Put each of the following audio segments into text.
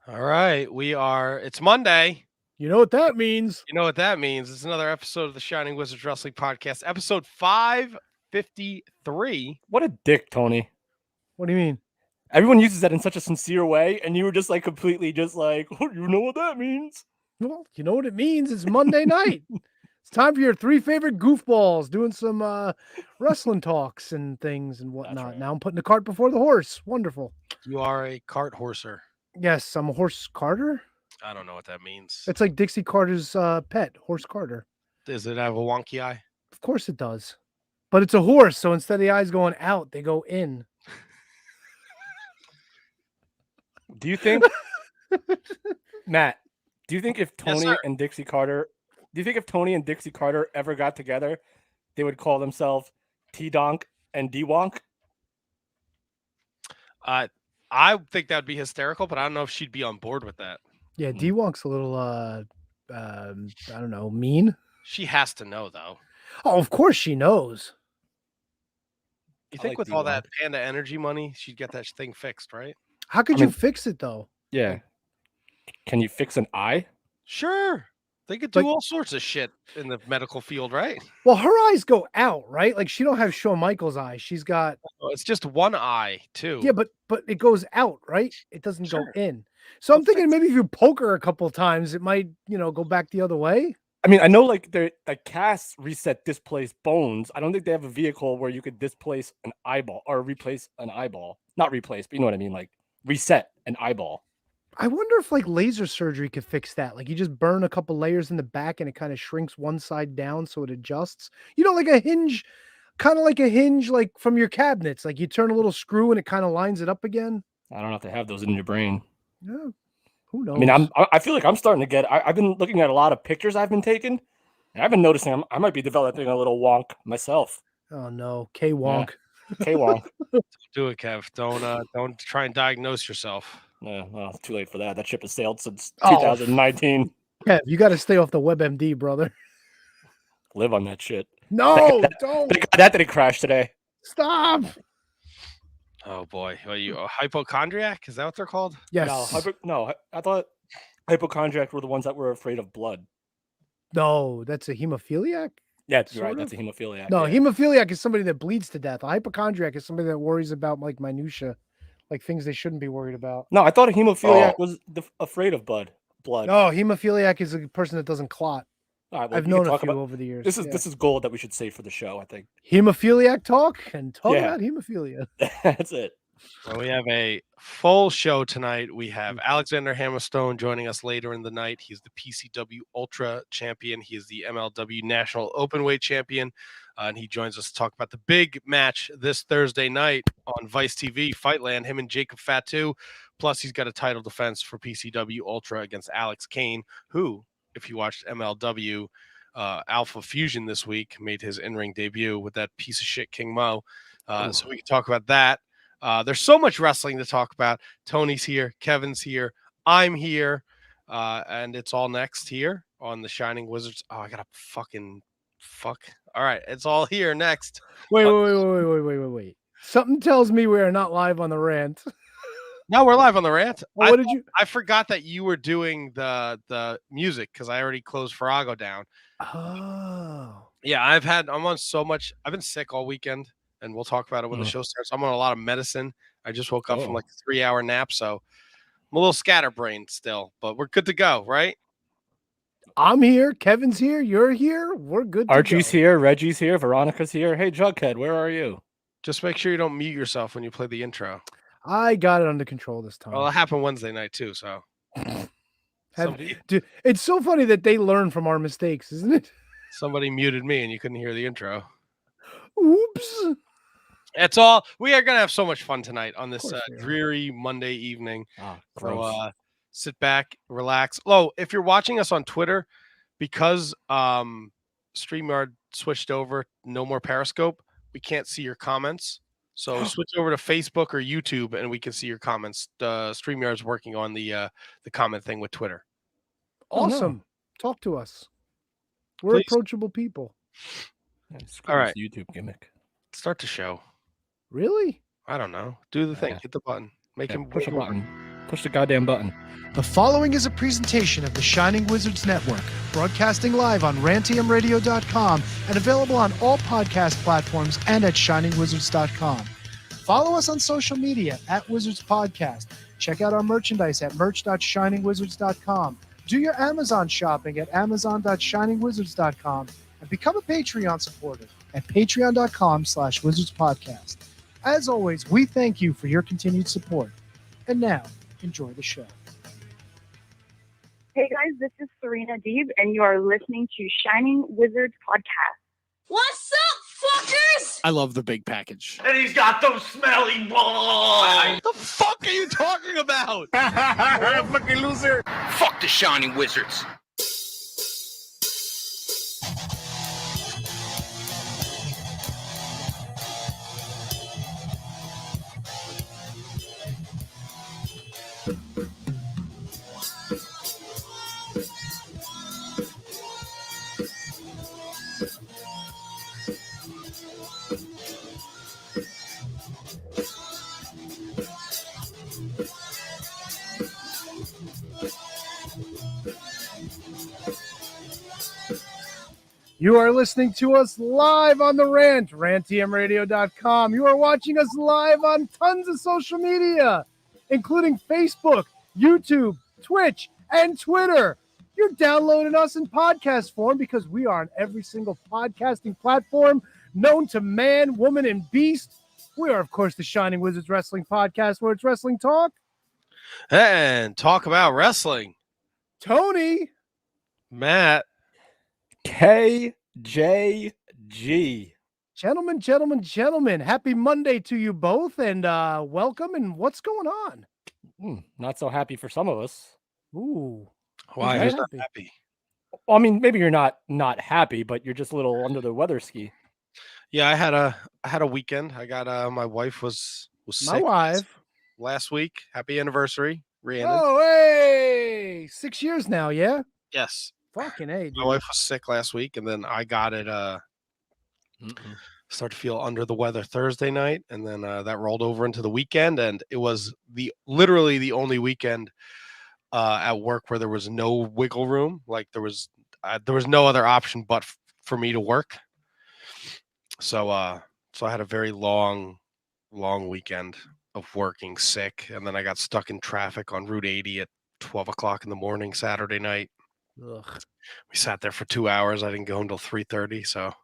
All right, it's Monday. You know what that means? You know what that means. It's another episode of the Shining Wizards Wrestling Podcast, episode 553. What a dick, Tony. What do you mean? Everyone uses that in such a sincere way, and you were just like completely just like, oh, you know what that means? Well, you know what it means. It's Monday night. It's time for your three favorite goofballs doing some wrestling talks and things and whatnot. right. Now I'm putting the cart before the horse. Wonderful. You are a cart horser. Yes, I'm a horse carter. I don't know what that means. It's like Dixie Carter's pet, Horse Carter. Does it have a wonky eye? Of course it does. But it's a horse, so instead of the eyes going out, they go in. Do you think, Matt, do you think if Tony and Dixie Carter ever got together, they would call themselves T-Donk and D-Wonk? I think that'd be hysterical, but I don't know if she'd be on board with that. Yeah, D-Wonk's a little, I don't know, mean. She has to know, though. Oh, of course she knows. You think with all that Panda Energy money, she'd get that thing fixed, right? How could you fix it, though? Yeah. Can you fix an eye? Sure. They could do all sorts of shit in the medical field, right? Well, her eyes go out, right? Like she don't have Shawn Michaels' eyes. She's got. It's just one eye, too. Yeah, but it goes out, right? It doesn't go in. So I'm thinking maybe if you poke her a couple of times, it might, go back the other way. I mean, I know like casts reset displaced bones. I don't think they have a vehicle where you could displace an eyeball or replace an eyeball. Not replace, but you know what I mean? Like reset an eyeball. I wonder if like laser surgery could fix that. Like you just burn a couple layers in the back and it kind of shrinks one side down so it adjusts. Like a hinge, kind of like a hinge like from your cabinets. Like you turn a little screw and it kind of lines it up again. I don't know if they have those in your brain. Yeah. Who knows? I mean, I feel like I'm starting to get. I've been looking at a lot of pictures I've been taking, and I've been noticing I might be developing a little wonk myself. Oh no, K Wonk. Yeah. K Wonk. Do it, Kev. Don't try and diagnose yourself. No, well, it's too late for that. That ship has sailed since 2019. Kev, you got to stay off the WebMD, brother. Live on that shit. No, don't. Thank God that didn't crash today. Stop. Oh boy, are you a hypochondriac? Is that what they're called? Yes. No, I thought hypochondriac were the ones that were afraid of blood. No, that's a hemophiliac. Yeah, you're right. That's a hemophiliac. No, hemophiliac is somebody that bleeds to death. A hypochondriac is somebody that worries about like minutia, like things they shouldn't be worried about. No, I thought a hemophiliac was afraid of blood. No, hemophiliac is a person that doesn't clot. All right, well, I've known a few over the years. This is gold that we should save for the show, I think. Hemophiliac talk and talk about hemophilia. That's it. Well, we have a full show tonight. We have Alexander Hammerstone joining us later in the night. He's the PCW Ultra Champion. He is the MLW National Openweight Champion. And he joins us to talk about the big match this Thursday night on Vice TV, Fightland, him and Jacob Fatu. Plus, he's got a title defense for PCW Ultra against Alex Kane, who, if you watched MLW Alpha Fusion this week, made his in-ring debut with that piece of shit King Mo. So we can talk about that. There's so much wrestling to talk about. Tony's here, Kevin's here, I'm here, and it's all next here on the Shining Wizards. Oh, I gotta fucking fuck. All right, it's all here next. Wait. Something tells me we are not live on the rant. No, we're live on the rant. Well, what did you? I forgot that you were doing the music because I already closed Farrago down. Oh. Yeah, I'm on so much. I've been sick all weekend, and we'll talk about it when the show starts. I'm on a lot of medicine. I just woke up from like a 3-hour nap, so I'm a little scatterbrained still, but we're good to go, right? I'm here. Kevin's here. You're here. We're good. Archie's here. Reggie's here. Veronica's here. Hey, Jughead, where are you? Just make sure you don't mute yourself when you play the intro. I got it under control this time. Well, it happened Wednesday night too, so. Dude, it's so funny that they learn from our mistakes, isn't it? Somebody muted me and you couldn't hear the intro. Oops. That's all. We are going to have so much fun tonight on this dreary Monday evening. So sit back, relax. Oh, if you're watching us on Twitter, because StreamYard switched over, no more Periscope, we can't see your comments. So switch over to Facebook or YouTube, and we can see your comments. StreamYard's working on the comment thing with Twitter. Awesome. Talk to us. We're approachable people. All right. YouTube gimmick. Start the show. Really? I don't know. Do the thing. Hit the button. Make him push a button. Push the goddamn button. The following is a presentation of the Shining Wizards Network, broadcasting live on rantiumradio.com and available on all podcast platforms and at shiningwizards.com. Follow us on social media at Wizards Podcast. Check out our merchandise at merch.shiningwizards.com. Do your Amazon shopping at amazon.shiningwizards.com and become a Patreon supporter at patreon.com/wizardspodcast. As always, we thank you for your continued support. And now, enjoy the show. Hey guys, this is Serena Deeb, and you are listening to Shining Wizards Podcast. What's up, fuckers? I love the big package. And he's got those smelly balls. The fuck are you talking about? Fucking loser. Fuck the Shining Wizards. You are listening to us live on the rant, rantiumradio.com. You are watching us live on tons of social media, including Facebook, YouTube, Twitch, and Twitter. You're downloading us in podcast form because we are on every single podcasting platform known to man, woman, and beast. We are, of course, the Shining Wizards Wrestling Podcast, where it's wrestling talk. And talk about wrestling. Tony. Matt. KJG. Gentlemen, happy Monday to you both, and welcome, and what's going on? Not so happy for some of us. Ooh. Why? Who's not happy? Well, I mean, maybe you're not happy, but you're just a little under the weather ski. Yeah, I had a weekend. I got my wife was sick. My wife. Last week. Happy anniversary, Rhiannon. Oh, hey! 6 years now, yeah? Yes. Fucking A, dude. My wife was sick last week, and then I got it. Started to feel under the weather Thursday night, and then that rolled over into the weekend, and it was literally the only weekend at work where there was no wiggle room. Like there was no other option but for me to work. So I had a very long weekend of working sick, and then I got stuck in traffic on Route 80 at 12 o'clock in the morning Saturday night. Ugh. We sat there for 2 hours. I didn't go until 3:30. So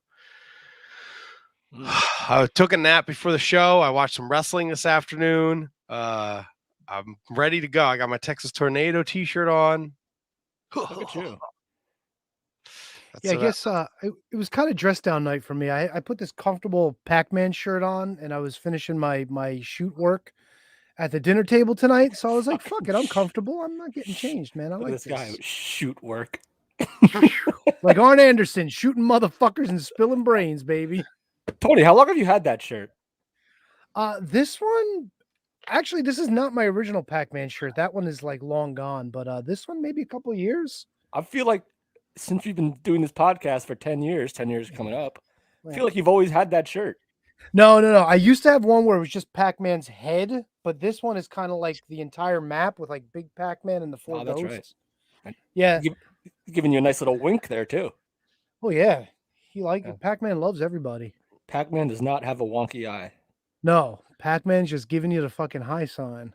I took a nap before the show. I watched some wrestling this afternoon. I'm ready to go. I got my Texas Tornado t-shirt on. Look at you. Yeah, I guess it was kind of dress down night for me. I put this comfortable Pac-Man shirt on, and I was finishing my shoot work at the dinner table tonight. So I was like, fuck it, I'm comfortable. I'm not getting changed, man. I like this guy shoot work. Like Arn Anderson, shooting motherfuckers and spilling brains, baby. Tony, how long have you had that shirt? This one, actually, this is not my original Pac-Man shirt. That one is like long gone, but this one maybe a couple of years. I feel like since we've been doing this podcast for 10 years coming up, I feel like you've always had that shirt. No. I used to have one where it was just Pac-Man's head, but this one is kind of like the entire map with like big Pac-Man and the four ghosts. That's right. Yeah. Giving you a nice little wink there too. Oh yeah. Pac-Man loves everybody. Pac-Man does not have a wonky eye. No, Pac-Man's just giving you the fucking high sign.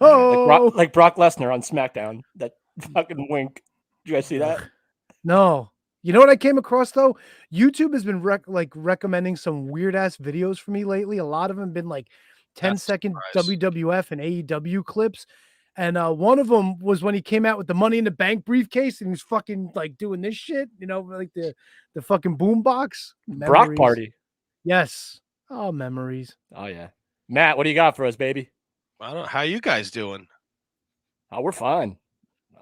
Oh, like Brock Lesnar on SmackDown. That fucking wink. Did you guys see that? No. You know what I came across though? YouTube has been recommending some weird ass videos for me lately. A lot of them have been like 10-second WWF and AEW clips. And one of them was when he came out with the Money in the Bank briefcase and he was fucking like doing this shit, like the fucking boombox. Brock party. Yes. Oh, memories. Oh yeah. Matt, what do you got for us, baby? I don't know. How you guys doing? Oh, we're fine.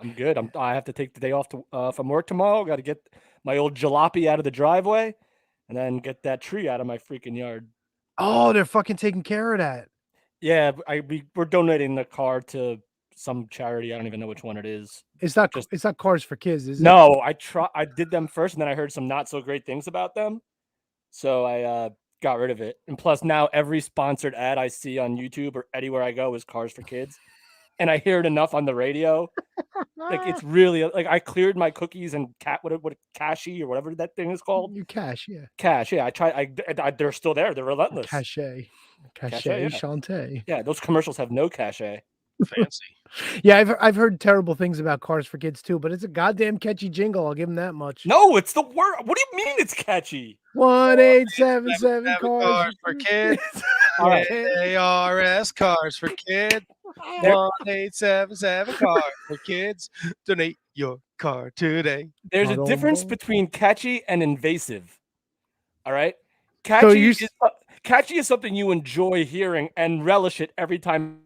I'm good. I have to take the day off from work tomorrow. Got to get my old jalopy out of the driveway and then get that tree out of my freaking yard. Oh, they're fucking taking care of that. Yeah, we're donating the car to some charity. I don't even know which one it is. It's not Cars for Kids, is it? No, I did them first, and then I heard some not so great things about them, so I got rid of it. And plus, now every sponsored ad I see on YouTube or anywhere I go is Cars for Kids. and I hear it enough on the radio. Like it's really like I cleared my cookies and what cashy or whatever that thing is called. You cash, yeah. Cash, yeah. I try. They're still there. They're relentless. Cachet, yeah. Shantae. Yeah, those commercials have no cachet. Fancy. Yeah, I've heard terrible things about Cars for Kids too, but it's a goddamn catchy jingle. I'll give them that much. No, it's the word. What do you mean it's catchy? 1877 Cars for Kids. All right. ARS Cars for Kids. 1877 Cars for Kids. Donate your car today. There's a difference between catchy and invasive. All right, catchy is something you enjoy hearing and relish it every time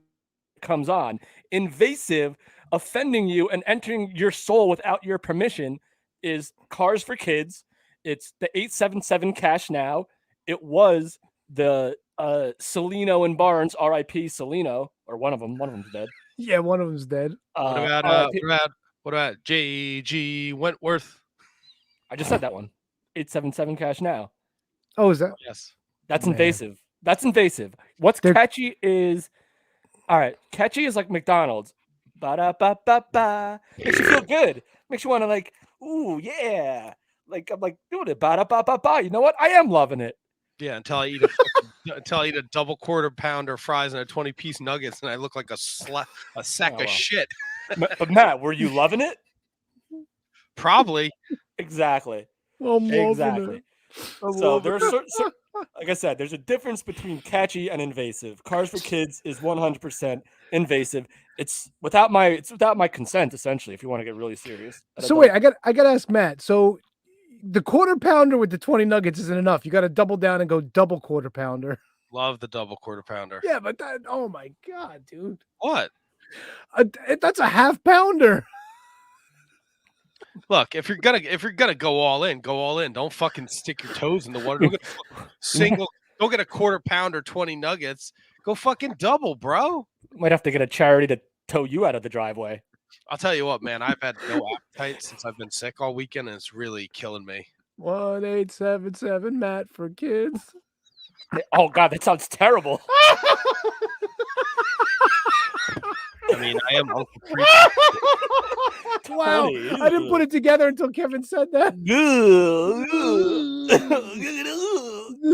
it comes on. Invasive, offending you and entering your soul without your permission, is Cars for Kids. It's the 877 Cash Now. It was the Celino and Barnes, R.I.P. Celino, or one of them. One of them's dead. Yeah, one of them's dead. What about J.G. Wentworth? I just said that one. 877 Cash Now. Oh, is that? Yes. That's invasive. That's invasive. What's catchy is, all right, catchy is like McDonald's. Ba-da-ba-ba-ba. Makes you feel good. Makes you want to like, ooh, yeah. Like, I'm like doing it. Ba-da-ba-ba-ba. You know what? I am loving it. Yeah, until I eat a double quarter pounder fries and a 20-piece nuggets, and I look like a sack of shit. But Matt, were you loving it? Probably. Exactly. Exactly. So there's like I said, there's a difference between catchy and invasive. Cars for Kids is 100% invasive. It's without my consent, essentially. If you want to get really serious. So wait, I got to ask Matt. So the quarter pounder with the 20 nuggets isn't enough. You got to double down and go double quarter pounder. Love the double quarter pounder. Yeah, but oh my god, dude. What? That's a half pounder. Look, if you're gonna go all in, go all in. Don't fucking stick your toes in the water. Don't get a quarter pounder, 20 nuggets. Go fucking double, bro. Might have to get a charity to tow you out of the driveway. I'll tell you what, man. I've had no appetite since I've been sick all weekend, and it's really killing me. 1877 Matt for Kids. Oh god, that sounds terrible. I mean, I am Uncle Preacher. Wow, I didn't put it together until Kevin said that.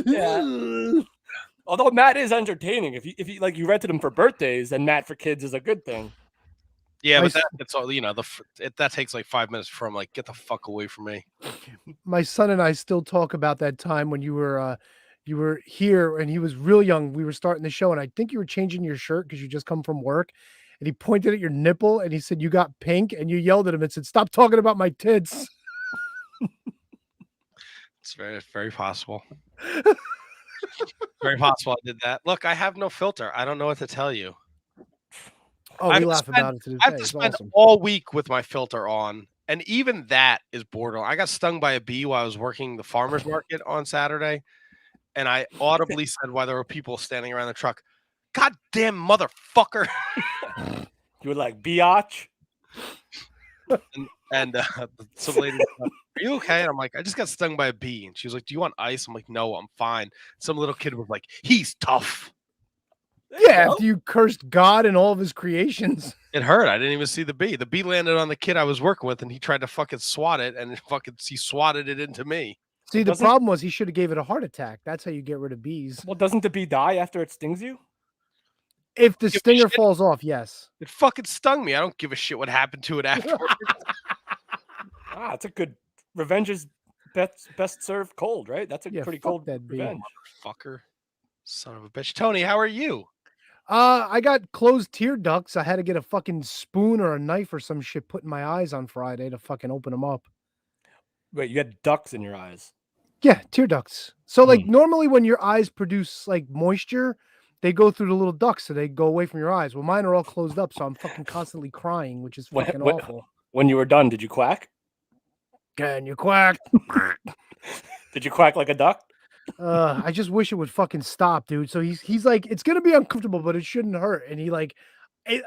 Yeah. Although Matt is entertaining. If you like, you rented him for birthdays, then Matt for Kids is a good thing. Yeah, but that's all. You know, that takes like 5 minutes for him. Like, get the fuck away from me. My son and I still talk about that time when you were here and he was real young. We were starting the show, and I think you were changing your shirt because you just come from work. And he pointed at your nipple and he said, "You got pink," and you yelled at him and said, "Stop talking about my tits." It's very, very possible. Very possible I did that. Look, I have no filter. I don't know what to tell you. Oh, we laugh about it to this I have day. to It's spend awesome. all week with my filter on, and even that is borderline. I got stung by a bee while I was working the farmer's market on Saturday, and I audibly said while there were people standing around the truck, "God damn motherfucker." You were like, biatch? And some lady was like, "Are you okay?" And I'm like, "I just got stung by a bee." And she was like, "Do you want ice?" I'm like, "No, I'm fine." Some little kid was like, "He's tough." Yeah, after you cursed God and all of his creations. It hurt. I didn't even see the bee. The bee landed on the kid I was working with, and he tried to fucking swat it, and he swatted it into me. See, the problem was he should have gave it a heart attack. That's how you get rid of bees. Well, doesn't the bee die after it stings you? If the stinger falls off, yes. It fucking stung me. I don't give a shit what happened to it afterwards. It's a good revenge is best served cold, right? That's a pretty cold revenge. Motherfucker. Son of a bitch. Tony, how are you? I got closed tear ducts. I had to get a fucking spoon or a knife or some shit put in my eyes on Friday to fucking open them up. Wait, you had ducts in your eyes? Yeah, tear ducts. So like normally when your eyes produce like moisture, they go through the little ducts, so they go away from your eyes. Well, mine are all closed up, so I'm fucking constantly crying, which is fucking awful. When you were done, did you quack? Can you quack? Did you quack like a duck? I just wish it would fucking stop, dude. So he's like, it's gonna be uncomfortable, but it shouldn't hurt. And he like,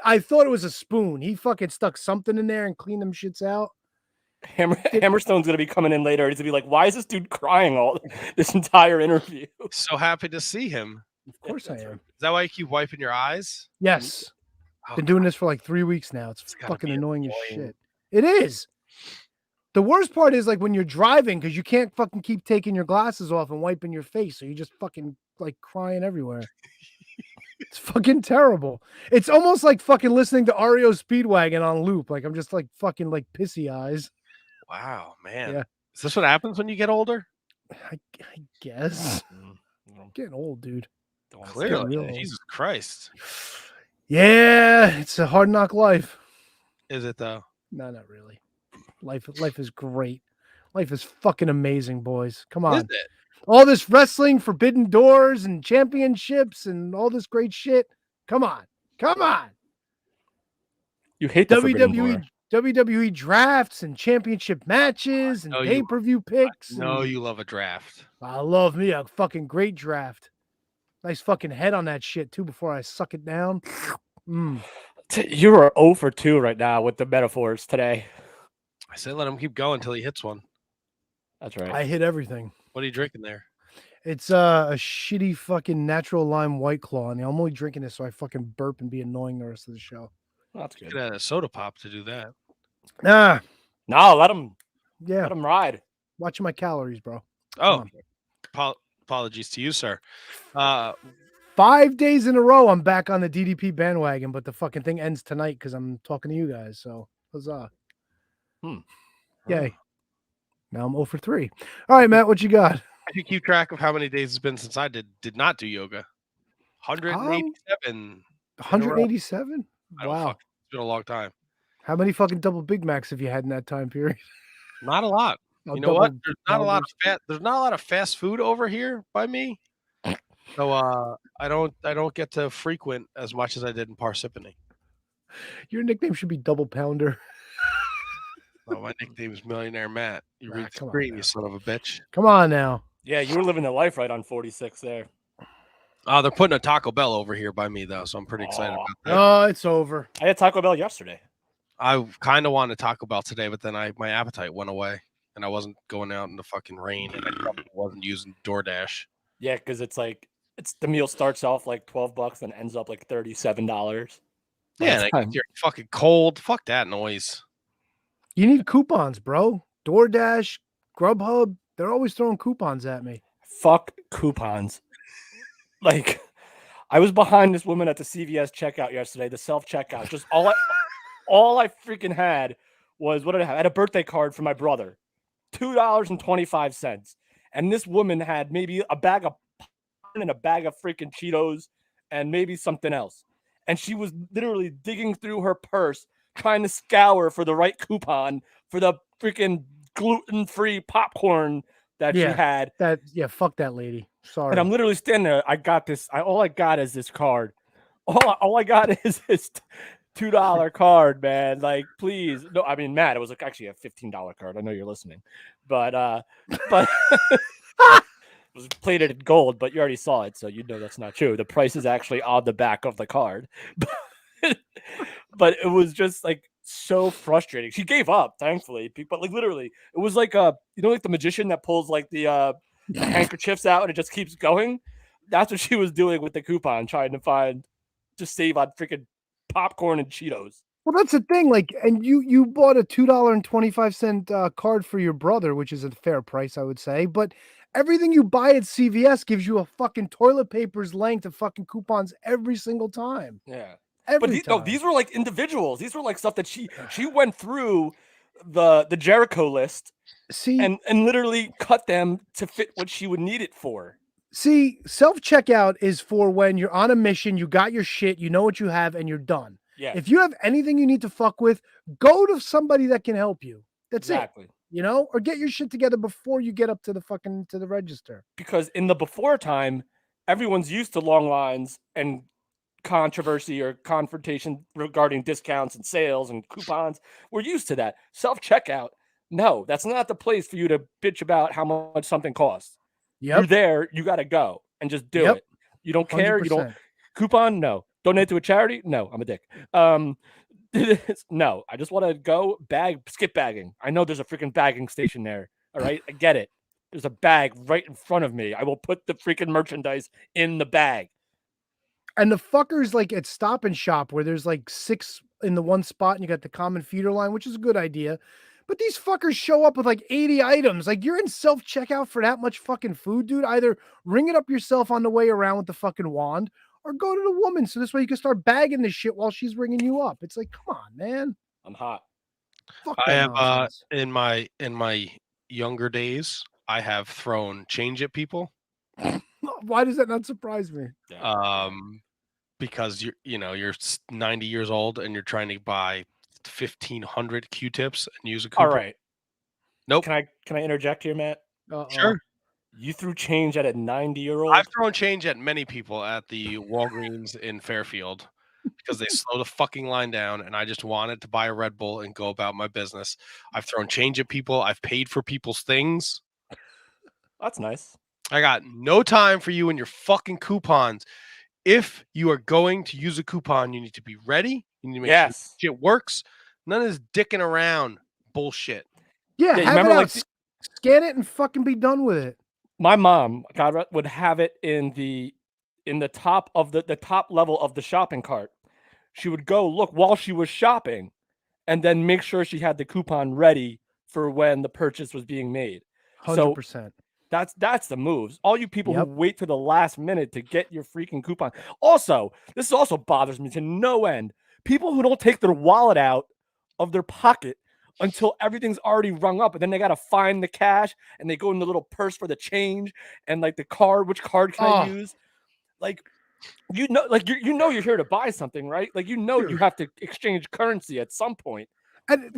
I thought it was a spoon. He fucking stuck something in there and cleaned them shits out. Hammerstone's gonna be coming in later. He's gonna be like, "Why is this dude crying all this entire interview?" So happy to see him. Of course I am. Is that why you keep wiping your eyes? Yes. Been doing this for like 3 weeks now. It's gotta fucking be annoying as annoying. shit. It is. The worst part is like when you're driving because you can't fucking keep taking your glasses off and wiping your face, so you're just fucking like crying everywhere. It's fucking terrible. It's almost like fucking listening to REO Speedwagon on loop. Like I'm just like fucking like pissy eyes. Wow, man. Yeah. Is this what happens when you get older? I guess. Getting old, dude. Clearly. real old. Jesus Christ. Yeah, it's a hard knock life. Is it though? No, not really. Life is great. Life is fucking amazing, boys. Come on. Is it? All this wrestling, forbidden doors, and championships, and all this great shit. Come on. Come on. You hate the Forbidden Door. WWE drafts and championship matches and know you- pay-per-view picks. No, and- you love a draft. I love me a fucking great draft. Nice fucking head on that shit too before I suck it down. You are 0 for 2 right now with the metaphors today. I said let him keep going until he hits one. That's right. I hit everything. What are you drinking there? It's a shitty fucking natural lime White Claw, and I'm only drinking this so I fucking burp and be annoying the rest of the show. That's You good. could add a soda pop to do that. Nah, No, let him yeah, ride. watching my calories, bro. Oh, on. apologies to you, sir. 5 days in a row, I'm back on the DDP bandwagon, but the fucking thing ends tonight because I'm talking to you guys. So, huzzah. Yay. Now I'm 0 for 3. All right, Matt, what you got? If you keep track of how many days it's been since I did not do yoga. 187. 187? I don't Wow. fuck- It's been a long time. How many fucking double Big Macs have you had in that time period? Not a lot. Oh, You know what? double There's not a lot of burgers. there's not a lot of fast food over here by me. So I don't get to frequent as much as I did in Parsippany. Your nickname should be Double Pounder. Oh, my nickname is Millionaire Matt. You Ah, read the come on screen, now. you son of a bitch. Come on now. Yeah, you were living the life right on 46 there. They're putting a Taco Bell over here by me though, so I'm pretty excited about that. Oh, it's over. I had Taco Bell yesterday. I kind of wanted Taco Bell today, but then my appetite went away, and I wasn't going out in the fucking rain, and I probably wasn't using DoorDash. Yeah, because it's the meal starts off like $12 and ends up like $37. Yeah, and you're fucking cold. Fuck that noise. You need coupons, bro. DoorDash, Grubhub, they're always throwing coupons at me. Fuck coupons. Like, I was behind this woman at the CVS checkout yesterday, the self checkout. Just all I freaking had was, what did I have? I had a birthday card for my brother, $2.25, and this woman had maybe a bag of popcorn and a bag of freaking Cheetos and maybe something else, and she was literally digging through her purse trying to scour for the right coupon for the freaking gluten-free popcorn that she had. Fuck that lady. Sorry. And I'm literally standing there. I got this. All I got is this card. All I got is this $2 card, man. Like, please. No, I mean, Matt, it was actually a $15 card. I know you're listening, but it was plated in gold, but you already saw it, so you know that's not true. The price is actually on the back of the card. But it was just like so frustrating. She gave up, thankfully, but like literally, it was like like the magician that pulls like the handkerchiefs out and it just keeps going. That's what she was doing with the coupon, trying to save on freaking popcorn and Cheetos. Well, that's the thing. Like, and you bought a $2.25 card for your brother, which is a fair price, I would say. But everything you buy at CVS gives you a fucking toilet paper's length of fucking coupons every single time. Yeah. Every time. No, these were like individuals. These were like stuff that she went through the Jericho list, and literally cut them to fit what she would need it for. See, self-checkout is for when you're on a mission, you got your shit, you know what you have, and you're done. Yeah. If you have anything you need to fuck with, go to somebody that can help you. That's exactly. You know, or get your shit together before you get up to the register. Because in the before time, everyone's used to long lines and controversy or confrontation regarding discounts and sales and coupons. We're used to that. Self-checkout, no, that's not the place for you to bitch about how much something costs. You're there, you got to go and just do it. You don't care. 100%. You don't coupon. No. Donate to a charity. No, I'm a dick. No, I just want to go skip bagging. I know there's a freaking bagging station there. All right. I get it. There's a bag right in front of me. I will put the freaking merchandise in the bag. And the fuckers like at Stop and Shop where there's like 6 in the one spot and you got the common feeder line, which is a good idea. But these fuckers show up with like 80 items. Like you're in self-checkout for that much fucking food, dude. Either ring it up yourself on the way around with the fucking wand or go to the woman so this way you can start bagging the shit while she's ringing you up. It's like, come on, man. I'm hot. Fuck I that have nonsense. in my younger days, I have thrown change at people. Why does that not surprise me? Because you're 90 years old and you're trying to buy 1,500 Q-tips and use a coupon. All right. Nope. Can I interject here, Matt? Sure. You threw change at a 90-year-old? I've thrown change at many people at the Walgreens in Fairfield because they slow the fucking line down and I just wanted to buy a Red Bull and go about my business. I've thrown change at people. I've paid for people's things. That's nice. I got no time for you and your fucking coupons. If you are going to use a coupon, you need to be ready. You need to make sure shit works. None of this dicking around bullshit. Yeah, have remember it out, like scan it and fucking be done with it. My mom, God, would have it in the top of the top level of the shopping cart. She would go look while she was shopping and then make sure she had the coupon ready for when the purchase was being made. 100%. So that's the moves. All you people who wait to the last minute to get your freaking coupon. Also, this also bothers me to no end. People who don't take their wallet out of their pocket until everything's already rung up, and then they got to find the cash and they go in the little purse for the change and like the card, which card can I use? Like, you know you're here to buy something, right? Like, you have to exchange currency at some point. And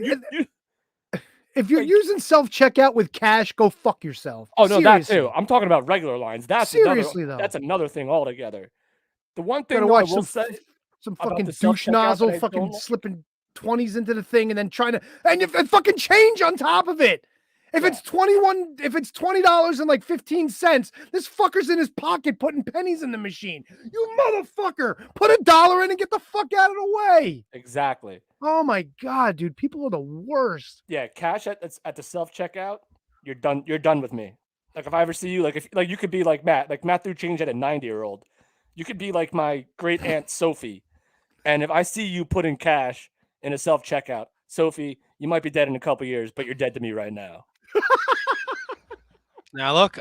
if you're using self-checkout with cash, go fuck yourself. Oh, no, that too. I'm talking about regular lines. That's seriously, though. That's another thing altogether. The one thing I will say some fucking douche nozzle fucking slipping 20s into the thing and then trying to and fucking change on top of it. If it's $20 and like 15 cents, this fucker's in his pocket putting pennies in the machine. You motherfucker, put $1 in and get the fuck out of the way. Exactly. Oh my god, dude, people are the worst. Yeah, cash at the self-checkout, you're done with me. Like if I ever see you, like if like you could be like Matt threw change at a 90-year-old. You could be like my great aunt Sophie. And if I see you putting cash in a self-checkout, Sophie, you might be dead in a couple years, but you're dead to me right now. Now look,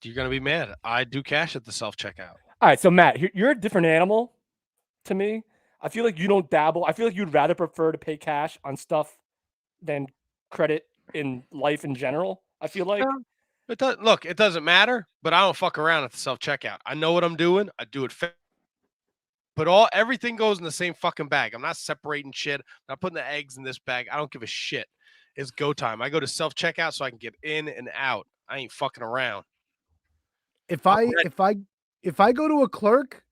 you're gonna be mad. I do cash at the self-checkout. All right, so Matt, you're a different animal to me. I feel like you don't dabble. I feel like you'd rather prefer to pay cash on stuff than credit in life in general. I feel like it doesn't matter, but I don't fuck around at the self-checkout. I know what I'm doing. I do it fair. But everything goes in the same fucking bag. I'm not separating shit. I'm not putting the eggs in this bag. I don't give a shit. It's go time. I go to self-checkout so I can get in and out. I ain't fucking around. If I go to a clerk,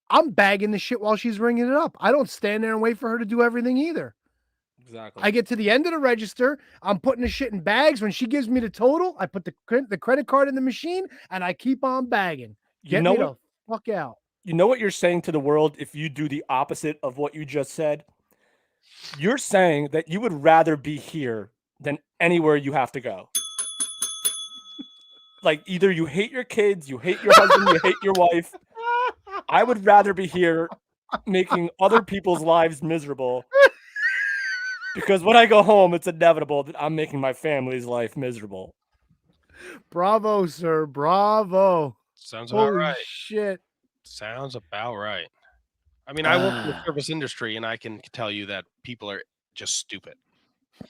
I'm bagging the shit while she's ringing it up. I don't stand there and wait for her to do everything either. Exactly. I get to the end of the register. I'm putting the shit in bags. When she gives me the total, I put the credit card in the machine and I keep on bagging. Get me the fuck out. You know what you're saying to the world if you do the opposite of what you just said? You're saying that you would rather be here than anywhere you have to go. Like either you hate your kids, you hate your husband, you hate your wife. I would rather be here making other people's lives miserable because when I go home, it's inevitable that I'm making my family's life miserable. Bravo, sir. Bravo. Sounds about right. Shit. Sounds about right. I mean, I work in the service industry, and I can tell you that people are just stupid.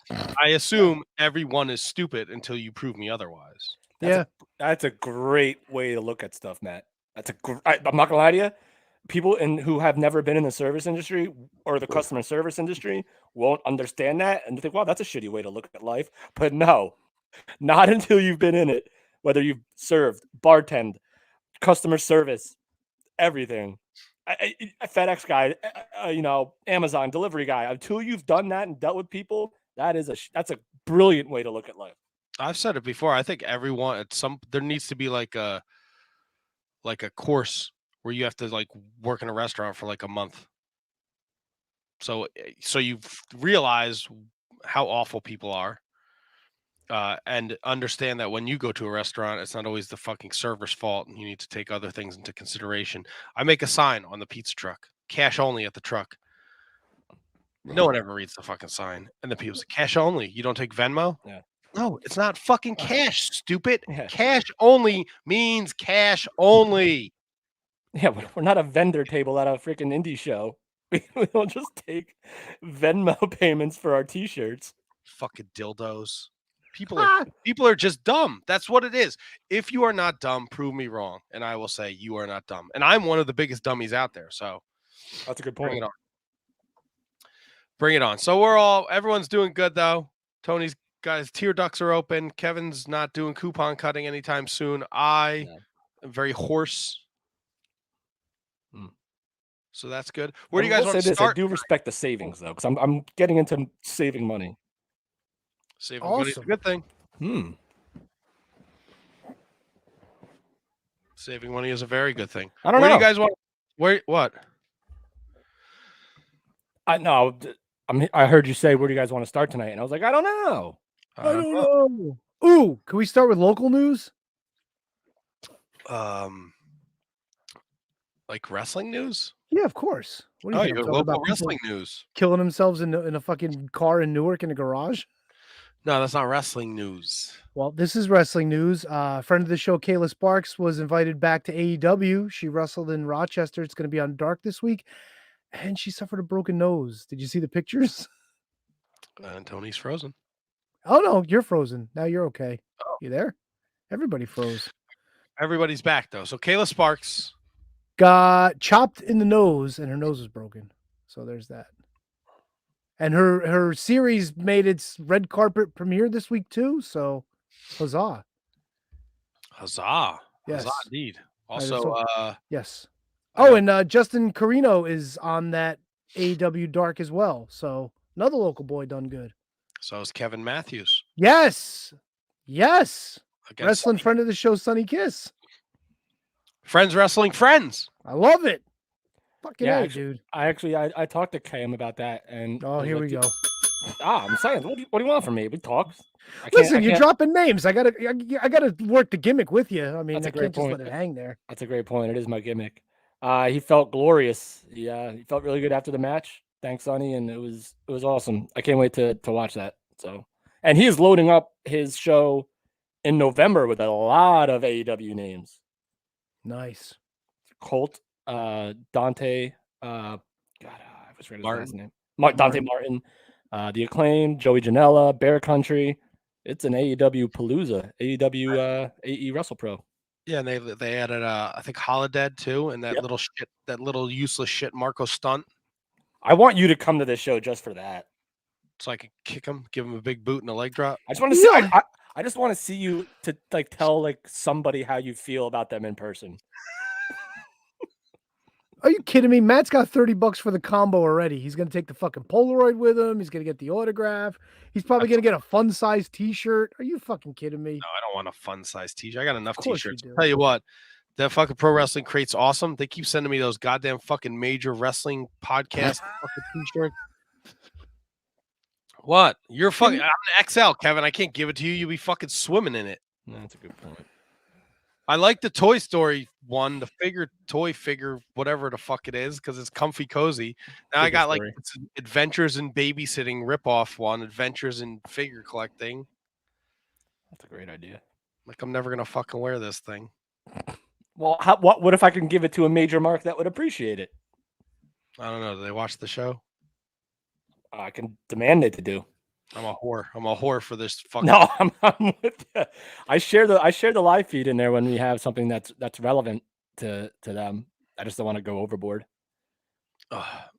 I assume everyone is stupid until you prove me otherwise. That's a great way to look at stuff, Matt. I'm not gonna lie to you. People who have never been in the service industry or the customer service industry won't understand that and think, "Wow, that's a shitty way to look at life." But no, not until you've been in it. Whether you've served, bartend, customer service, everything. A FedEx guy, Amazon delivery guy. Until you've done that and dealt with people, that's a brilliant way to look at life. I've said it before. I think everyone there needs to be like a course where you have to like work in a restaurant for like a month. So you realize how awful people are. and understand that when you go to a restaurant, it's not always the fucking server's fault, and you need to take other things into consideration. I make a sign on the pizza truck, cash only at the truck. No one ever reads the fucking sign, and the people say cash only. You don't take Venmo? Yeah. No, it's not fucking cash, stupid. Yeah. Cash only means cash only. Yeah, we're not a vendor table at a freaking indie show. We don't just take Venmo payments for our T-shirts. Fucking dildos. People are just dumb. That's what it is. If you are not dumb, prove me wrong, and I will say you are not dumb. And I'm one of the biggest dummies out there. So that's a good point. Bring it on. Bring it on. So everyone's doing good though. Tony's guys, tear ducts are open. Kevin's not doing coupon cutting anytime soon. I am very hoarse. So that's good. Where do you guys want to start? I do respect the savings though, because I'm getting into saving money. Saving money is a good thing. Saving money is a very good thing. I don't know. Where do you guys want? What? I heard you say, where do you guys want to start tonight? And I was like, I don't know. I don't know. Ooh, can we start with local news? Like wrestling news? Yeah, of course. What do you think? You local wrestling news. Killing themselves in a fucking car in Newark in a garage? No, that's not wrestling news. Well, this is wrestling news. Friend of the show, Kayla Sparks, was invited back to AEW. She wrestled in Rochester. It's going to be on Dark this week. And she suffered a broken nose. Did you see the pictures? And Tony's frozen. Oh, no, you're frozen. Now you're okay. Oh. You there? Everybody froze. Everybody's back, though. So Kayla Sparks got chopped in the nose, and her nose was broken. So there's that. And her series made its red carpet premiere this week, too. So huzzah. Huzzah. Yes. Huzzah, indeed. Also, yes. Oh, and Justin Carino is on that AEW Dark as well. So another local boy done good. So is Kevin Matthews. Yes. Yes. Against wrestling friend of the show, Sonny Kiss. Friends wrestling friends. I love it. Fucking yeah, dude. I talked to Cam about that, and here we go. I'm saying, what do you want from me? We talk. Listen, you're dropping names. I gotta work the gimmick with you. I mean, I can't just let it hang there. That's a great point. It is my gimmick. He felt glorious. He felt really good after the match. Thanks, Sonny, and it was awesome. I can't wait to watch that. So, and he is loading up his show in November with a lot of AEW names. Nice. Colt, Dante, I was ready his last name. Dante Martin, The Acclaim, Joey Janela, Bear Country. It's an AEW palooza. AEW AE Wrestle Pro. Yeah, and they added I think Holodead too, and that little useless shit Marco Stunt. I want you to come to this show just for that. So I could kick him, give him a big boot and a leg drop. I just want to see. I just want to see you to tell somebody how you feel about them in person. Are you kidding me? Matt's got $30 for the combo already. He's gonna take the fucking Polaroid with him. He's gonna get the autograph. He's probably gonna get a fun size T-shirt. Are you fucking kidding me? No, I don't want a fun size T-shirt. I got enough T-shirts. Tell you what, that fucking Pro Wrestling Crate's awesome. They keep sending me those goddamn fucking major wrestling podcast fucking T-shirts. What? You're fucking. I'm an XL, Kevin. I can't give it to you. You'll be fucking swimming in it. That's a good point. I like the Toy Story one, the toy figure, whatever the fuck it is, because it's comfy cozy. Now I got it's an Adventures in Babysitting ripoff one, Adventures in Figure Collecting. That's a great idea. Like I'm never gonna fucking wear this thing. Well, what if I can give it to a major mark that would appreciate it? I don't know. Do they watch the show? I can demand it to do. I'm a whore. I'm a whore for this fucking. No, I'm with you. I share the live feed in there when we have something that's relevant to them. I just don't want to go overboard.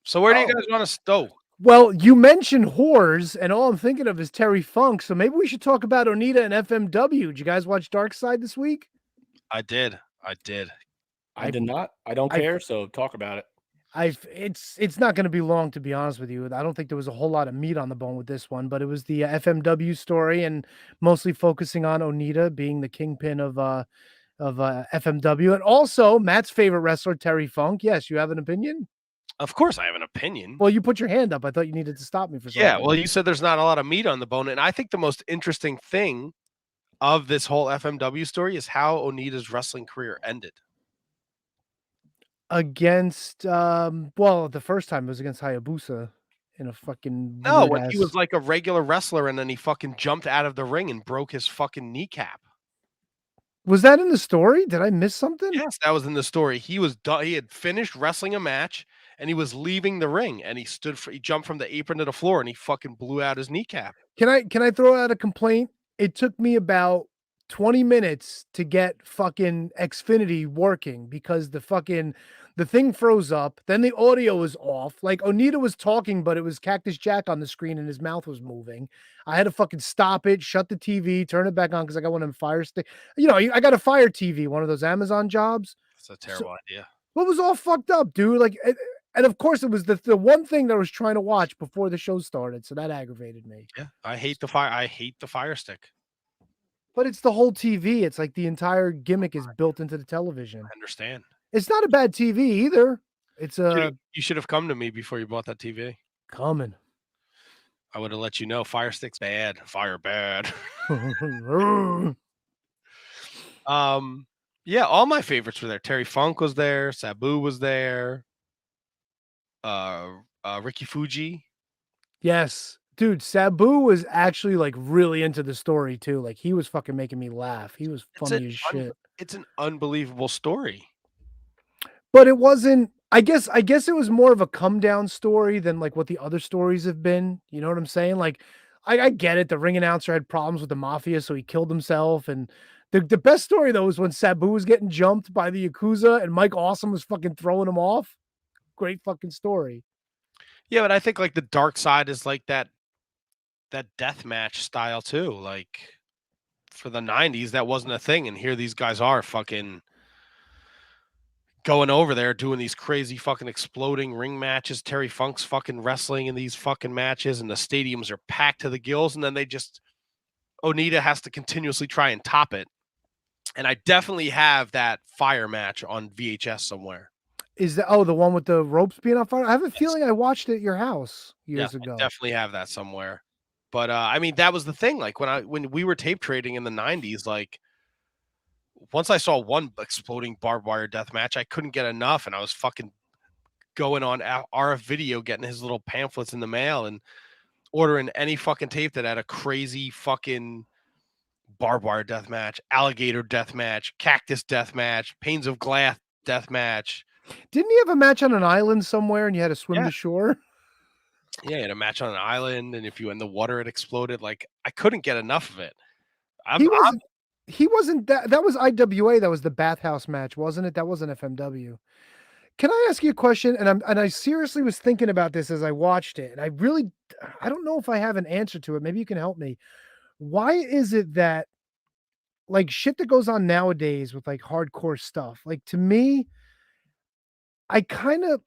So where do you guys want to stow? Well, you mentioned whores, and all I'm thinking of is Terry Funk. So maybe we should talk about Onita and FMW. Did you guys watch Dark Side this week? I did. I did not. I don't care. So talk about it. It's not going to be long, to be honest with you. I don't think there was a whole lot of meat on the bone with this one, but it was the FMW story and mostly focusing on Onita being the kingpin of FMW, and also Matt's favorite wrestler, Terry Funk. Yes, you have an opinion? Of course, I have an opinion. Well, you put your hand up. I thought you needed to stop me for something. Yeah, well, you said there's not a lot of meat on the bone, and I think the most interesting thing of this whole FMW story is how Onita's wrestling career ended. Against, well, the first time it was against Hayabusa in a fucking No, weird when ass. he was like a regular wrestler, and then he fucking jumped out of the ring and broke his fucking kneecap. Was that in the story? Did I miss something? Yes, that was in the story. He was done. He had finished wrestling a match, and he was leaving the ring, and he jumped from the apron to the floor, and he fucking blew out his kneecap. Can I throw out a complaint? It took me about 20 minutes to get fucking Xfinity working because the thing froze up. Then the audio was off. Like Onita was talking, but it was Cactus Jack on the screen and his mouth was moving. I had to fucking stop it, shut the TV, turn it back on because I got one of them Fire Stick. You know, I got a Fire TV, one of those Amazon jobs. That's a terrible idea. What was all fucked up, dude? Like, and of course, it was the one thing that I was trying to watch before the show started, so that aggravated me. Yeah, I hate the Fire Stick. But it's the whole TV. It's like the entire gimmick is built into the television. I understand. It's not a bad TV either. It's You should have come to me before you bought that TV. coming. I would have let you know Fire Stick's bad. Fire bad. Yeah, all my favorites were there. Terry Funk was there. Sabu was there. Ricky Fuji. Yes. Dude, Sabu was actually like really into the story too. Like he was fucking making me laugh. He was funny as shit. It's an unbelievable story. But it wasn't, I guess it was more of a come down story than like what the other stories have been. You know what I'm saying? Like I get it. The ring announcer had problems with the mafia, so he killed himself. And the best story though was when Sabu was getting jumped by the Yakuza and Mike Awesome was fucking throwing him off. Great fucking story. Yeah, but I think like the dark side is like that death match style too. Like for the 90s, that wasn't a thing. And here these guys are fucking going over there doing these crazy fucking exploding ring matches. Terry Funk's fucking wrestling in these fucking matches, and the stadiums are packed to the gills. And then Onita has to continuously try and top it. And I definitely have that fire match on VHS somewhere. Is that the one with the ropes being on fire? I have a feeling I watched it at your house years ago. I definitely have that somewhere. But I mean, that was the thing. Like when we were tape trading in the 90s, like once I saw one exploding barbed wire death match, I couldn't get enough, and I was fucking going on RF Video, getting his little pamphlets in the mail and ordering any fucking tape that had a crazy fucking barbed wire death match, alligator death match, cactus death match, panes of glass death match. Didn't he have a match on an island somewhere and you had to swim to shore? Yeah, he had a match on an island, and if you were in the water, it exploded. Like I couldn't get enough of it. He wasn't that was IWA. That was the bathhouse match, wasn't it? That wasn't FMW. Can I ask you a question? And I seriously was thinking about this as I watched it, and I don't know if I have an answer to it. Maybe you can help me. Why is it that like shit that goes on nowadays with like hardcore stuff, like to me, I don't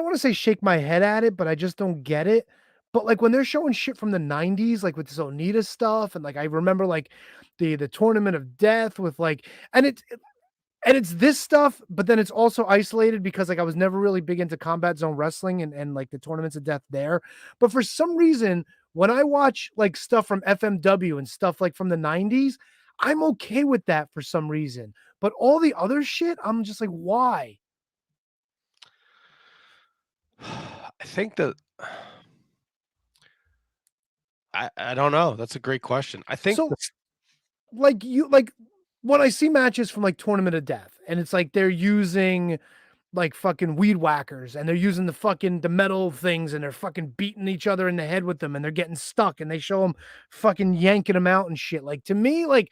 want to say shake my head at it, but I just don't get it. But like when they're showing shit from the 90s, like with this Onita stuff, and like I remember like the tournament of death with like it's this stuff, but then it's also isolated because like I was never really big into combat zone wrestling and like the tournaments of death there. But for some reason, when I watch like stuff from FMW and stuff like from the 90s, I'm okay with that for some reason. But all the other shit, I'm just like, why? I think that I don't know. That's a great question. I think so. Like when I see matches from like Tournament of Death, and it's like they're using like fucking weed whackers, and they're using the metal things, and they're fucking beating each other in the head with them, and they're getting stuck, and they show them fucking yanking them out and shit. Like to me, like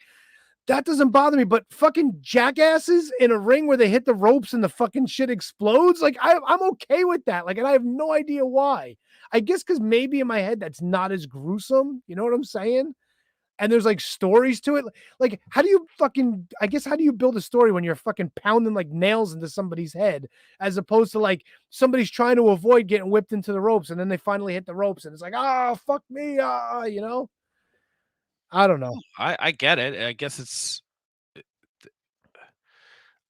that doesn't bother me, but fucking jackasses in a ring where they hit the ropes and the fucking shit explodes, like I'm okay with that. Like, and I have no idea why. I guess because maybe in my head that's not as gruesome. You know what I'm saying? And there's like stories to it. Like, how do you build a story when you're fucking pounding like nails into somebody's head, as opposed to like somebody's trying to avoid getting whipped into the ropes and then they finally hit the ropes and it's like, fuck me. You know, I don't know. I get it. I guess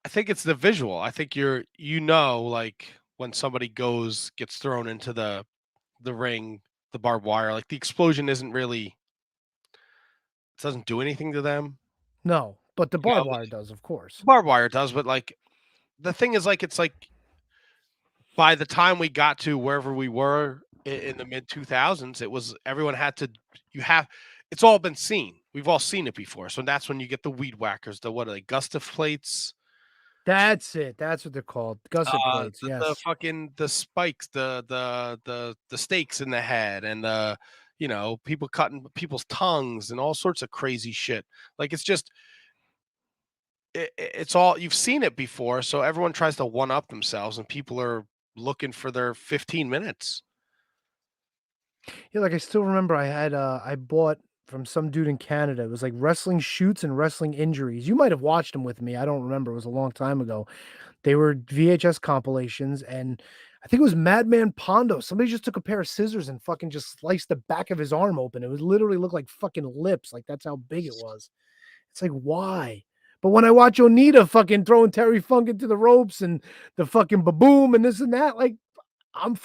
I think it's the visual. I think like when somebody gets thrown into the ring, the barbed wire, like the explosion isn't really, it doesn't do anything to them. No, but the barbed wire does, of course. Barbed wire does, but like the thing is, like, it's like by the time we got to wherever we were in the mid 2000s, it was everyone had to. It's all been seen. We've all seen it before. So that's when you get the weed whackers. The what are they? Gustif plates. That's it. That's what they're called. Gusset plates. The Yes. fucking the spikes, the stakes in the head, and people cutting people's tongues and all sorts of crazy shit. Like it's just it's all you've seen it before, so everyone tries to one up themselves, and people are looking for their 15 minutes. Yeah, like I still remember I bought from some dude in Canada. It was like wrestling shoots and wrestling injuries. You might have watched them with me. I don't remember. It was a long time ago. They were VHS compilations, and I think it was Madman Pondo. Somebody just took a pair of scissors and fucking just sliced the back of his arm open. It was literally looked like fucking lips. Like that's how big it was. It's like, why? But when I watch Onita fucking throwing Terry Funk into the ropes and the fucking baboom and this and that, like I'm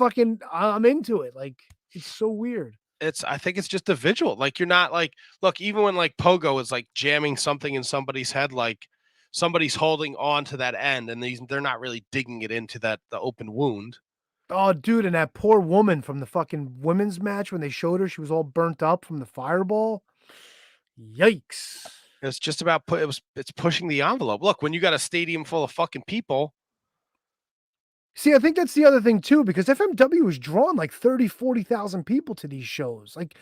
into it. Like it's so weird. I think it's just a visual. Like you're not like, look, even when like Pogo is like jamming something in somebody's head, like somebody's holding on to that end and they're not really digging it into the open wound. Oh, dude, and that poor woman from the fucking women's match when they showed her, she was all burnt up from the fireball. Yikes. It's just about it's pushing the envelope. Look, when you got a stadium full of fucking people. See, I think that's the other thing too, because FMW was drawn like 30, 40,000 people to these shows. Like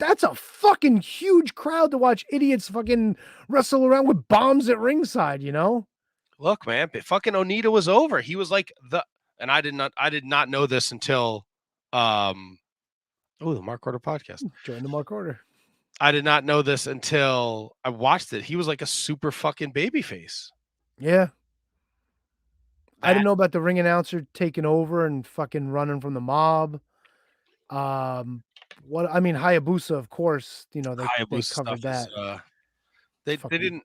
that's a fucking huge crowd to watch idiots fucking wrestle around with bombs at ringside, you know? Look, man, fucking Onita was over. He was like and I did not know this until the Mark Order podcast. Join the Mark Order. I did not know this until I watched it. He was like a super fucking babyface. Yeah. I didn't know about the ring announcer taking over and fucking running from the mob. Hayabusa, of course, they covered that. They didn't.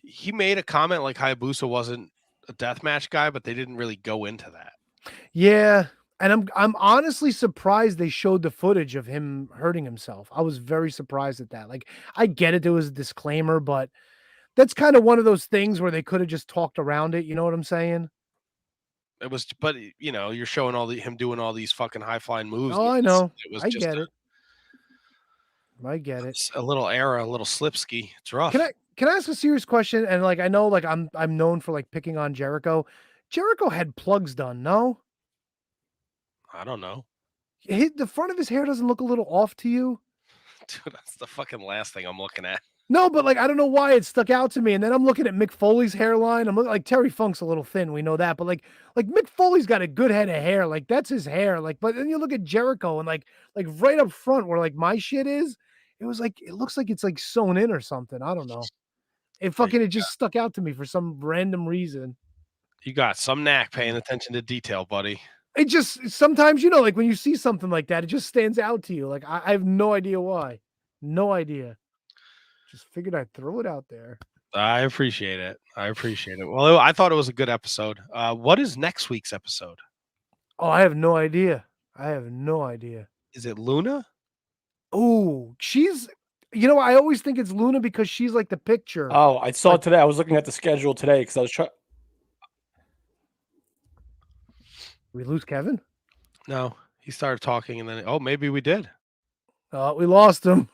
He made a comment like Hayabusa wasn't a deathmatch guy, but they didn't really go into that. Yeah, and I'm honestly surprised they showed the footage of him hurting himself. I was very surprised at that. Like, I get it, there was a disclaimer, but that's kind of one of those things where they could have just talked around it. You know what I'm saying? It was, but you're showing him doing all these fucking high flying moves. Oh, I know. I get it. I get it. A little error, a little slipski. It's rough. Can I ask a serious question? And like I know, like I'm known for like picking on Jericho. Jericho had plugs done, no? I don't know. The front of his hair doesn't look a little off to you? Dude, that's the fucking last thing I'm looking at. No, but like I don't know why it stuck out to me. And then I'm looking at Mick Foley's hairline. I'm looking like Terry Funk's a little thin, we know that, but like Mick Foley's got a good head of hair. Like that's his hair. Like, but then you look at Jericho and like right up front where like my shit is, it was like it looks like it's like sewn in or something. I don't know. It just stuck out to me for some random reason. You got some knack paying attention to detail, buddy. It just sometimes, like when you see something like that, it just stands out to you. Like I have no idea why. No idea. Just figured I'd throw it out there. I appreciate it. Well, I thought it was a good episode. What is next week's episode? Oh, I have no idea. Is it Luna? Oh, she's, I always think it's Luna because she's like the picture. Oh, I saw it today. I was looking at the schedule today because I was trying. We lose Kevin? No, he started talking and then, maybe we did. We lost him.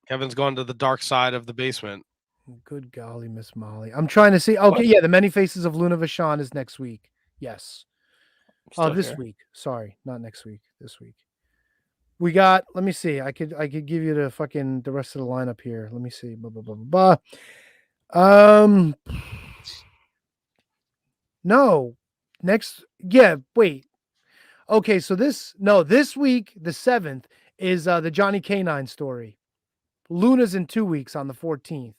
Kevin's gone to the dark side of the basement. Good golly, Miss Molly. I'm trying to see. Okay, yeah, the Many Faces of Luna Vachon is next week. Yes. This week. Sorry, not next week. This week. We got, let me see. I could give you the rest of the lineup here. Let me see. No. Wait. Okay, so this week, the 7th, is the Johnny K9 story. Luna's in 2 weeks on the 14th.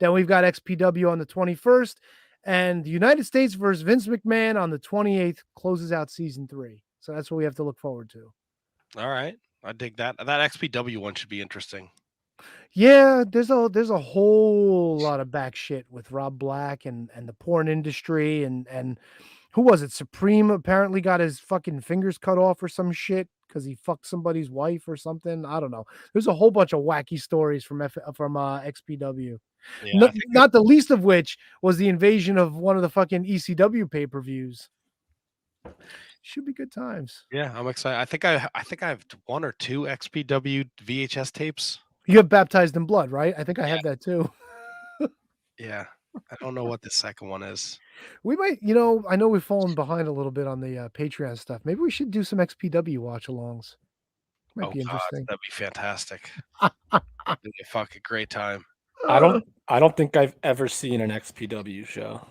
Then we've got XPW on the 21st, and the United States versus Vince McMahon on the 28th closes out season 3. So that's what we have to look forward to. All right. I dig that. That XPW one should be interesting. Yeah, there's a whole lot of back shit with Rob Black and the porn industry and Who was it? Supreme apparently got his fucking fingers cut off or some shit because he fucked somebody's wife or something. I don't know. There's a whole bunch of wacky stories from XPW. Yeah, Not the least of which was the invasion of one of the fucking ECW pay-per-views. Should be good times. yeah, I'm excited. I think I have 1 or 2 XPW VHS tapes. You have Baptized in Blood, right? I think I have that too. Yeah, I don't know what the second one is. We might, I know we've fallen behind a little bit on the Patreon stuff. Maybe we should do some XPW watch-alongs. Might be interesting. That'd be fantastic. It'd be a fucking great time. I don't think I've ever seen an XPW show.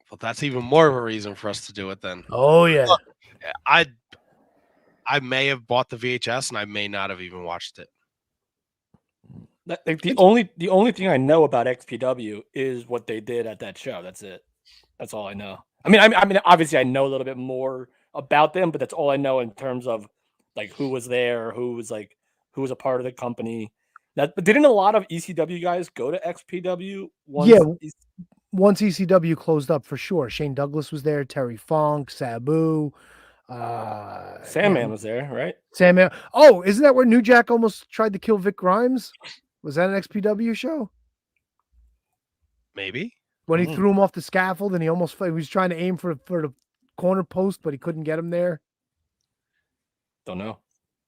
Well, that's even more of a reason for us to do it then. Oh yeah. Look, I may have bought the VHS and I may not have even watched it. Like the only thing I know about XPW is what they did at that show. That's it. That's all I know. I mean, obviously I know a little bit more about them, but that's all I know in terms of like who was there, who was a part of the company. But didn't a lot of ECW guys go to XPW? Once ECW closed up for sure. Shane Douglas was there, Terry Funk, Sabu, Sandman was there, right? Sandman. Oh, isn't that where New Jack almost tried to kill Vic Grimes? Was that an XPW show? Maybe. When he threw him off the scaffold and he was trying to aim for the corner post, but he couldn't get him there. Don't know.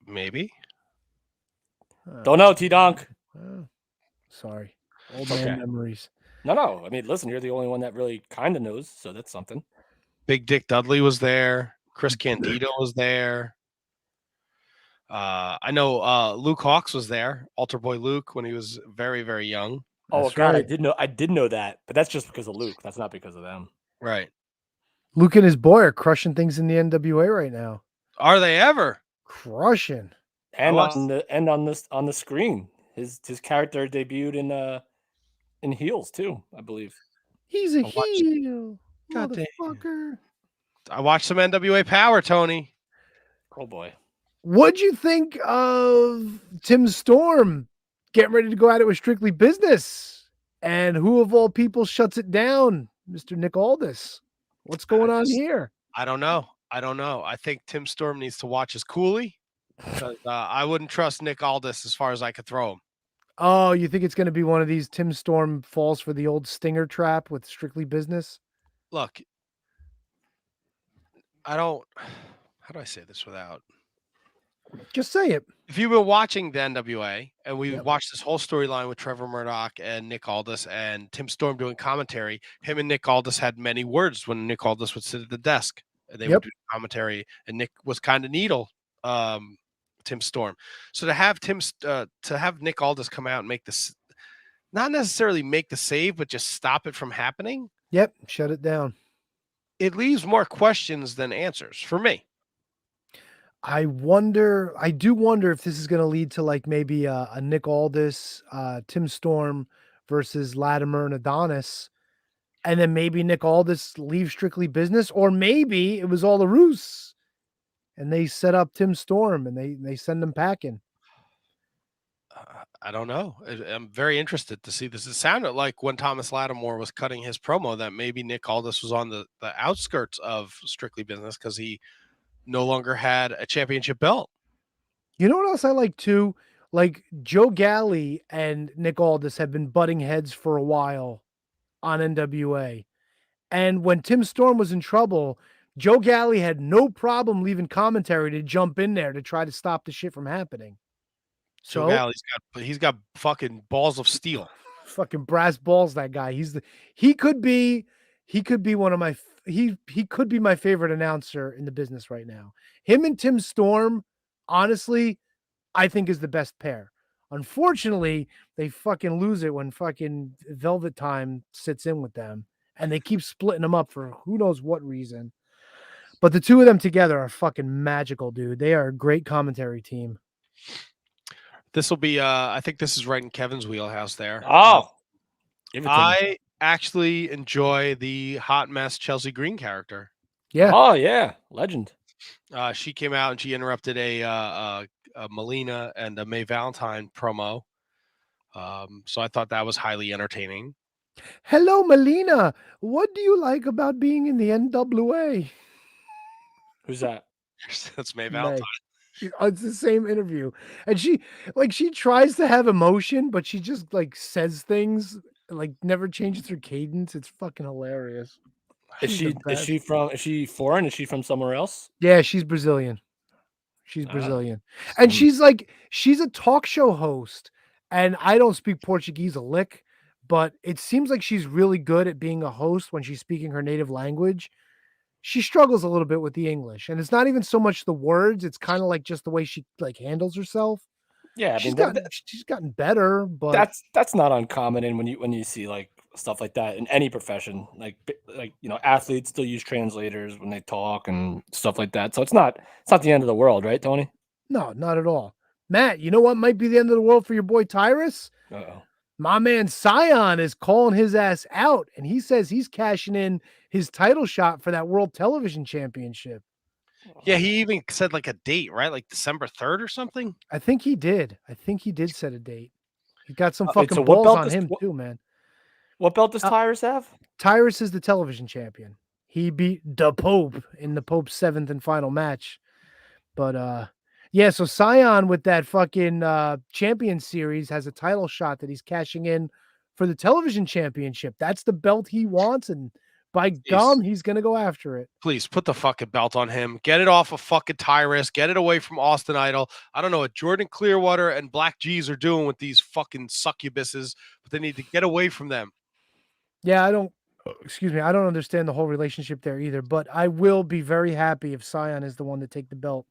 Maybe. Don't know, T-Donk. Sorry. Old man memories. No. I mean, listen, you're the only one that really kind of knows, so that's something. Big Dick Dudley was there. Chris Candido was there. I know Luke Hawks was there. Altar Boy Luke when he was very, very young. Oh That's God, right. I did know that, but that's just because of Luke. That's not because of them. Right. Luke and his boy are crushing things in the NWA right now. Are they ever? Crushing. And on the screen, his character debuted in Heels too, I believe. He's a heel. Goddamn. Motherfucker. I watched some NWA Power, Tony. Oh boy. What'd you think of Tim Storm getting ready to go at it with Strictly Business? And who of all people shuts it down? Mr. Nick Aldis. What's going on here? I don't know. I think Tim Storm needs to watch his coolie. Because I wouldn't trust Nick Aldis as far as I could throw him. Oh, you think it's going to be one of these Tim Storm falls for the old stinger trap with Strictly Business? Look, how do I say this without? Just say it. If you've been watching the NWA and we watched this whole storyline with Trevor Murdoch and Nick Aldis and Tim Storm doing commentary, him and Nick Aldis had many words when Nick Aldis would sit at the desk and they would do commentary, and Nick was kind of needle Tim Storm. So to have Nick Aldis come out and make this, not necessarily make the save, but just stop it from happening. Yep, shut it down. It leaves more questions than answers for me. I do wonder if this is going to lead to like maybe a Nick Aldis, Tim Storm versus Latimer and Adonis. And then maybe Nick Aldis leaves Strictly Business, or maybe it was all a ruse and they set up Tim Storm and they send him packing. I don't know. I'm very interested to see this. It sounded like when Thomas Lattimore was cutting his promo that maybe Nick Aldis was on the outskirts of Strictly Business because he no longer had a championship belt. You know what else I like too? Like Joe Galley and Nick Aldis have been butting heads for a while on NWA. And when Tim Storm was in trouble, Joe Galley had no problem leaving commentary to jump in there to try to stop the shit from happening. So Joe he's got fucking balls of steel. Fucking brass balls, that guy. He could be one of my he could be my favorite announcer in the business right now. Him and Tim Storm, honestly, I think is the best pair. Unfortunately, they fucking lose it when fucking Velvet Time sits in with them, and they keep splitting them up for who knows what reason. But the two of them together are fucking magical, dude. They are a great commentary team. This will be I think this is right in Kevin's wheelhouse there. Oh. I actually enjoy the hot mess Chelsea Green character. Yeah. Oh yeah, legend. She came out and she interrupted a Melina and a May Valentine promo. So I thought that was highly entertaining. Hello, Melina. What do you like about being in the NWA? Who's that? That's May May. Valentine. It's the same interview, and she tries to have emotion, but she just like says things like never changes her cadence. It's fucking hilarious. Is She's the she best. is she foreign? Is she from somewhere else? Yeah, she's Brazilian. She's Ah. Brazilian, and she's a talk show host. And I don't speak Portuguese a lick, but it seems like she's really good at being a host when she's speaking her native language. She struggles a little bit with the English, and it's not even so much the words, it's kinda like just the way she, like, handles herself. Yeah, I She's mean gotten better, but that's not uncommon. And when you see like stuff like that in any profession, like athletes still use translators when they talk and stuff like that. So it's not the end of the world, right, Tony? no, not at all. Matt, you know what might be the end of the world for your boy Tyrus? Uh-oh. My man Sion is calling his ass out, and he says he's cashing in his title shot for that World Television Championship. Yeah, he even said like a date, right? Like December 3rd or something. I think he did set a date. He got some Wait, fucking so what balls belt on does him too, man. what belt does Tyrus have? Tyrus is the television champion. He beat the Pope in the Pope's 7th and final match. But yeah, so Sion with that fucking champion series has a title shot that he's cashing in for the television championship. That's the belt he wants, and by gum, he's gonna go after it. Please put the fucking belt on him. Get it off of fucking Tyrus. Get it away from Austin Idol. I don't know what Jordan Clearwater and Black G's are doing with these fucking succubuses, but they need to get away from them. Yeah, I don't understand the whole relationship there either, but I will be very happy if Sion is the one to take the belt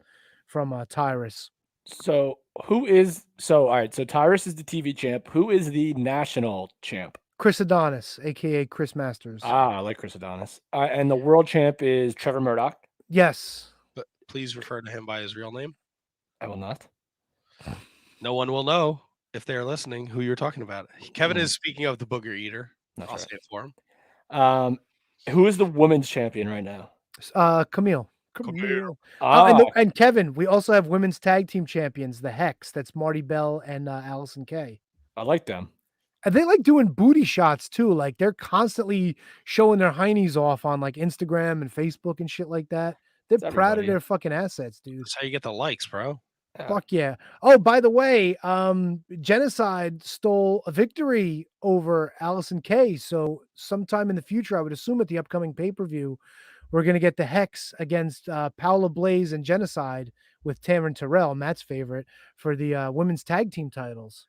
from Tyrus. So all right, so Tyrus is the TV champ. Who is the national champ? Chris Adonis, aka Chris Masters. I like Chris Adonis. And the world champ is Trevor Murdoch. Yes. But please refer to him by his real name. I will not. No one will know if they're listening who you're talking about. Kevin is speaking of the Booger Eater. I'll say it for him. Who is the women's champion right now? Camille. Ah. And Kevin, we also have women's tag team champions, the Hex. That's Marty Bell and Allison Kay. I like them. And they like doing booty shots too. Like they're constantly showing their heinies off on like Instagram and Facebook and shit like that. They're proud of their fucking assets, dude. That's how you get the likes, bro. Fuck yeah. Oh, by the way, Genocide stole a victory over Allison Kay. So sometime in the future, I would assume at the upcoming pay-per-view, we're going to get the Hex against Paola Blaze and Genocide with Taryn Terrell, Matt's favorite, for the women's tag team titles.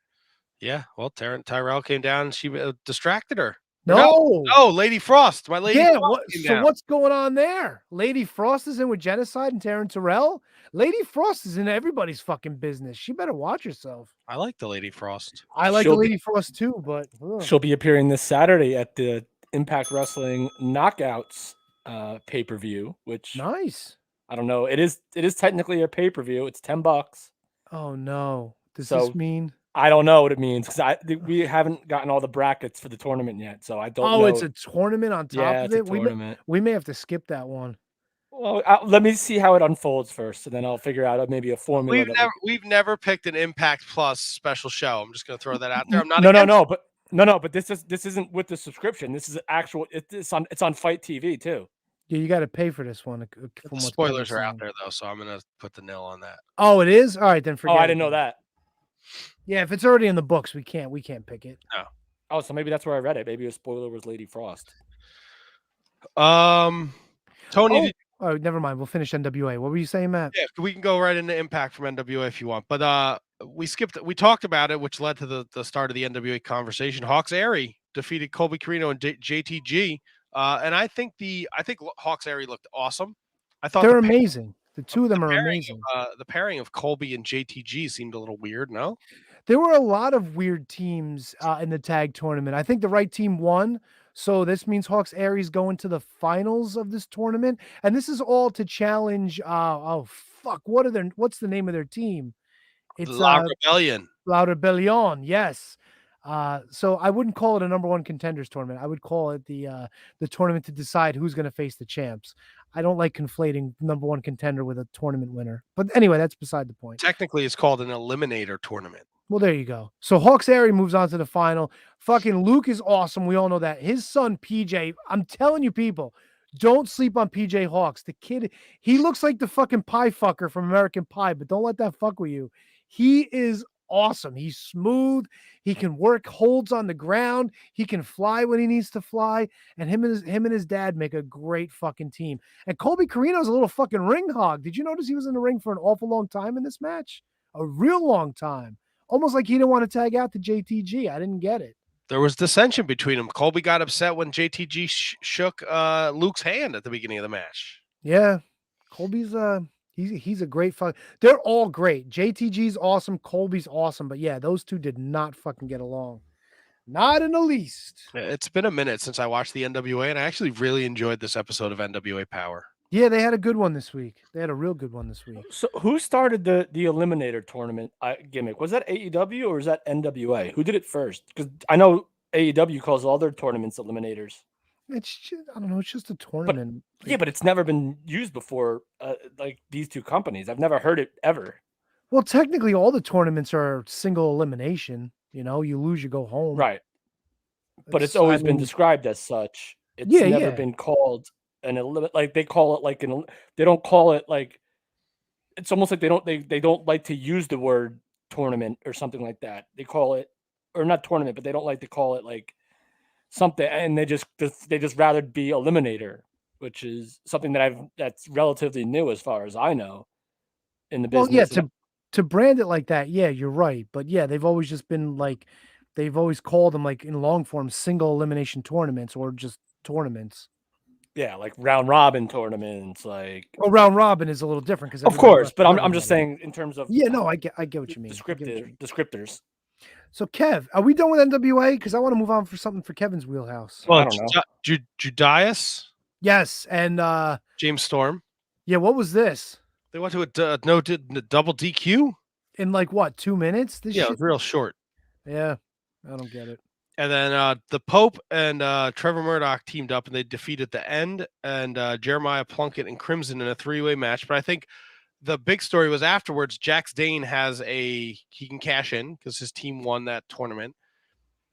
Yeah, well, Tyrell came down. She distracted her. No, Lady Frost. My Lady Frost so what's going on there? Lady Frost is in with Genocide and Taryn Terrell? Lady Frost is in everybody's fucking business. She better watch herself. I like the Lady Frost. I like the Lady Frost too, but she'll be appearing this Saturday at the Impact Wrestling Knockouts pay-per-view, which nice. I don't know. It is technically a pay-per-view. It's $10. Oh no. Does this mean? I don't know what it means because we haven't gotten all the brackets for the tournament yet, so I don't know. Oh, it's a tournament on top of it. We may have to skip that one. Well, let me see how it unfolds first, and then I'll figure out maybe a formula. We've never picked an Impact Plus special show. I'm just going to throw that out there. I'm not. But this isn't with the subscription. This is actual. It's on Fight TV too. Yeah, you got to pay for this one. The spoilers are out there though, so I'm going to put the nil on that. Oh, it is? All right, then forget. Oh, I didn't know that. Yeah, if it's already in the books, we can't pick it. No. Oh, so maybe that's where I read it. Maybe a spoiler was Lady Frost. Tony. Oh, never mind. We'll finish NWA. What were you saying, Matt? Yeah, we can go right into Impact from NWA if you want. But we talked about it, which led to the start of the NWA conversation. Hawks Aerie defeated Colby Carino and JTG. And I think Hawks Aerie looked awesome. I thought they're amazing. The two of them are amazing. The pairing of Colby and JTG seemed a little weird, no? There were a lot of weird teams in the tag tournament. I think the right team won. So this means Hawks Aries going to the finals of this tournament. And this is all to challenge. What's the name of their team? It's La Rebellion. La Rebellion, yes. So I wouldn't call it a number one contenders tournament. I would call it the tournament to decide who's going to face the champs. I don't like conflating number one contender with a tournament winner. But anyway, that's beside the point. Technically, it's called an eliminator tournament. Well, there you go. So Hawks Aerie moves on to the final. Fucking Luke is awesome. We all know that. His son, PJ, I'm telling you, people, don't sleep on PJ Hawks. The kid, he looks like the fucking pie fucker from American Pie, but don't let that fuck with you. He is awesome. He's smooth. He can work holds on the ground. He can fly when he needs to fly. And him and his dad make a great fucking team. And Colby Carino's a little fucking ring hog. Did you notice he was in the ring for an awful long time in this match? A real long time. Almost like he didn't want to tag out to JTG. I didn't get it. There was dissension between them. Colby got upset when JTG shook Luke's hand at the beginning of the match. Yeah, Colby's he's a great fuck. They're all great. JTG's awesome. Colby's awesome. But yeah, those two did not fucking get along. Not in the least. It's been a minute since I watched the NWA, and I actually really enjoyed this episode of NWA Power. Yeah, they had a good one this week. They had a real good one this week. So who started the Eliminator tournament gimmick? Was that AEW or was that NWA? Who did it first? Because I know AEW calls all their tournaments Eliminators. It's just, I don't know. It's just a tournament. But it's never been used before. Like these two companies, I've never heard it ever. Well, technically, all the tournaments are single elimination. You know, you lose, you go home. Right. But it's always been described as such. It's never been called an like they call it like they don't call it like it's almost like they don't like to use the word tournament or something like that. They call it, or not tournament, but they don't like to call it like something, and they just rather be eliminator, which is something that's relatively new as far as I know in the business. Well, yeah, to brand it like that, yeah, you're right. But yeah, they've always just been like they've always called them like in long form single elimination tournaments or just tournaments. Yeah, like round robin tournaments, like. Well, round robin is a little different because of course, but I'm just saying in terms of I get what you mean. Descriptors. So Kev, are we done with NWA? Because I want to move on for something for Kevin's wheelhouse. Well, I don't know. Judias. Yes, and James Storm. Yeah, what was this? They went to a double DQ in like what 2 minutes? It was real short. Yeah, I don't get it. And then the Pope and Trevor Murdoch teamed up, and they defeated the End and Jeremiah Plunkett and Crimson in a three-way match. But I think the big story was afterwards. Jax Dane he can cash in because his team won that tournament.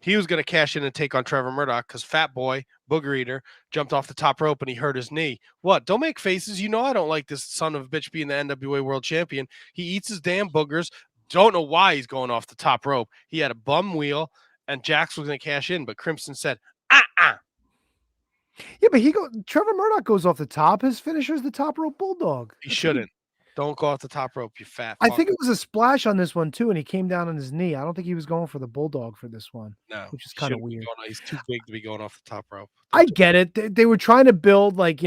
He was going to cash in and take on Trevor Murdoch because Fat Boy, Booger Eater, jumped off the top rope and he hurt his knee. What? Don't make faces. You know I don't like this son of a bitch being the NWA World Champion. He eats his damn boogers. Don't know why he's going off the top rope. He had a bum wheel. And Jax was going to cash in, but Crimson said, Yeah, but Trevor Murdoch goes off the top. His finisher is the top rope bulldog. He shouldn't. Don't go off the top rope, you fat fuck. I think it was a splash on this one, too, and he came down on his knee. I don't think he was going for the bulldog for this one. No. Which is kind of weird. He's too big to be going off the top rope. I get it. They were trying to build, like,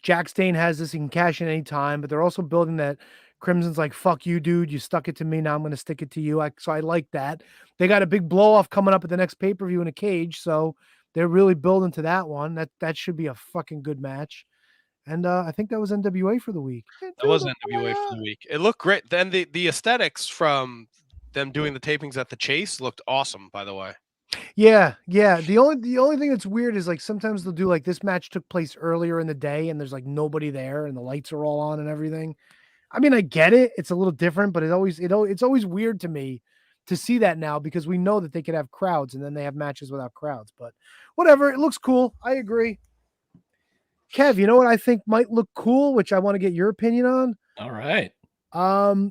Jax Dane has this, he can cash in any time, but they're also building that Crimson's like, fuck you, dude. You stuck it to me. Now I'm going to stick it to you. So I like that. They got a big blow off coming up at the next pay-per-view in a cage. So they're really building to that one. That should be a fucking good match. And I think that was NWA for the week. That was NWA for the week. It looked great. Then the aesthetics from them doing the tapings at the Chase looked awesome, by the way. Yeah. The only thing that's weird is like sometimes they'll do like this match took place earlier in the day and there's like nobody there and the lights are all on and everything. I mean, I get it. It's a little different, but it's always weird to me to see that now because we know that they could have crowds and then they have matches without crowds. But whatever, it looks cool. I agree. Kev, you know what I think might look cool, which I want to get your opinion on? All right.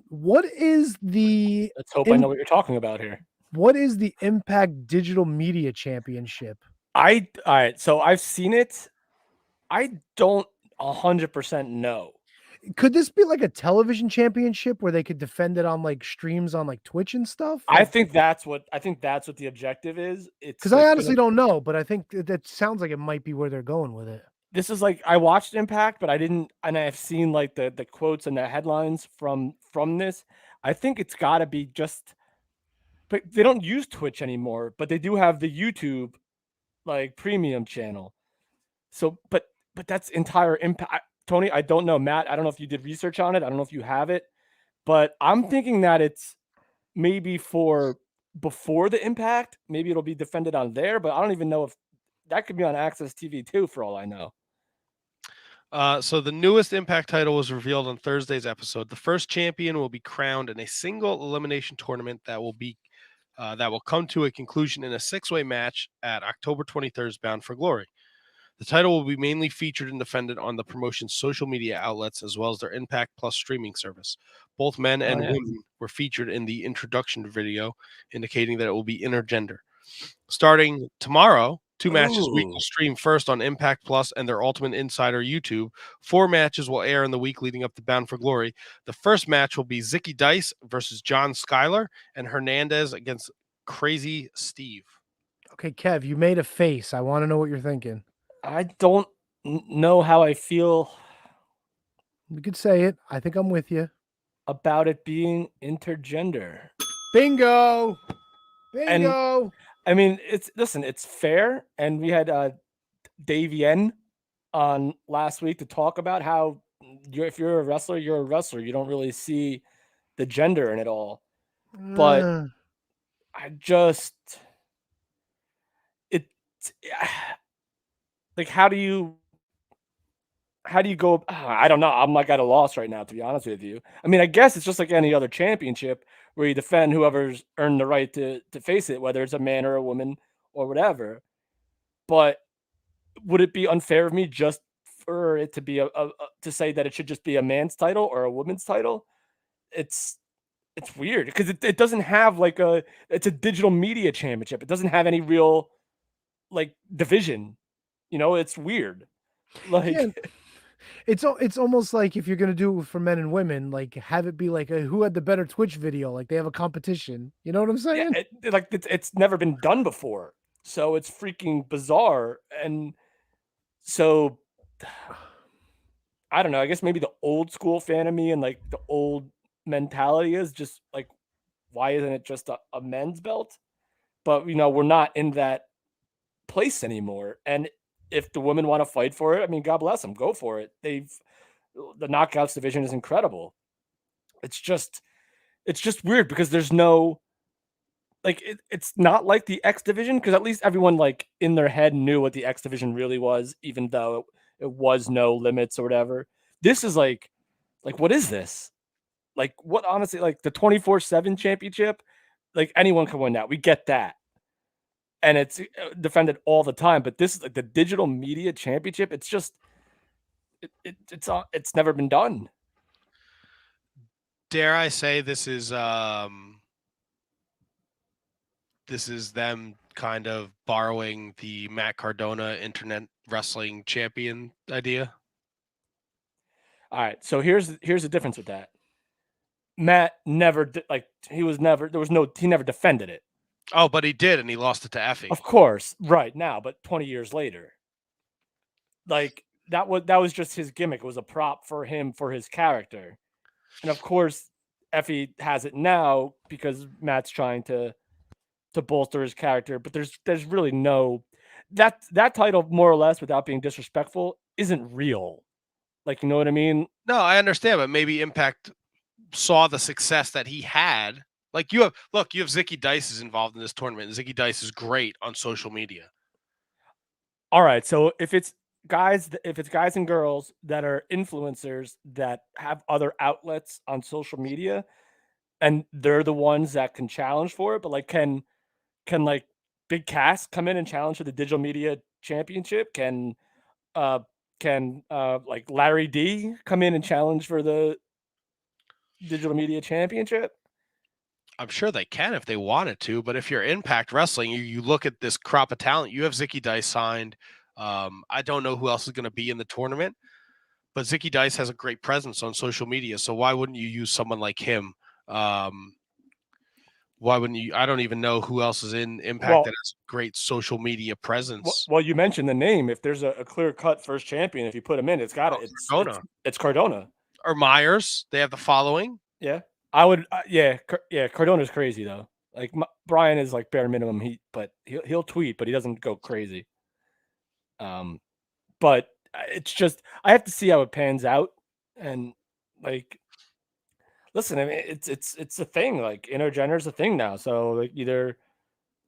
What is the? Let's hope I know what you're talking about here. What is the Impact Digital Media Championship? All right. So I've seen it. I don't 100% know. Could this be like a television championship where they could defend it on like streams on like Twitch and stuff? I think that's what the objective is. It's because I honestly don't know, but I think that sounds like it might be where they're going with it. This is like I watched Impact, but I didn't, and I've seen like the quotes and the headlines from this. I think it's got to be just, but they don't use Twitch anymore, but they do have the YouTube like premium channel. So, but that's entire Impact. Tony, I don't know. Matt, I don't know if you did research on it. I don't know if you have it, but I'm thinking that it's maybe for before the Impact. Maybe it'll be defended on there, but I don't even know if that could be on Access TV too, for all I know. So the newest Impact title was revealed on Thursday's episode. The first champion will be crowned in a single elimination tournament that will be that will come to a conclusion in a 6-way match at October 23rd's Bound for Glory. The title will be mainly featured and defended on the promotion's social media outlets as well as their Impact Plus streaming service. Both men and women were featured in the introduction video, indicating that it will be intergender. Starting tomorrow, 2 matches a week will stream first on Impact Plus and their Ultimate Insider YouTube. 4 matches will air in the week leading up to Bound for Glory. The first match will be Zicky Dice versus John Schuyler and Hernandez against Crazy Steve. Okay, Kev, you made a face. I want to know what you're thinking. I don't know how I feel. You could say it. I think I'm with you. About it being intergender. Bingo! And I mean, it's fair. And we had Dave Yen on last week to talk about how if you're a wrestler, you're a wrestler. You don't really see the gender in it all. But I just like how do you go? I don't know. I'm like at a loss right now, to be honest with you. I mean, I guess it's just like any other championship where you defend whoever's earned the right to face it, whether it's a man or a woman or whatever. But would it be unfair of me just for it to be to say that it should just be a man's title or a woman's title? It's weird because it doesn't have like it's a digital media championship. It doesn't have any real like division. You know, it's weird. Like it's almost like if you're gonna do it for men and women, like have it be like who had the better Twitch video, like they have a competition. You know what I'm saying? Yeah, it's never been done before, so it's freaking bizarre. And so I don't know. I guess maybe the old school fan of me and like the old mentality is just like, why isn't it just a men's belt? But you know, we're not in that place anymore. And if the women want to fight for it, I mean, God bless them, go for it. The knockouts division is incredible. It's just weird because there's no like it's not like the X division, because at least everyone like in their head knew what the X division really was, even though it was no limits or whatever. This is like what is this? Like what, honestly, like the 24/7 championship, like anyone can win that. We get that. And it's defended all the time, but this is like the digital media championship. It's just, it's never been done. Dare I say this is them kind of borrowing the Matt Cardona Internet Wrestling Champion idea? All right, so here's the difference with that. Matt never he never defended it. Oh, but he did, and he lost it to Effie. Of course, right now, but 20 years later. Like that was just his gimmick. It was a prop for him, for his character. And of course, Effie has it now because Matt's trying to bolster his character, but there's really no that title, more or less, without being disrespectful, isn't real. Like, you know what I mean? No, I understand, but maybe Impact saw the success that he had. Like you have Zicky Dice is involved in this tournament. Zicky Dice is great on social media. All right, so if it's guys and girls that are influencers that have other outlets on social media, and they're the ones that can challenge for it, but like can like Big Cass come in and challenge for the digital media championship? Can like Larry D come in and challenge for the digital media championship? I'm sure they can if they wanted to, but if you're Impact Wrestling, you look at this crop of talent. You have Zicky Dice signed. I don't know who else is going to be in the tournament, but Zicky Dice has a great presence on social media. So why wouldn't you use someone like him? Why wouldn't you? I don't even know who else is in Impact that has great social media presence. Well, you mentioned the name. If there's a clear-cut first champion, if you put him in, it's Cardona. It's Cardona. Or Myers. They have the following. Yeah. I would, yeah. Cardona's crazy though. Like Brian is like bare minimum. He'll tweet, but he doesn't go crazy. But it's just, I have to see how it pans out. And like, listen, I mean, it's a thing. Like intergender's a thing now. So like either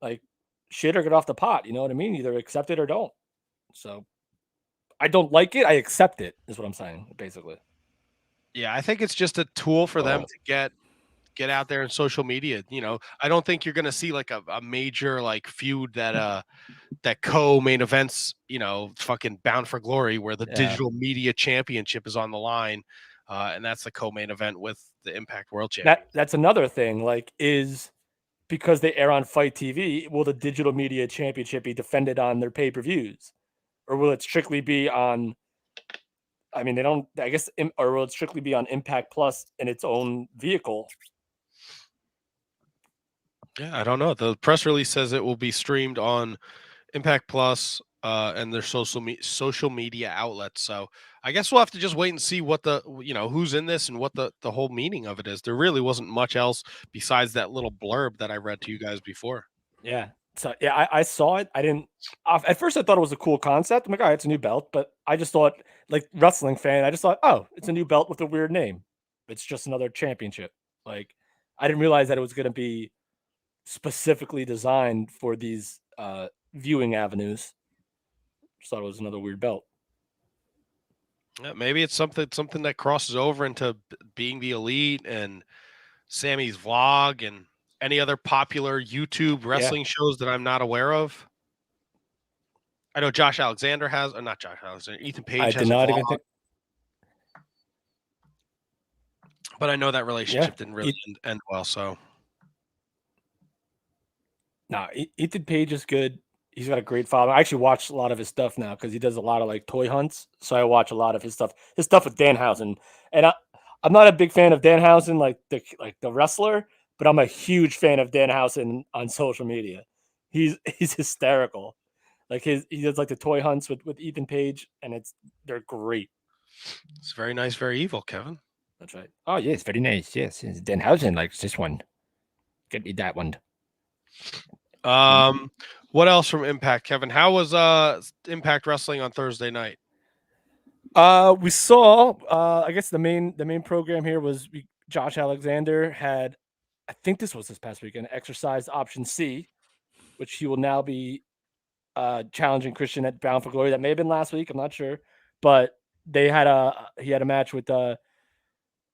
like shit or get off the pot. You know what I mean? Either accept it or don't. So I don't like it. I accept it. Is what I'm saying, basically. Yeah, I think it's just a tool for them to get get out there in social media. You know, I don't think you're going to see like a major like feud that co-main events, you know, fucking Bound for Glory, where the digital media championship is on the line, and that's the co-main event with the Impact World Championship. That's another thing. Like, is because they air on Fight TV, will the digital media championship be defended on their pay-per-views, or will it strictly be on? I mean, they don't. I guess, or will it strictly be on Impact Plus in its own vehicle? Yeah, I don't know. The press release says it will be streamed on Impact Plus and their social media outlets. So I guess we'll have to just wait and see what who's in this and what the whole meaning of it is. There really wasn't much else besides that little blurb that I read to you guys before. Yeah. So yeah, I saw it. I didn't. At first, I thought it was a cool concept. I'm like, all right, it's a new belt, but I just thought, like wrestling fan, I just thought, oh, it's a new belt with a weird name. It's just another championship. Like, I didn't realize that it was going to be specifically designed for these viewing avenues. Just thought it was another weird belt. Yeah, maybe it's something that crosses over into being the Elite and Sammy's vlog and any other popular YouTube wrestling shows that I'm not aware of. I know Josh Alexander has, or not Josh Alexander, Ethan Page has. I did not even think. But I know that relationship didn't really end well. So, no, Ethan Page is good. He's got a great following. I actually watch a lot of his stuff now because he does a lot of like toy hunts. So I watch a lot of his stuff. His stuff with Danhausen, and I'm not a big fan of Danhausen, like the wrestler, but I'm a huge fan of Danhausen on social media. He's hysterical. Like he does like the toy hunts with Ethan Page, and they're great. It's very nice, very evil, Kevin. That's right. Oh yes, very nice. Yes, Danhausen likes this one. Get me that one. What else from Impact, Kevin? How was Impact Wrestling on Thursday night? We saw I guess the main program here was Josh Alexander had, I think this was this past weekend, exercised option C, which he will now be challenging Christian at Bound for Glory. That may have been last week, I'm not sure, but he had a match with oh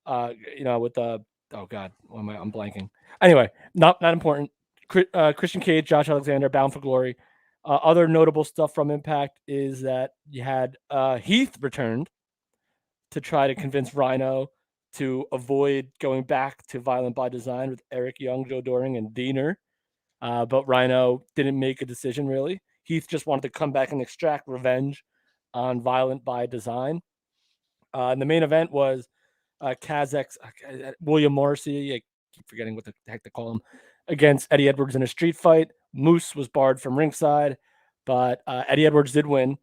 god, I'm blanking. Anyway, not important. Christian Cage, Josh Alexander, Bound for Glory. Other notable stuff from Impact is that you had Heath returned to try to convince Rhino to avoid going back to Violent by Design with Eric Young, Joe Doring, and Diener. But Rhino didn't make a decision, really. Heath just wanted to come back and extract revenge on Violent by Design. And the main event was Kazak's William Morrissey. I keep forgetting what the heck they call him, against Eddie Edwards in a street fight. Moose was barred from ringside, but Eddie Edwards did win.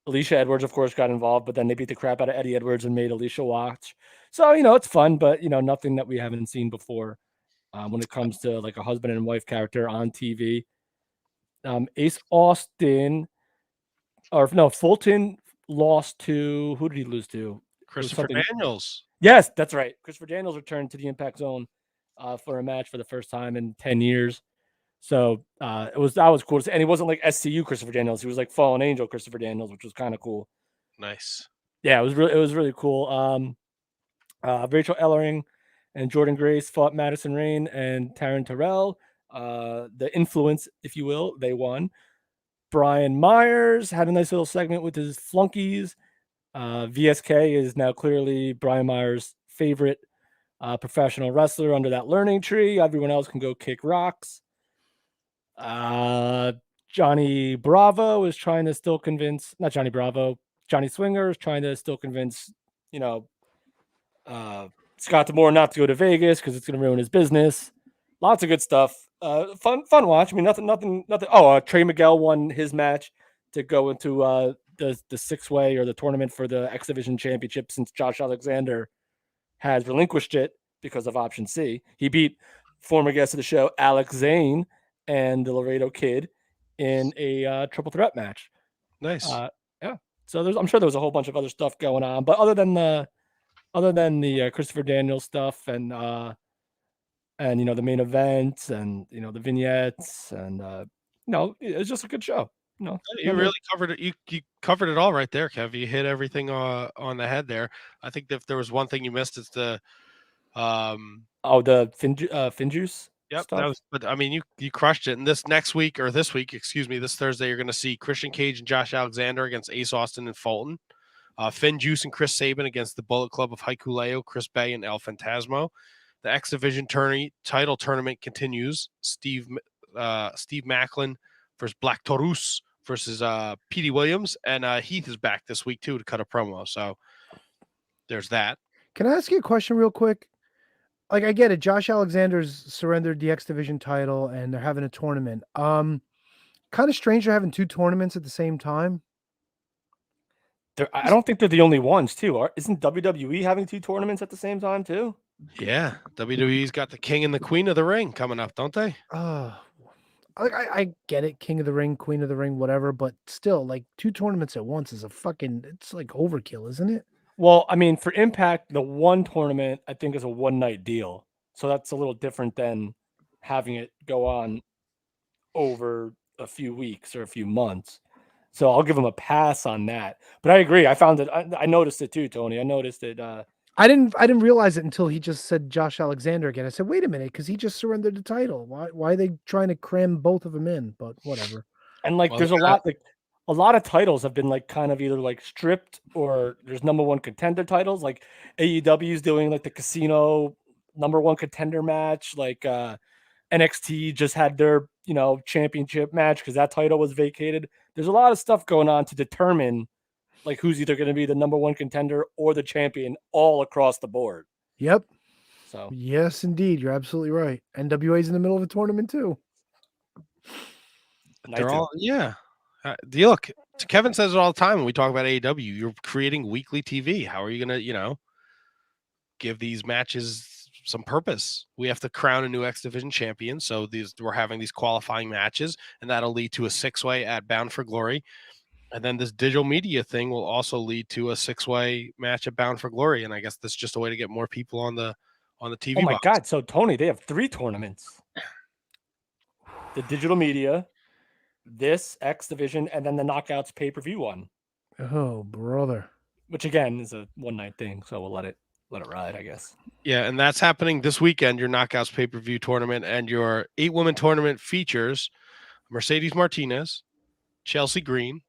Alicia Edwards, of course, got involved, but then they beat the crap out of Eddie Edwards and made Alicia watch. So, it's fun, but, nothing that we haven't seen before when it comes to like a husband and wife character on TV. Ace Austin, Fulton lost to, who did he lose to? Christopher Daniels. Yes, that's right. Christopher Daniels returned to the Impact Zone for a match for the first time in 10 years. So that was cool. And he wasn't like SCU Christopher Daniels. He was like Fallen Angel Christopher Daniels, which was kind of cool. Nice. Yeah, it was really cool. Rachel Ellering and Jordan Grace fought Madison Rain and Taryn Terrell. The Influence, if you will, they won. Brian Myers had a nice little segment with his flunkies. VSK is now clearly Brian Myers' favorite professional wrestler under that learning tree. Everyone else can go kick rocks. Johnny Bravo is trying to still convince, not Johnny Bravo, Johnny Swinger is trying to still convince, Scott D'Amore not to go to Vegas because it's going to ruin his business. Lots of good stuff. Fun watch. I mean, nothing. Oh, Trey Miguel won his match to go into the 6-way or the tournament for the X Division Championship since Josh Alexander has relinquished it because of option C. He beat former guest of the show, Alex Zane, and the Laredo Kid in a triple threat match. Nice. Yeah. So I'm sure there was a whole bunch of other stuff going on, but other than the Christopher Daniels stuff and the main events and the vignettes and it was just a good show. You really covered it. You covered it all right there, Kev. You hit everything on the head there. I think if there was one thing you missed, it's the Oh, the Finjuice. Yep, Stuff. that was. But I mean, you crushed it. And this week, excuse me, this Thursday, you're going to see Christian Cage and Josh Alexander against Ace Austin and Fulton. Finn Juice and Chris Sabin against the Bullet Club of Hikuleo, Chris Bay, and El Fantasmo. The X Division title tournament continues. Steve Macklin versus Black Taurus versus Petey Williams, and Heath is back this week too to cut a promo. So there's that. Can I ask you a question real quick? Like, I get it. Josh Alexander's surrendered the X Division title, and they're having a tournament. Kind of strange they're having 2 tournaments at the same time. I don't think they're the only ones, too. Isn't WWE having 2 tournaments at the same time, too? Yeah, WWE's got the King and the Queen of the Ring coming up, don't they? I get it, King of the Ring, Queen of the Ring, whatever, but still, like 2 tournaments at once is it's like overkill, isn't it? Well, I mean, for Impact, the one tournament I think is a one-night deal, so that's a little different than having it go on over a few weeks or a few months. So I'll give them a pass on that. But I agree. I found it. I noticed it too, Tony. I noticed it. I didn't realize it until he just said Josh Alexander again. I said, wait a minute, because he just surrendered the title. Why are they trying to cram both of them in? But whatever. And like, there's a lot of titles have been like kind of either like stripped or there's number one contender titles. Like AEW is doing like the Casino number one contender match. Like NXT just had their championship match because that title was vacated. There's a lot of stuff going on to determine like who's either going to be the number one contender or the champion all across the board. Yep. So yes, indeed, you're absolutely right. NWA's in the middle of a tournament too. They're all look, Kevin says it all the time when we talk about AEW. You're creating weekly TV. How are you going to, give these matches some purpose? We have to crown a new X Division champion. So we're having these qualifying matches, and that'll lead to a 6-way at Bound for Glory. And then this digital media thing will also lead to a 6-way match at Bound for Glory. And I guess that's just a way to get more people on the TV. Oh my God. So Tony, they have 3 tournaments. The digital media, this X Division, and then the Knockouts pay-per-view one. Oh, brother. Which again is a one-night thing, so we'll let it ride, I guess. Yeah, and that's happening this weekend. Your Knockouts pay-per-view tournament and your 8-woman tournament features Mercedes Martinez, Chelsea Green,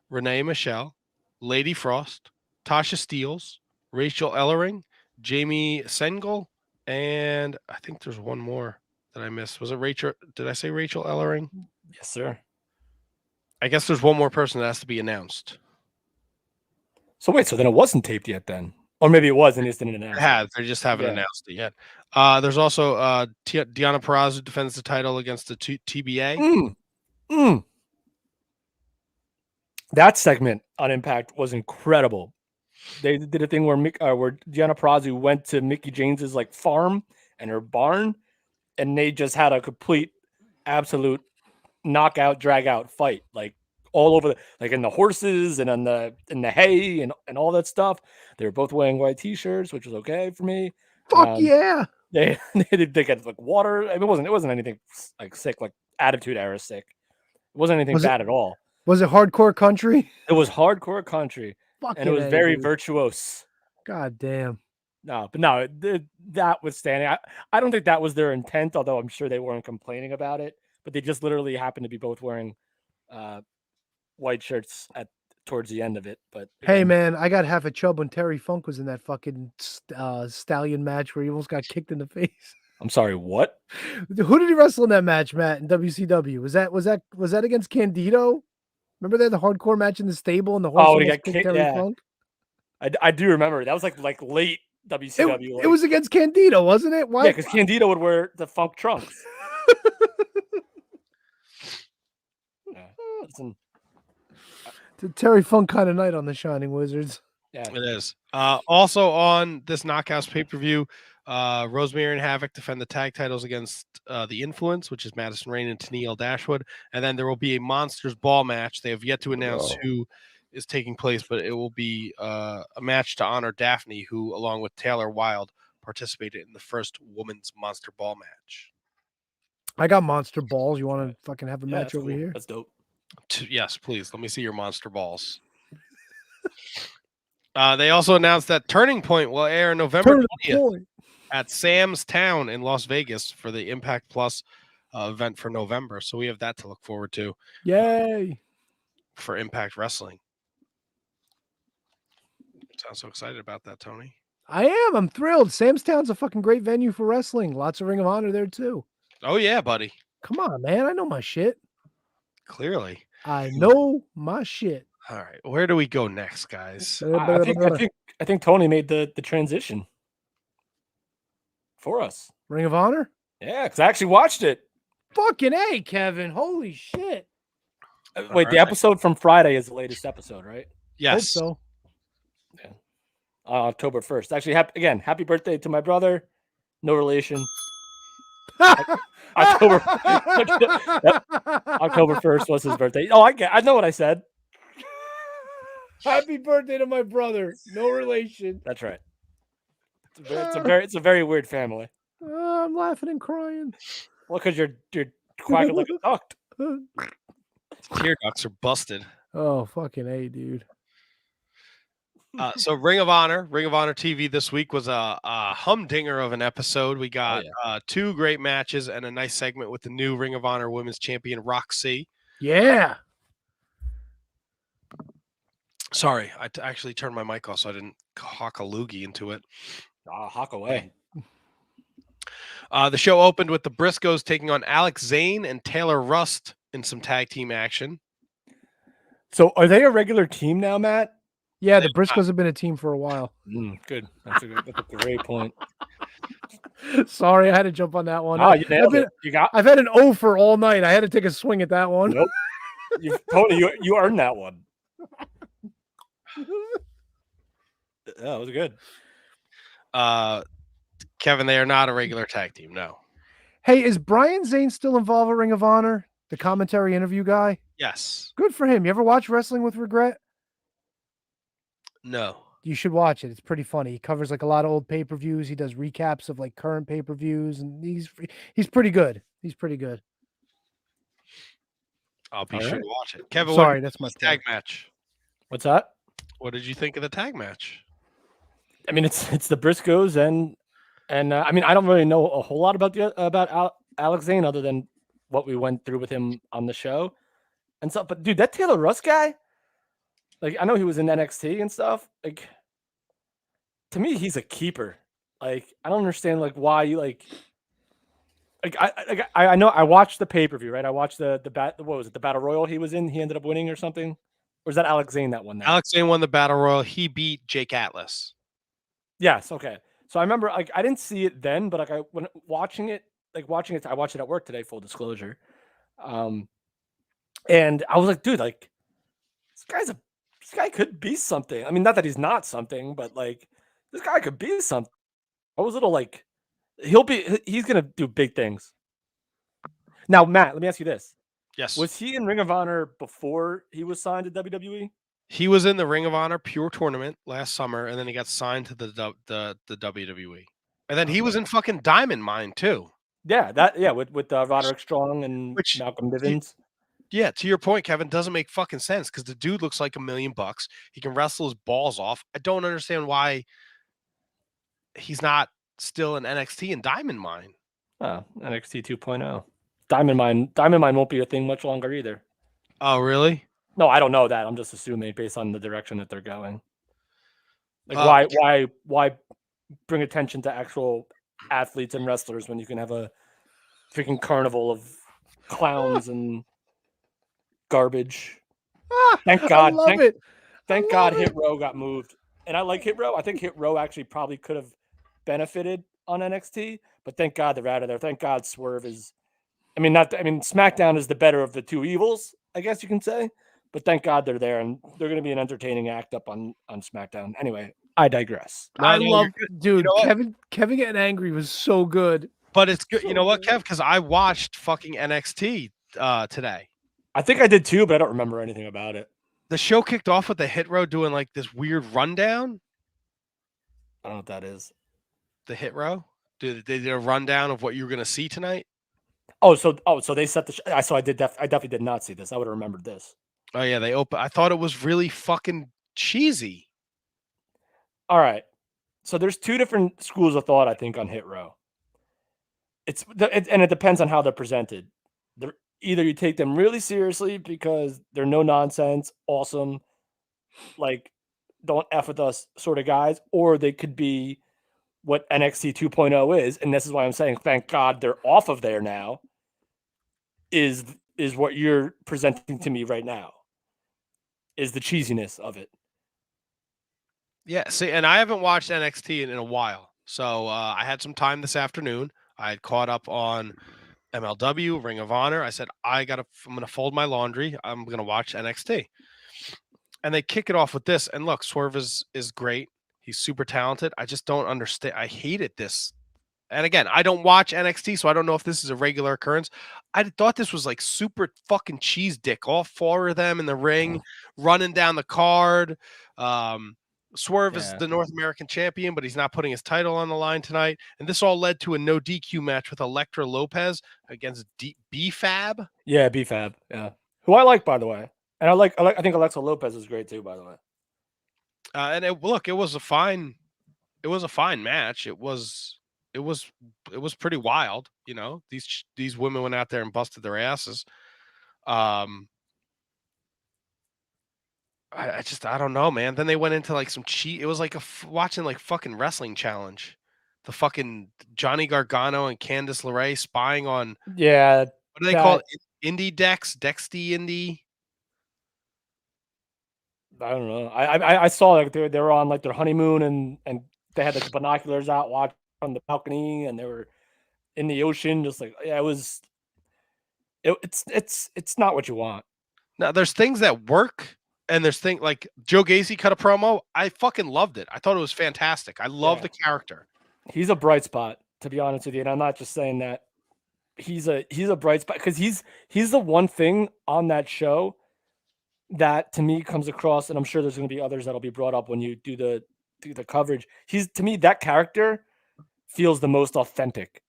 Renee Michelle, Lady Frost, Tasha Steeles, Rachel Ellering, Jamie Sengel, and I think there's one more that I missed. Was it Rachel? Did I say Rachel Ellering? Yes, sir. I guess there's one more person that has to be announced. So wait, so then it wasn't taped yet then? Or maybe it was and it's didn't announce. It has. They just haven't announced it yet. There's also Deanna Purrazzo defends the title against the TBA. That segment on Impact was incredible. They did a thing where Deanna Purrazzo went to Mickey James's like farm and her barn, and they just had a complete, absolute knockout, drag out fight, like all over like in the horses and in the hay and all that stuff. They were both wearing white t-shirts, which was okay for me. Fuck yeah. They get like water. I mean, it wasn't anything like sick, like Attitude Era sick. It wasn't anything bad at all. Was it hardcore country? It was hardcore country. And it was very virtuose. God damn. No, but no, that withstanding, I don't think that was their intent, although I'm sure they weren't complaining about it. But they just literally happened to be both wearing white shirts towards the end of it. But hey, man, I got half a chub when Terry Funk was in that fucking stallion match where he almost got kicked in the face. I'm sorry, what? Who did he wrestle in that match, Matt, in WCW? Was that against Candido? Remember they had the hardcore match in the stable and the horse he got kicked. Terry Funk? I do remember. That was like late WCW. It was against Candido, wasn't it? Why? Yeah, because Candido would wear the Funk trunks. It's a Terry Funk kind of night on the Shining Wizards. Yeah, it is. Also on this Knockouts pay-per-view, Rosemary and Havoc defend the tag titles against the Influence, which is Madison Rayne and Tennille Dashwood. And then there will be a Monsters Ball match. They have yet to announce who is taking place, but it will be a match to honor Daphne, who, along with Taylor Wilde, participated in the first women's Monster Ball match. I got Monster Balls. You want to fucking have a match over here? That's dope. Yes, please. Let me see your Monster Balls. They also announced that Turning Point will air November 20th. at Sam's Town in Las Vegas for the Impact Plus event for November. So we have that to look forward to Yay! for Impact Wrestling. Sounds so excited about that, Tony. I am. I'm thrilled. Sam's Town's a fucking great venue for wrestling. Lots of Ring of Honor there too. Oh yeah, buddy. Come on, man. I know my shit. Clearly. I know my shit. All right. Where do we go next, guys? I think Tony made the transition for us. Ring of Honor? Yeah, because I actually watched it. Fucking A, Kevin. Holy shit. Wait, the episode from Friday is the latest episode, right? Yes. Hope so. Yeah. October 1st. Actually, happy birthday to my brother. No relation. October 1st was his birthday. Oh, I know what I said. Happy birthday to my brother. No relation. That's right. It's a very weird family. I'm laughing and crying. Well, because you're quacking like a duck. Tear ducts are busted. Oh, fucking A, dude. So Ring of Honor TV this week was a humdinger of an episode. We got two great matches and a nice segment with the new Ring of Honor Women's Champion Roxy. Yeah. Sorry, I actually turned my mic off so I didn't hawk a loogie into it. Hawk away. The show opened with the Briscoes taking on Alex Zane and Taylor Rust in some tag team action. So are they a regular team now, Matt? Yeah, the Briscoes have been a team for a while. Good. That's a great point. Sorry, I had to jump on that one. Oh, you nailed it. I've had an O for all night. I had to take a swing at that one. Nope. Tony, you earned that one. Yeah, it was good. Kevin, they are not a regular tag team, no. Hey, is Brian Zane still involved with Ring of Honor? The commentary interview guy? Yes. Good for him. You ever watch Wrestling with Regret? No. You should watch it. It's pretty funny. He covers like a lot of old pay-per-views. He does recaps of like current pay-per-views, and he's pretty good. He's pretty good. I'll be sure to watch it. Kevin, sorry, that's my tag match. What's that? What did you think of the tag match? I mean, it's the Briscoes and I mean, I don't really know a whole lot about Alex Zane other than what we went through with him on the show and stuff. But dude, that Taylor Rust guy, like, I know he was in NXT and stuff. Like, to me, he's a keeper. Like, I don't understand like why you like I know I watched the pay-per-view, right? I watched the Battle Royal he was in. He ended up winning or something. Or is that Alex Zane that won that? Alex Zane won the Battle Royal. He beat Jake Atlas. Yes. Okay. So I remember, like, I didn't see it then, but like when watching it, I watched it at work today. Full disclosure. And I was like, dude, like, this guy could be something. I mean, not that he's not something, but like, this guy could be something. I was a little like, he's gonna do big things. Now, Matt, let me ask you this. Yes. Was he in Ring of Honor before he was signed to WWE? He was in the Ring of Honor Pure Tournament last summer, and then he got signed to the WWE. And then he was in fucking Diamond Mine too. Yeah, with Roderick Strong and Malcolm Bivens. Yeah, to your point, Kevin, doesn't make fucking sense because the dude looks like $1 million. He can wrestle his balls off. I don't understand why he's not still in NXT and Diamond Mine. Oh, NXT 2.0. Diamond Mine won't be a thing much longer either. Oh, really? No, I don't know that. I'm just assuming based on the direction that they're going. Like, why bring attention to actual athletes and wrestlers when you can have a freaking carnival of clowns and garbage? Thank God. Thank God Hit Row got moved. And I like Hit Row. I think Hit Row actually probably could have benefited on NXT, but thank God they're out of there. Thank God Swerve is. SmackDown is the better of the two evils, I guess you can say. But thank God they're there, and they're going to be an entertaining act up on SmackDown. Anyway, I digress. I love, dude. You know Kevin getting angry was so good. But it's good. You know what, Kev? Because I watched fucking NXT today. I think I did too, but I don't remember anything about it. The show kicked off with the Hit Row doing like this weird rundown. I don't know what that is. The Hit Row? They did a rundown of what you were going to see tonight. So they set the. So I definitely did not see this. I would have remembered this. Oh yeah, they opened. I thought it was really fucking cheesy. All right, So there's two different schools of thought, I think, on Hit Row. And it depends on how they're presented. Either you take them really seriously because they're no nonsense, awesome, like don't F with us sort of guys, or they could be what NXT 2.0 is, and this is why I'm saying thank God they're off of there now, is what you're presenting to me right now, is the cheesiness of it. Yeah, see, and I haven't watched NXT in a while. So I had some time this afternoon. I had caught up on MLW, Ring of Honor. I said, I'm going to fold my laundry. I'm going to watch NXT. And they kick it off with this. And look, Swerve is great. He's super talented. I just don't understand. I hated this. And again, I don't watch NXT, so I don't know if this is a regular occurrence. I thought this was like super fucking cheese dick. All four of them in the ring, running down the card. Swerve is the North American champion, but he's not putting his title on the line tonight. And this all led to a no DQ match with Elektra Lopez against B-Fab. Yeah, B-Fab. Yeah, who I like, by the way. And I think Alexa Lopez is great too, by the way. And it was a fine match. It was pretty wild. You know, these women went out there and busted their asses. I don't know, man. Then they went into like some cheat. It was like watching like fucking wrestling challenge. The fucking Johnny Gargano and Candice LeRae spying on. Yeah. What do they call it? Indie Dexty Indie. I don't know. I saw like they were on like their honeymoon and they had like the binoculars out watching from the balcony and they were in the ocean. Just like, yeah, it's not what you want. Now there's things that work. And there's things like Joe Gacy cut a promo. I fucking loved it. I thought it was fantastic. I love the character. He's a bright spot, to be honest with you. And I'm not just saying that. He's a bright spot because he's the one thing on that show that to me comes across, and I'm sure there's going to be others that'll be brought up when you do the coverage. To me, that character feels the most authentic.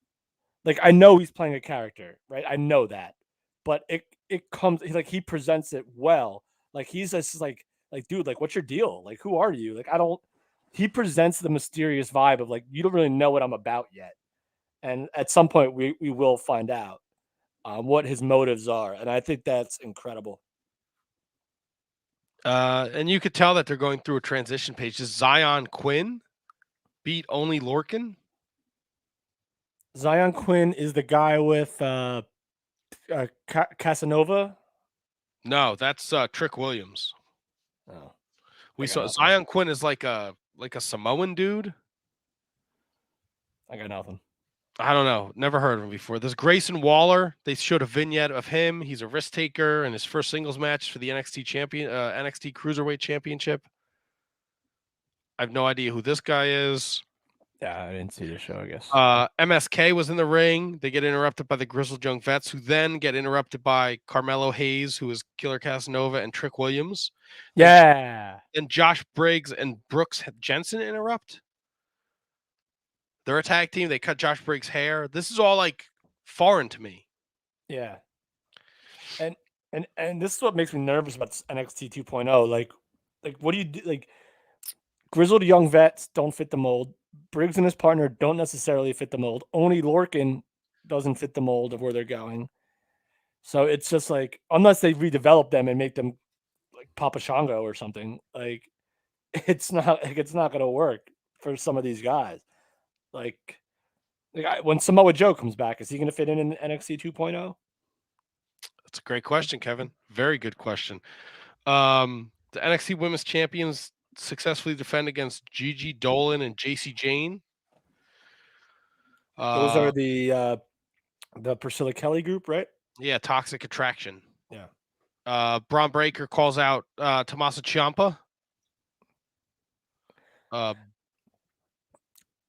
Like I know he's playing a character, right? I know that, but it comes like he presents it well. Like he's just like, dude, like, what's your deal? Like, who are you? Like, he presents the mysterious vibe of like, you don't really know what I'm about yet. And at some point we will find out what his motives are. And I think that's incredible. And you could tell that they're going through a transition page. Does Zion Quinn beat Only Lorcan? Zion Quinn is the guy with Casanova. No, that's Trick Williams. Oh, we saw Zion Quinn is like a Samoan dude. I got nothing. I don't know. Never heard of him before. There's Grayson Waller. They showed a vignette of him. He's a risk taker in his first singles match for the NXT Cruiserweight Championship. I have no idea who this guy is. Yeah, I didn't see the show, I guess. MSK was in the ring. They get interrupted by the Grizzled Young Vets, who then get interrupted by Carmelo Hayes, who is Killer Casanova, and Trick Williams. Yeah. And Josh Briggs and Brooks Jensen interrupt. They're a tag team. They cut Josh Briggs' hair. This is all like foreign to me. Yeah. And this is what makes me nervous about NXT 2.0. Like what do you do? Like Grizzled Young Vets don't fit the mold. Briggs and his partner don't necessarily fit the mold. Only Lorcan doesn't fit the mold of where they're going. So it's just like, unless they redevelop them and make them like Papa Shango or something, like it's not going to work for some of these guys. Like when Samoa Joe comes back, is he going to fit in NXT 2.0? That's a great question, Kevin. Very good question. The NXT Women's Champions successfully defend against Gigi Dolan and JC Jane. Those are the Priscilla Kelly group, right? Yeah, Toxic Attraction. Yeah. Braun Breaker calls out Tommaso Ciampa.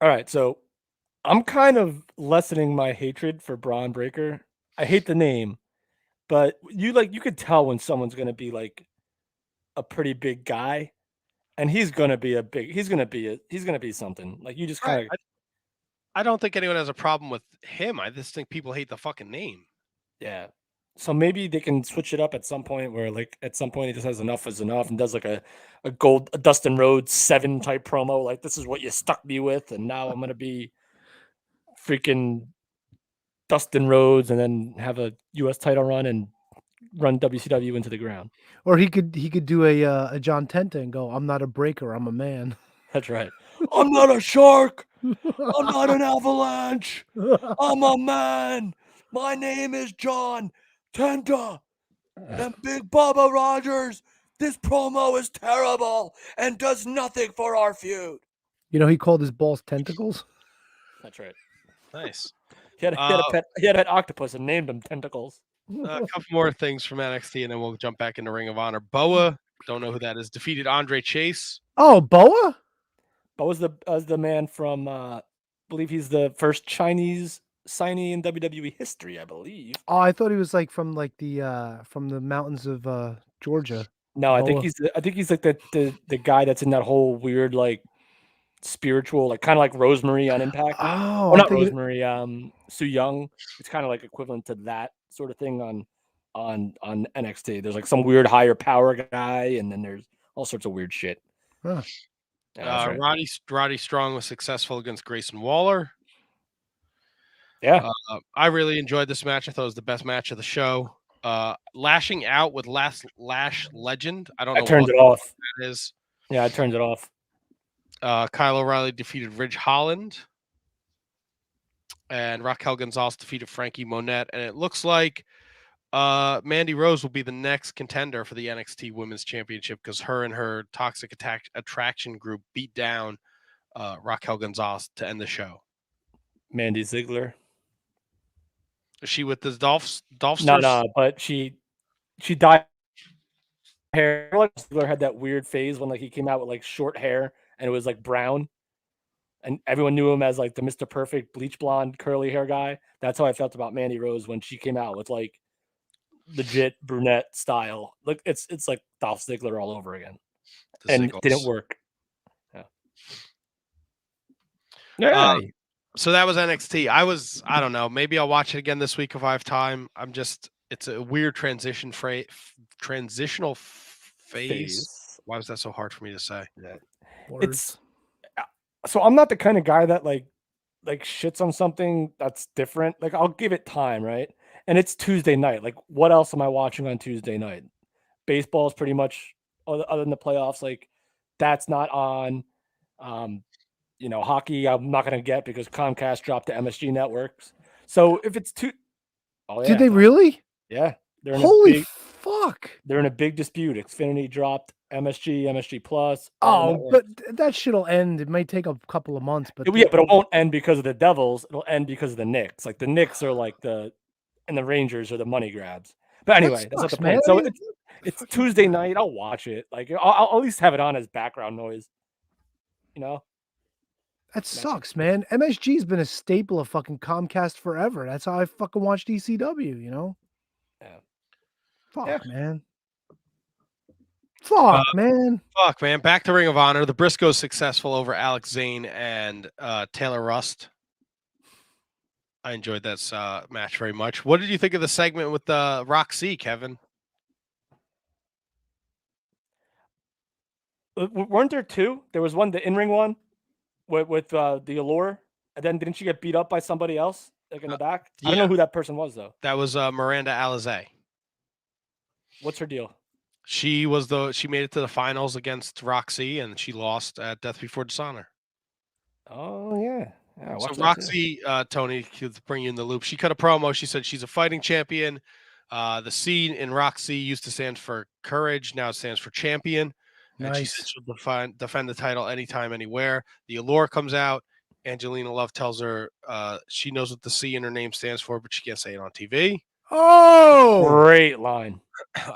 All right, so I'm kind of lessening my hatred for Braun Breaker. I hate the name, but you could tell when someone's going to be like a pretty big guy, and he's going to be something. Like you just kind of. I don't think anyone has a problem with him. I just think people hate the fucking name. Yeah. So maybe they can switch it up at some point where like at some point he just has enough is enough and does like a Dustin Rhodes 7 type promo. Like, this is what you stuck me with, and now I'm gonna be freaking Dustin Rhodes and then have a US title run and run WCW into the ground. Or he could do a John Tenta and go, "I'm not a breaker, I'm a man." That's right. I'm not a shark. I'm not an avalanche. I'm a man. My name is John Tenta. And Big Bubba Rogers. This promo is terrible and does nothing for our feud. You know, he called his balls tentacles. That's right. Nice. He had a pet octopus and named him Tentacles. A couple more things from NXT, and then we'll jump back into Ring of Honor. Boa, don't know who that is, defeated Andre Chase. Oh, Boa? Boa's the man from, I believe he's the first Chinese signee in WWE history, I believe. Oh, I thought he was like from the mountains of Georgia. No, I think he's like the guy that's in that whole weird like spiritual, like kind of like Rosemary on Impact. Oh, Well, not Rosemary, Su Young. It's kind of like equivalent to that sort of thing on NXT. There's like some weird higher power guy, and then there's all sorts of weird shit. Huh. Yeah, right. Roddy Strong was successful against Grayson Waller. Yeah. I really enjoyed this match. I thought it was the best match of the show. Lashing out with Lash Legend. I don't know. I turned it off. That is. Yeah, I turned it off. Kyle O'Reilly defeated Ridge Holland. And Raquel Gonzalez defeated Frankie Monette. And it looks like Mandy Rose will be the next contender for the NXT Women's Championship because her and her Toxic Attraction group beat down Raquel Gonzalez to end the show. Mandy Ziegler. Is she with the Dolphs? No, but she dyed hair. Like Ziggler had that weird phase when like he came out with like short hair and it was like brown, and everyone knew him as like the Mr. Perfect bleach blonde curly hair guy. That's how I felt about Mandy Rose when she came out with like legit brunette style. Like it's like Dolph Ziggler all over again, and it didn't work. Yeah. So that was NXT. I don't know. Maybe I'll watch it again this week if I have time. It's a weird transitional phase. Why was that so hard for me to say? Yeah. So I'm not the kind of guy that like shits on something that's different. Like I'll give it time, right? And it's Tuesday night. Like what else am I watching on Tuesday night? Baseball is pretty much other than the playoffs. Like that's not on. Hockey, I'm not going to get because Comcast dropped the MSG networks. So if it's did they really? Yeah. Holy fuck. They're in a big dispute. Xfinity dropped MSG Plus. Oh, but that shit'll end. It might take a couple of months, but but it won't end because of the Devils. It'll end because of the Knicks. Like the Knicks are like and the Rangers are the money grabs. But anyway, that's not the point. So it's Tuesday night. I'll watch it. Like I'll at least have it on as background noise. That sucks, man. MSG's been a staple of fucking Comcast forever. That's how I fucking watch ECW, Yeah. Fuck, man. Fuck, man. Fuck, man. Back to Ring of Honor. The Briscoes successful over Alex Zane and Taylor Rust. I enjoyed that match very much. What did you think of the segment with Roxy, Kevin? Weren't there two? There was one, the in-ring one with the Allure, and then didn't she get beat up by somebody else like in the back? Yeah. I don't know who that person was though. That was Miranda Alizé. What's her deal? She made it to the finals against Roxy, and she lost at Death Before Dishonor. Oh yeah. So Roxy, Tony, to bring you in the loop, she cut a promo. She said she's a fighting champion. The C in Roxy used to stand for courage. Now it stands for champion. And she said she'll defend the title anytime, anywhere. The Allure comes out. Angelina Love tells her she knows what the C in her name stands for, but she can't say it on TV. Oh, great line.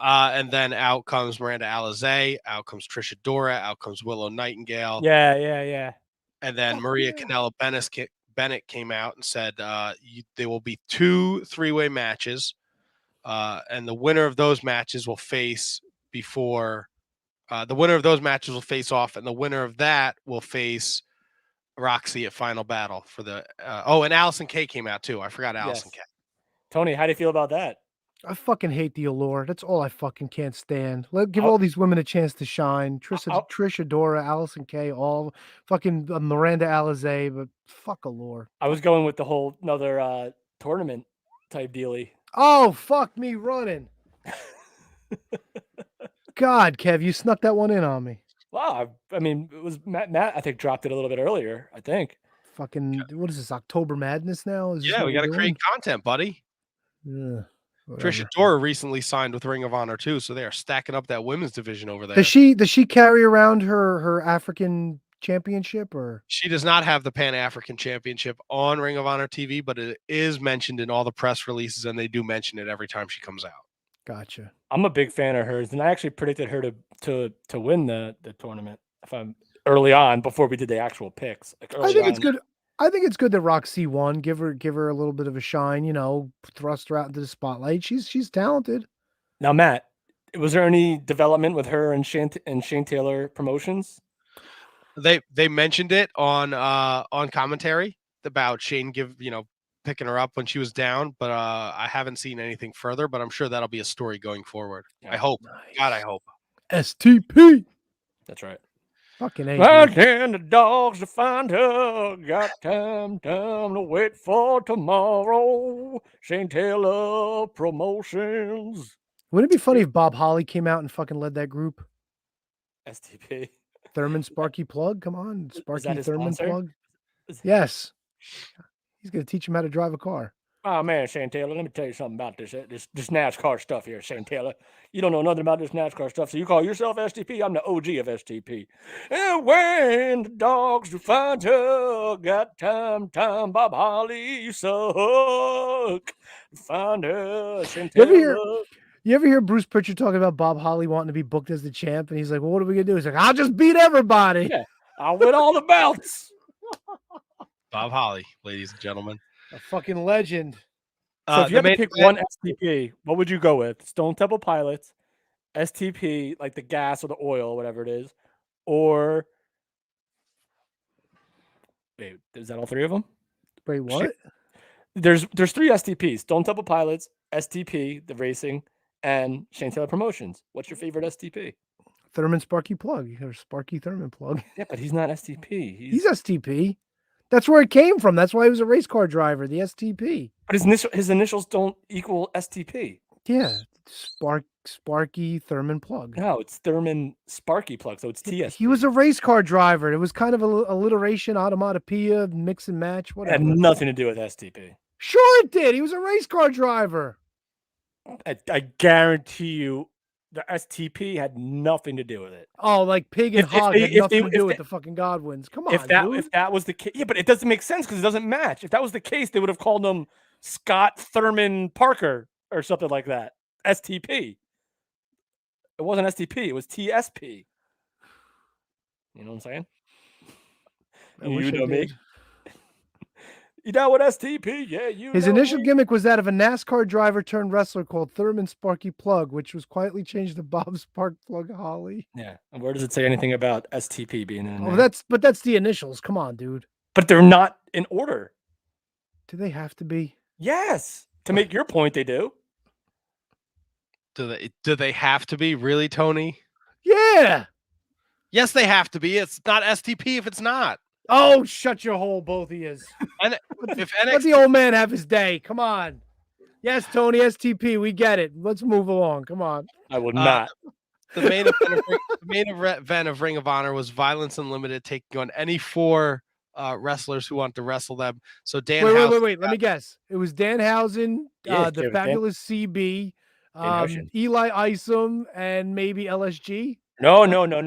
And then out comes Miranda Alizé. Out comes Trisha Dora. Out comes Willow Nightingale. Yeah. And then Maria Canella Bennett came out and said there will be 2 3-way matches. And the winner of those matches will face off, and the winner of that will face Roxy at Final Battle for the. And Allison Kay came out too. I forgot Allison Kay. Tony, how do you feel about that? I fucking hate the Allure. That's all I fucking can't stand. Give all these women a chance to shine. Trish Adora, Allison Kay, all fucking Miranda Alizé, but fuck Allure. I was going with the whole another tournament type dealy. Oh, fuck me running. God, Kev, you snuck that one in on me. Wow, I mean, it was Matt. I think dropped it a little bit earlier. I think. Fucking what is this? October Madness now? Is Yeah, we got to create content, buddy. Yeah. Trish Adora recently signed with Ring of Honor too, so they are stacking up that women's division over there. Does she carry around her African championship, or she does not have the Pan-African Championship on Ring of Honor TV, but it is mentioned in all the press releases, and they do mention it every time she comes out. Gotcha. I'm a big fan of hers, and I actually predicted her to win the tournament if I'm early on before we did the actual picks. Like I think it's good. I think it's good that Roxy won. Give her a little bit of a shine. You know, thrust her out into the spotlight. She's talented. Now, Matt, was there any development with her and Shane Taylor Promotions? They mentioned it on commentary about Shane picking her up when she was down, but I haven't seen anything further. But I'm sure that'll be a story going forward. Yeah, I hope. Nice. God, I hope. STP. That's right. Fucking A. Right in the dogs to find her. Got time to wait for tomorrow. Shane Taylor Promotions. Wouldn't it be funny if Bob Holly came out and fucking led that group? STP. Thurman Sparky Plug. Come on. Sparky Thurman sponsor? Plug. Yes. He's going to teach him how to drive a car. Oh, man, Shane Taylor, let me tell you something about this NASCAR stuff here, Shane Taylor. You don't know nothing about this NASCAR stuff, so you call yourself STP? I'm the OG of STP. And when the dogs do find her, got time, Bob Holly, you suck. Find her, Shane Taylor. You ever hear Bruce Pritchard talking about Bob Holly wanting to be booked as the champ? And he's like, well, what are we going to do? He's like, I'll just beat everybody. Yeah, I'll win all the belts. Bob Holly, ladies and gentlemen. A fucking legend. So if you had to pick one STP, what would you go with? Stone Temple Pilots, STP, like the gas or the oil, whatever it is, or wait, is that all three of them? Wait, what? There's three STPs: Stone Temple Pilots, STP, the racing, and Shane Taylor Promotions. What's your favorite STP? Thurman Sparky Plug, or Sparky Thurman Plug. Yeah, but he's not STP. He's STP. That's where it came from. That's why he was a race car driver, the STP. But his initials don't equal STP. Yeah, Sparky Thurman Plug. No, it's Thurman Sparky Plug, so it's TSP. He was a race car driver. It was kind of a alliteration, automatopoeia, mix and match, whatever. It had nothing to do with STP. Sure it did. He was a race car driver. I guarantee you the STP had nothing to do with it. Oh, like Pig and Hog had nothing to do with the fucking Godwins. Come on, dude. If that was the case, yeah, but it doesn't make sense because it doesn't match. If that was the case, they would have called him Scott Thurman Parker or something like that. STP. It wasn't STP. It was TSP. You know what I'm saying? You know me. You down with STP? Yeah, His initial gimmick was that of a NASCAR driver turned wrestler called Thurman Sparky Plug, which was quietly changed to Bob Spark Plug Holly. Yeah, and where does it say anything about STP being in there? Oh, that's the initials. Come on, dude. But they're not in order. Do they have to be? Yes. To make your point, they do. Do they have to be, really, Tony? Yeah. Yes, they have to be. It's not STP if it's not. Oh, shut your hole, both of you. And if let the old man have his day. Come on. Yes, Tony, STP, we get it. Let's move along. Come on. I will not. The main event of Ring of Honor was Violence Unlimited taking on any four wrestlers who want to wrestle them. So Wait. Let me guess. It was Danhausen, the Fabulous CB, Eli Isom, and maybe LSG. No.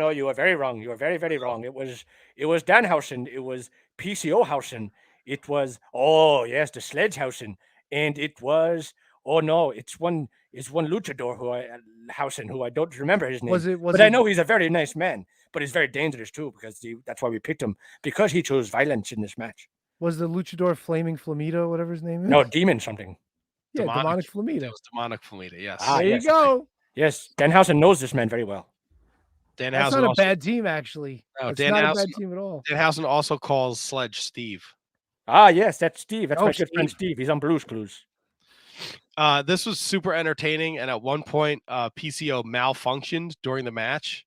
You are very wrong. You are very, very wrong. It was Danhausen. It was PCO-hausen. It was, the Sledgehausen. And it was, it's one luchador who I don't remember his name. I know he's a very nice man, but he's very dangerous too, because that's why we picked him, because he chose violence in this match. Was the luchador Flaming Flamingo, whatever his name is? No, Demon something. Yeah, Demonic Flamingo. It was Demonic Flamingo, yes. There you go. Yes, Danhausen knows this man very well. That's not a bad team, actually. No, it's not a bad team at all. Danhausen also calls Sledge Steve. Ah, yes, that's Steve. That's my good friend Steve. He's on Blue's Clues. This was super entertaining, and at one point, PCO malfunctioned during the match.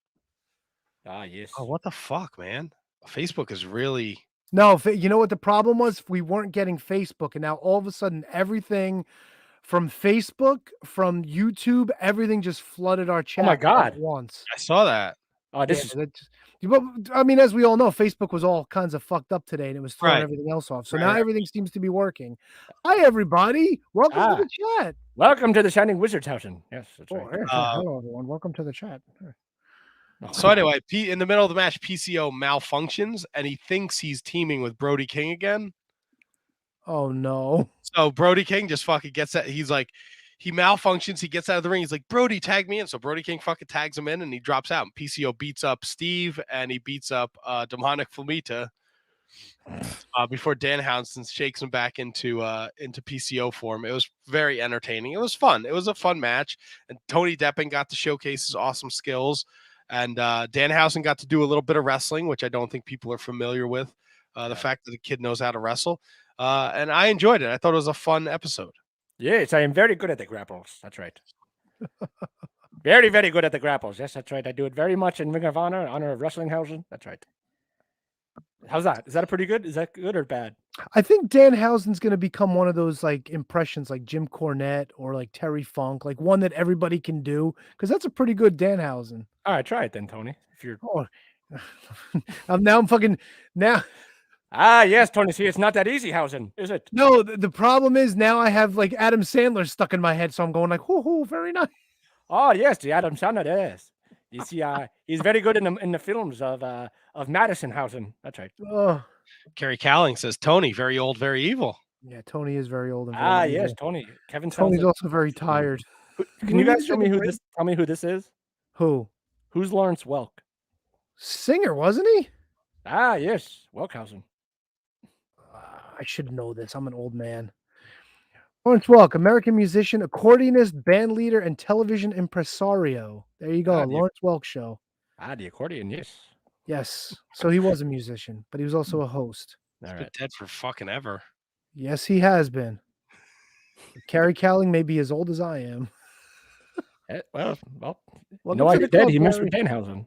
Ah, yes. Oh, what the fuck, man? Facebook is really No, you know what the problem was? We weren't getting Facebook, and now all of a sudden, everything from Facebook, from YouTube, everything just flooded our chat my all God. at once. I saw that. Oh, this is But I mean, as we all know, Facebook was all kinds of fucked up today, and it was throwing Right. everything else off. So Right, now right. everything seems to be working. Hi, everybody. Welcome to the chat. welcome to the Shining Wizards Housen. Yes, that's right. Hello, everyone. Welcome to the chat. So anyway, in the middle of the match, PCO malfunctions, and he thinks he's teaming with Brody King again. Oh no! So Brody King just fucking gets that. He's like, he malfunctions. He gets out of the ring. He's like, Brody, tag me in. So Brody King fucking tags him in, and he drops out. And PCO beats up Steve, and he beats up Demonic Flamita before Dan Houston shakes him back into PCO form. It was very entertaining. It was fun. It was a fun match, and Tony Deppen got to showcase his awesome skills. And Danhausen got to do a little bit of wrestling, which I don't think people are familiar with. The fact that the kid knows how to wrestle. And I enjoyed it. I thought it was a fun episode. Yes, I am very good at the grapples. That's right. Very, very good at the grapples. Yes, that's right. I do it very much in Ring of Honor, Honor of Wrestlinghausen. That's right. How's that? Is that a pretty good? Is that good or bad? I think Danhausen's going to become one of those like impressions like Jim Cornette or like Terry Funk, like one that everybody can do, because that's a pretty good Danhausen. All right, try it then, Tony. If you're now I'm fucking now. Ah, yes, Tony. See, it's not that easy, Hausen, is it? No, the problem is now I have like Adam Sandler stuck in my head, so I'm going like, "Whoo, very nice." Oh yes, the Adam Sandler. Yes, you see, he's very good in the films of Madison Hausen. That's right. Oh, Kerry Cowling says Tony, very old, very evil. yeah, Tony is very old and very Yes, evil. Tony. Tony's also very tired. Can you guys tell me who this? Tell me who this is. Who? Who's Lawrence Welk? Singer, wasn't he? Yes, Welkhausen. I should know this. I'm an old man. Lawrence Welk, American musician, accordionist, band leader, and television impresario. There you go, Lawrence Welk Show. The accordion, yes. Yes. So he was a musician, but he was also a host. He's been dead for fucking ever. Yes, he has been. Kerry Cowling may be as old as I am. Well, Welcome no, to he's the dead. club, He must Larry. be Danhausen.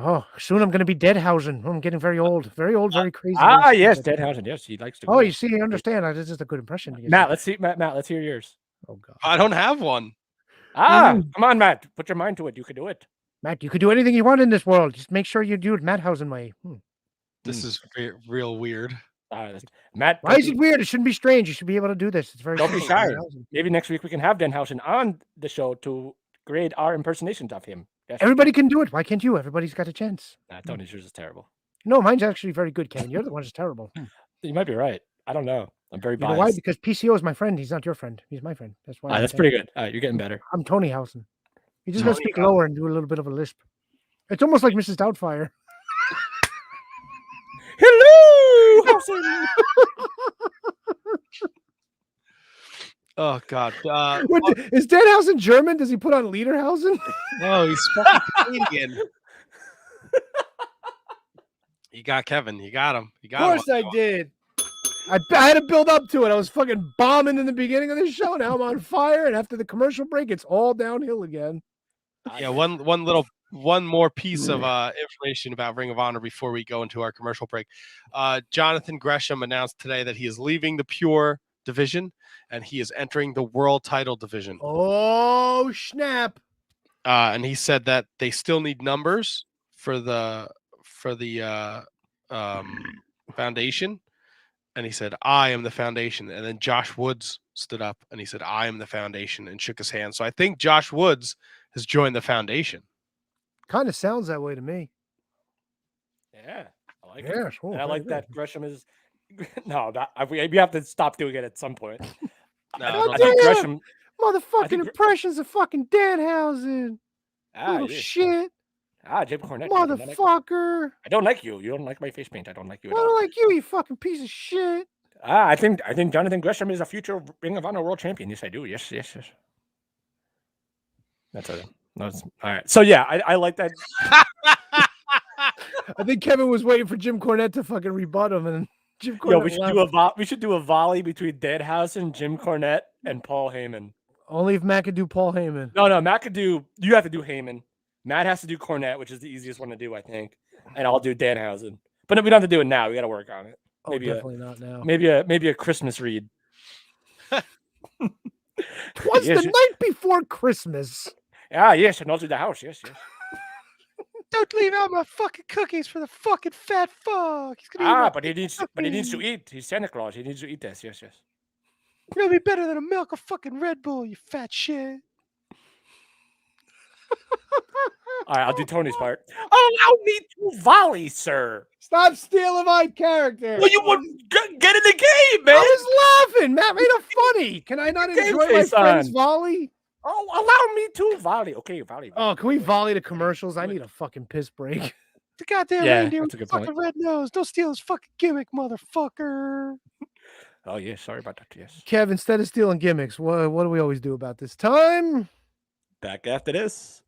Oh, soon I'm going to be Deadhausen. I'm getting very old, very crazy. Yes, Danhausen. Yes, he likes to. Oh, you see, you understand. This is a good impression. Matt, let's see. Matt, let's hear yours. Oh God, I don't have one. Come on, Matt. Put your mind to it. You can do it. Matt, you could do anything you want in this world. Just make sure you do it Matthausen way. This is real weird. Matt, why is it weird? It shouldn't be strange. You should be able to do this. It's very. Don't be strange. shy. Maybe next week we can have Danhausen on the show to grade our impersonations of him. Yes. Everybody can do it. Why can't you? Everybody's got a chance. Tony's yours is terrible. No, mine's actually very good, Ken. You're the one who's terrible. You might be right. I don't know. I'm very You know biased. why? Because PCO is my friend. He's not your friend. He's my friend. That's why. That's pretty good. You're getting better. I'm Tony Housen. You just got to speak lower and do a little bit of a lisp. It's almost like Mrs. Doubtfire. Hello, Housen. Oh God. Is Danhausen German? Does he put on Lederhausen? No, he's fucking Canadian. You got Kevin. You got him. You got him. Of course I did. I had to build up to it. I was fucking bombing in the beginning of the show. Now I'm on fire, and after the commercial break, it's all downhill again. Yeah, one more piece of information about Ring of Honor before we go into our commercial break. Jonathan Gresham announced today that he is leaving the Pure division and he is entering the World Title division. Oh snap! And he said that they still need numbers for the foundation. And he said, I am the foundation. And then Josh Woods stood up and he said, I am the foundation, and shook his hand. So I think Josh Woods has joined the foundation. Kind of sounds that way to me. Yeah, I like Yeah, it. sure, And I very like good. that Gresham is. No, we have to stop doing it at some point. No, I think Gresham. Motherfucking impressions of fucking Danhausen. Little Yeah. shit. Jim Cornette. Motherfucker. I don't like you. You don't like my face paint. I don't like you I at all. don't like you, you fucking piece of shit. I think Jonathan Gresham is a future Ring of Honor world champion. Yes, I do. Yes. That's it. All right. So yeah, I like that. I think Kevin was waiting for Jim Cornette to fucking rebut him, and Jim Yo, Cornette we should do a volley between Danhausen, Jim Cornette, and Paul Heyman. Only if Matt could do Paul Heyman. No, Matt could do. You have to do Heyman. Matt has to do Cornette, which is the easiest one to do, I think. And I'll do Danhausen. But we don't have to do it now. We got to work on it. Maybe definitely not now. Maybe a Christmas read. What's the night before Christmas? Ah, yes, and also the house. Yes. Don't leave out my fucking cookies for the fucking fat fuck. He's gonna But he needs to eat. He's Santa Claus. He needs to eat this. Yes. It'll be better than a milk of fucking Red Bull, you fat shit. All right, I'll do Tony's part. Allow me to volley, sir. Stop stealing my character. Well, you would get in the game, man. I was laughing. Matt made it funny. Can I not enjoy my friend's volley? Oh, allow me to volley. Okay, volley. Oh, can we volley to commercials? I need a fucking piss break. The goddamn reindeer that's with a good fucking point. red nose. Don't steal his fucking gimmick, motherfucker. Oh, yeah, sorry about that. Yes. Kev, instead of stealing gimmicks, what do we always do about this time? Back after this.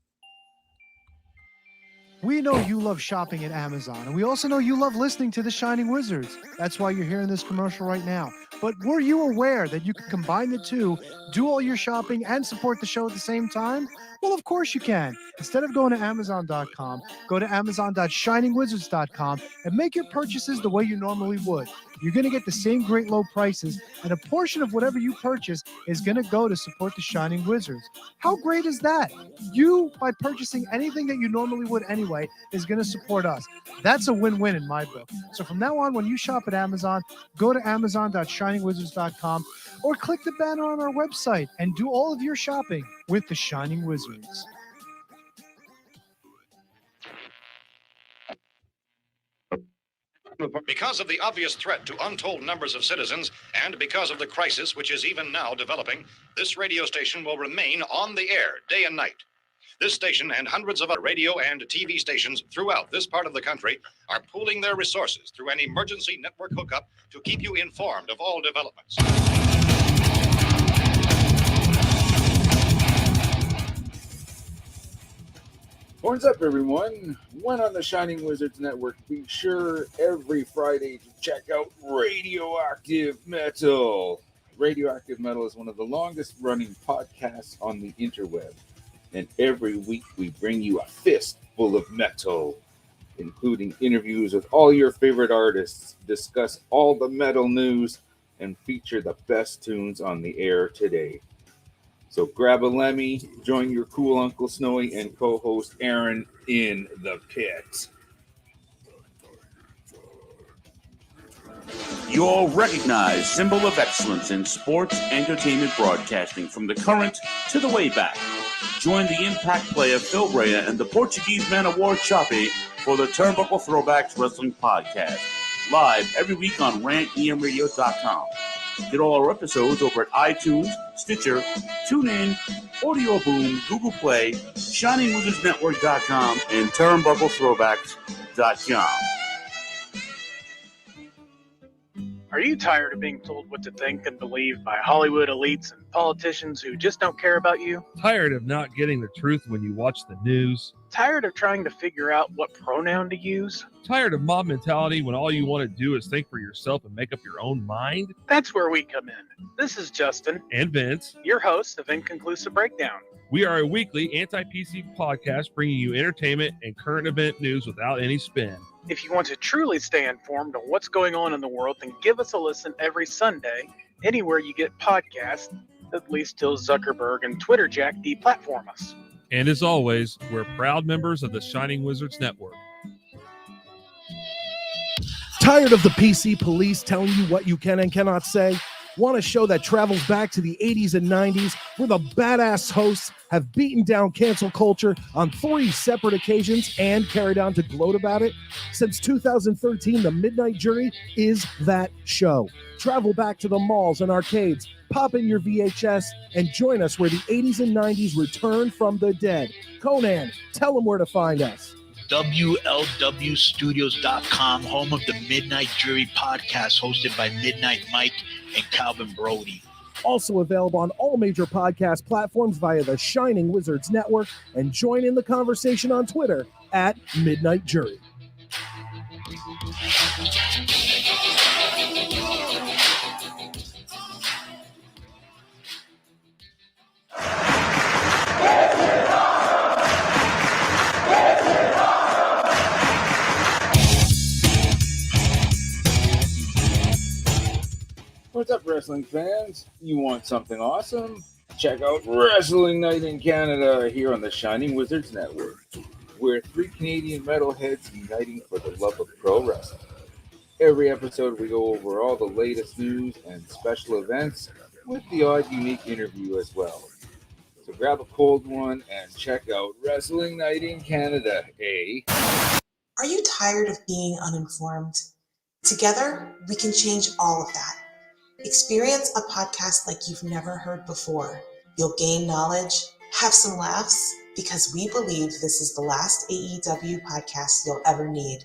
We know you love shopping at Amazon, and we also know you love listening to the Shining Wizards. That's why you're hearing this commercial right now. But were you aware that you can combine the two, do all your shopping, and support the show at the same time? Well, of course you can. Instead of going to Amazon.com, go to Amazon.shiningwizards.com and make your purchases the way you normally would. You're going to get the same great low prices, and a portion of whatever you purchase is going to go to support the Shining Wizards. How great is that? You, by purchasing anything that you normally would anyway, is going to support us. That's a win-win in my book. So from now on, when you shop at Amazon, go to Amazon.shiningwizards.com or click the banner on our website and do all of your shopping with the Shining Wizards. Because of the obvious threat to untold numbers of citizens and because of the crisis which is even now developing, this radio station will remain on the air day and night. This station and hundreds of other radio and TV stations throughout this part of the country are pooling their resources through an emergency network hookup to keep you informed of all developments. Horns up, everyone. When on the Shining Wizards Network, be sure every Friday to check out Radioactive Metal. Radioactive Metal is one of the longest running podcasts on the interweb. And every week we bring you a fist full of metal, including interviews with all your favorite artists, discuss all the metal news, and feature the best tunes on the air today. So grab a Lemmy, join your cool Uncle Snowy and co-host Aaron in the pit. Your recognized symbol of excellence in sports entertainment broadcasting from the current to the way back. Join the impact player Phil Rea and the Portuguese man of war Choppy for the Turnbuckle Throwbacks Wrestling Podcast. Live every week on rantemradio.com. Get all our episodes over at iTunes, Stitcher, TuneIn, Audio Boom, Google Play, ShiningWizardsNetwork.com, and TurnbuckleThrowbacks.com. Are you tired of being told what to think and believe by Hollywood elites and politicians who just don't care about you? Tired of not getting the truth when you watch the news? Tired of trying to figure out what pronoun to use? Tired of mob mentality when all you want to do is think for yourself and make up your own mind? That's where we come in. This is Justin. And Vince. Your host of Inconclusive Breakdown. We are a weekly anti-PC podcast bringing you entertainment and current event news without any spin. If you want to truly stay informed on what's going on in the world, then give us a listen every Sunday, anywhere you get podcasts, at least till Zuckerberg and Twitter Jack deplatform us. And as always, we're proud members of the Shining Wizards Network. Tired of the PC police telling you what you can and cannot say? Want a show that travels back to the 80s and 90s where the badass hosts have beaten down cancel culture on 3 separate occasions and carried on to gloat about it? Since 2013, The Midnight Jury is that show. Travel back to the malls and arcades, pop in your VHS, and join us where the 80s and 90s return from the dead. Conan, tell them where to find us. WLWstudios.com, home of the Midnight Jury podcast hosted by Midnight Mike and Calvin Brody. Also available on all major podcast platforms via the Shining Wizards Network, and join in the conversation on Twitter at Midnight Jury. wrestling fans? You want something awesome? Check out Wrestling Night in Canada here on the Shining Wizards Network. We're 3 Canadian metalheads uniting for the love of pro wrestling. Every episode, we go over all the latest news and special events with the odd unique interview as well. So grab a cold one and check out Wrestling Night in Canada, Are you tired of being uninformed? Together, we can change all of that. Experience a podcast like you've never heard before. You'll gain knowledge, have some laughs, because we believe this is the last AEW podcast you'll ever need.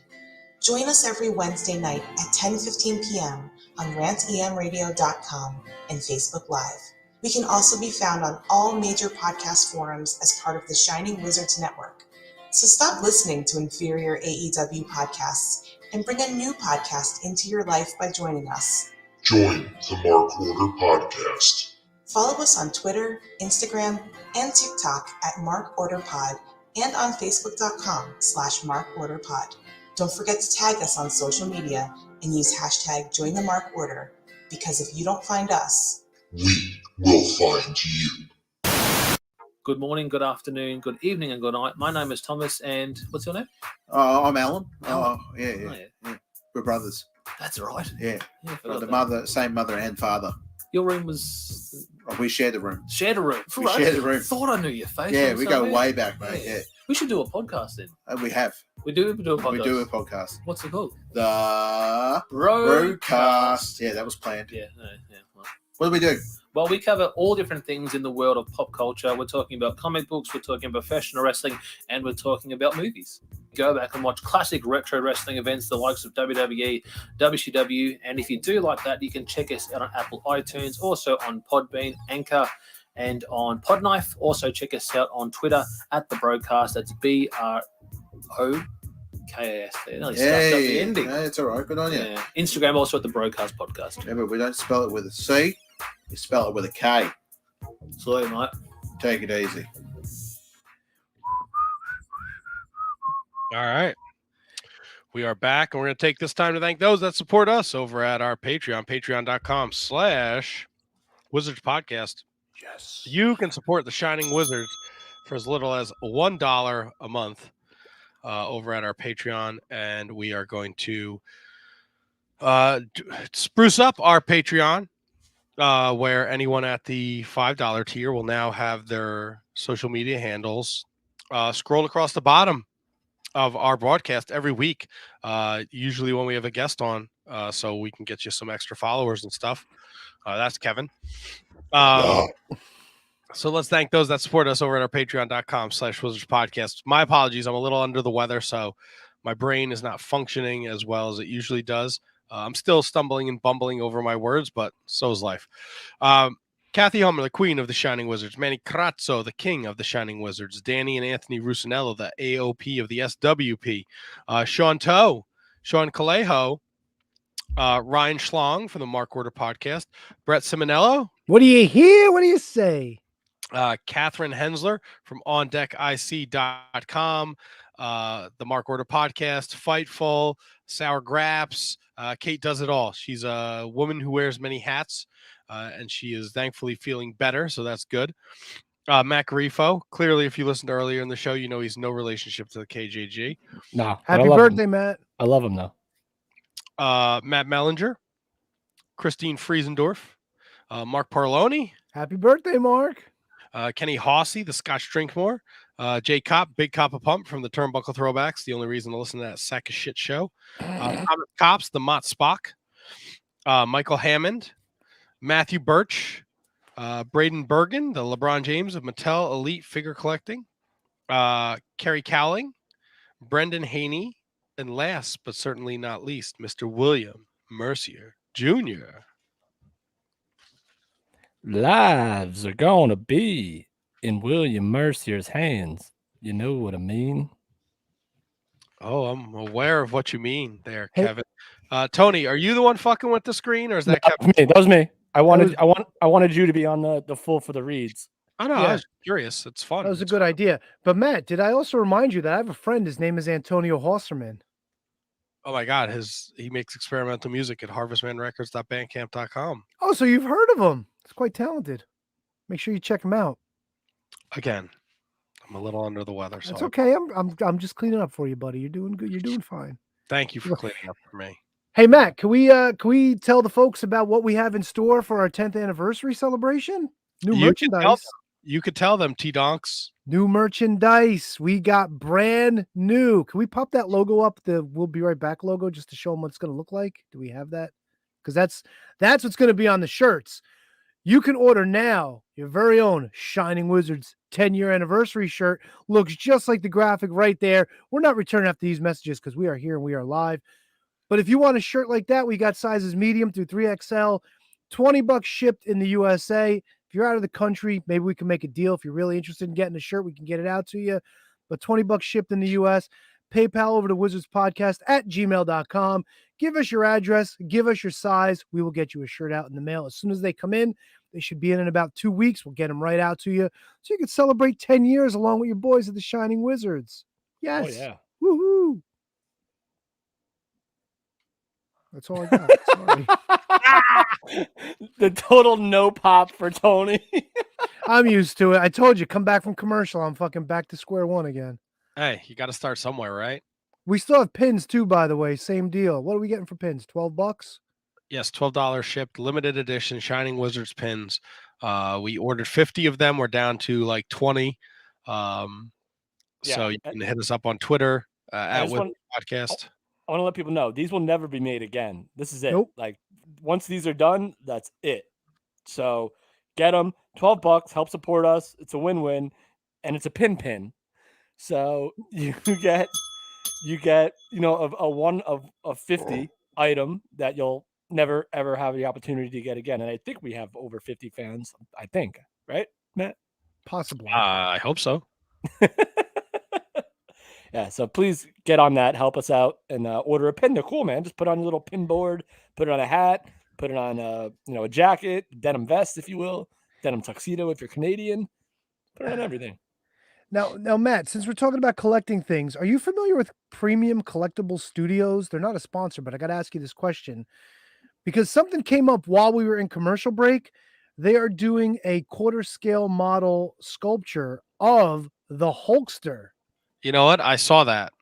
Join us every Wednesday night at 10:15 p.m. on rantemradio.com and Facebook Live. We can also be found on all major podcast forums as part of the Shining Wizards Network. So stop listening to inferior AEW podcasts and bring a new podcast into your life by joining us. Join the Mark Order Podcast. Follow us on Twitter, Instagram, and TikTok at MarkOrderPod and on Facebook.com/MarkOrderPod. Don't forget to tag us on social media and use hashtag #JoinTheMarkOrder, because if you don't find us, we will find you. Good morning, good afternoon, good evening, and good night. My name is Thomas, and what's your name? I'm Alan. Alan. Yeah. We're brothers. That's right. Yeah. Forgot The that. same mother and father. Your room was... We shared the room. Shared a room. We shared the room. Thought I knew your face. Yeah, we go way back, mate. Yeah. We should do a podcast then. We have. We do a podcast. We do a podcast. What's it called? The Broadcast. Yeah, that was planned. Yeah. What do we do? Well, we cover all different things in the world of pop culture. We're talking about comic books, we're talking about professional wrestling, and we're talking about movies. Go back and watch classic retro wrestling events, the likes of WWE, WCW, and if you do like that, you can check us out on Apple iTunes, also on Podbean, Anchor, and on Podknife. Also check us out on Twitter at The Broadcast. That's BROKAS. Hey, no, it's all right. Good on you. Yeah. Instagram also at The Broadcast Podcast. Remember, we don't spell it with a C. We spell it with a K. Sorry, mate. Take it easy. All right. We are back, and we're going to take this time to thank those that support us over at our Patreon, patreon.com/Wizards Podcast. Yes. You can support the Shining Wizards for as little as $1 a month over at our Patreon, and we are going to spruce up our Patreon, where anyone at the $5 tier will now have their social media handles scrolled across the bottom of our broadcast every week, usually when we have a guest on, so we can get you some extra followers and stuff. That's Kevin. So let's thank those that support us over at our patreon.com/Wizards Podcast. My apologies. I'm a little under the weather, so my brain is not functioning as well as it usually does. I'm still stumbling and bumbling over my words, but so is life. Kathy Homer, the queen of the Shining Wizards. Manny Crazzo, the king of the Shining Wizards. Danny and Anthony Rusinello, the AOP of the SWP. Sean Toe, Sean Calejo, Ryan Schlong from the Mark Order Podcast. Brett Simonello. What do you hear? What do you say? Catherine Hensler from OnDeckIC.com. The Mark Order Podcast. Fightful. Sour Graps. Kate does it all. She's a woman who wears many hats, and she is thankfully feeling better, so that's good. Matt Garifo. Clearly, if you listened earlier in the show, you know he's no relationship to the KJG. No. Happy birthday, Matt. I love him, though. Matt Mellinger. Christine Friesendorf. Mark Parloni. Happy birthday, Mark. Kenny Hossey, the Scotch Drinkmore. Jay Kopp, Big Cop a Pump from the Turnbuckle Throwbacks. The only reason to listen to that sack of shit show. Thomas Cops, the Mott Spock. Michael Hammond. Matthew Birch. Braden Bergen, the LeBron James of Mattel Elite Figure Collecting. Kerry Cowling. Brendan Haney. And last but certainly not least, Mr. William Mercier Jr. Lives are going to be in William Mercier's hands. You know what I mean? Oh, I'm aware of what you mean there, Kevin. Tony, are you the one fucking with the screen, or is that Kevin? That was me. I wanted you to be on the full for the reads. I know. Yeah. I was curious. It's fun. That was a good idea. But Matt, did I also remind you that I have a friend? His name is Antonio Hosserman. Oh my God, he makes experimental music at harvestmanrecords.bandcamp.com. Oh, so you've heard of him? He's quite talented. Make sure you check him out. Again, I'm a little under the weather. That's So okay. I'm just cleaning up for you, buddy. You're doing good. You're doing fine. Thank you for cleaning up for me. Hey Matt, can we tell the folks about what we have in store for our 10th anniversary celebration? New merchandise. You could tell them, T-Donks. New merchandise. We got brand new. Can we pop that logo up? The "We'll Be Right Back" logo, just to show them what it's going to look like. Do we have that? Because that's what's going to be on the shirts. You can order now your very own Shining Wizards 10-year anniversary shirt. Looks just like the graphic right there. We're not returning after these messages because we are here and we are live. But if you want a shirt like that, we got sizes medium through 3XL, $20 shipped in the USA. If you're out of the country, maybe we can make a deal. If you're really interested in getting a shirt, we can get it out to you. But $20 shipped in the US. PayPal over to wizardspodcast@gmail.com. Give us your address. Give us your size. We will get you a shirt out in the mail. As soon as they come in, they should be in about 2 weeks. We'll get them right out to you so you can celebrate 10 years along with your boys at the Shining Wizards. Yes. Oh, yeah. Woohoo. That's all I got. Sorry. The total no pop for Tony. I'm used to it. I told you, come back from commercial. I'm fucking back to square one again. Hey, you got to start somewhere, right? We still have pins too, by the way. Same deal. What are we getting for pins? $12? Yes, $12 shipped, limited edition Shining Wizards pins. We ordered 50 of them. We're down to like 20. So you can hit us up on Twitter at Wizards Podcast. I want to let people know these will never be made again. This is it. Nope. Like once these are done, that's it. So get them. $12 help support us. It's a win-win, and it's a pin. So you get a one of 50 item that you'll never ever have the opportunity to get again. And I think we have over 50 fans. I think, right, Matt? Possibly. I hope so. Yeah, so please get on that. Help us out and order a pin. They're cool, man. Just put on your little pin board, put it on a hat, put it on a jacket, denim vest, if you will, denim tuxedo if you're Canadian. Put it on everything. Now, Matt, since we're talking about collecting things, are you familiar with Premium Collectible Studios? They're not a sponsor, but I got to ask you this question because something came up while we were in commercial break. They are doing a quarter scale model sculpture of the Hulkster. You know what? I saw that.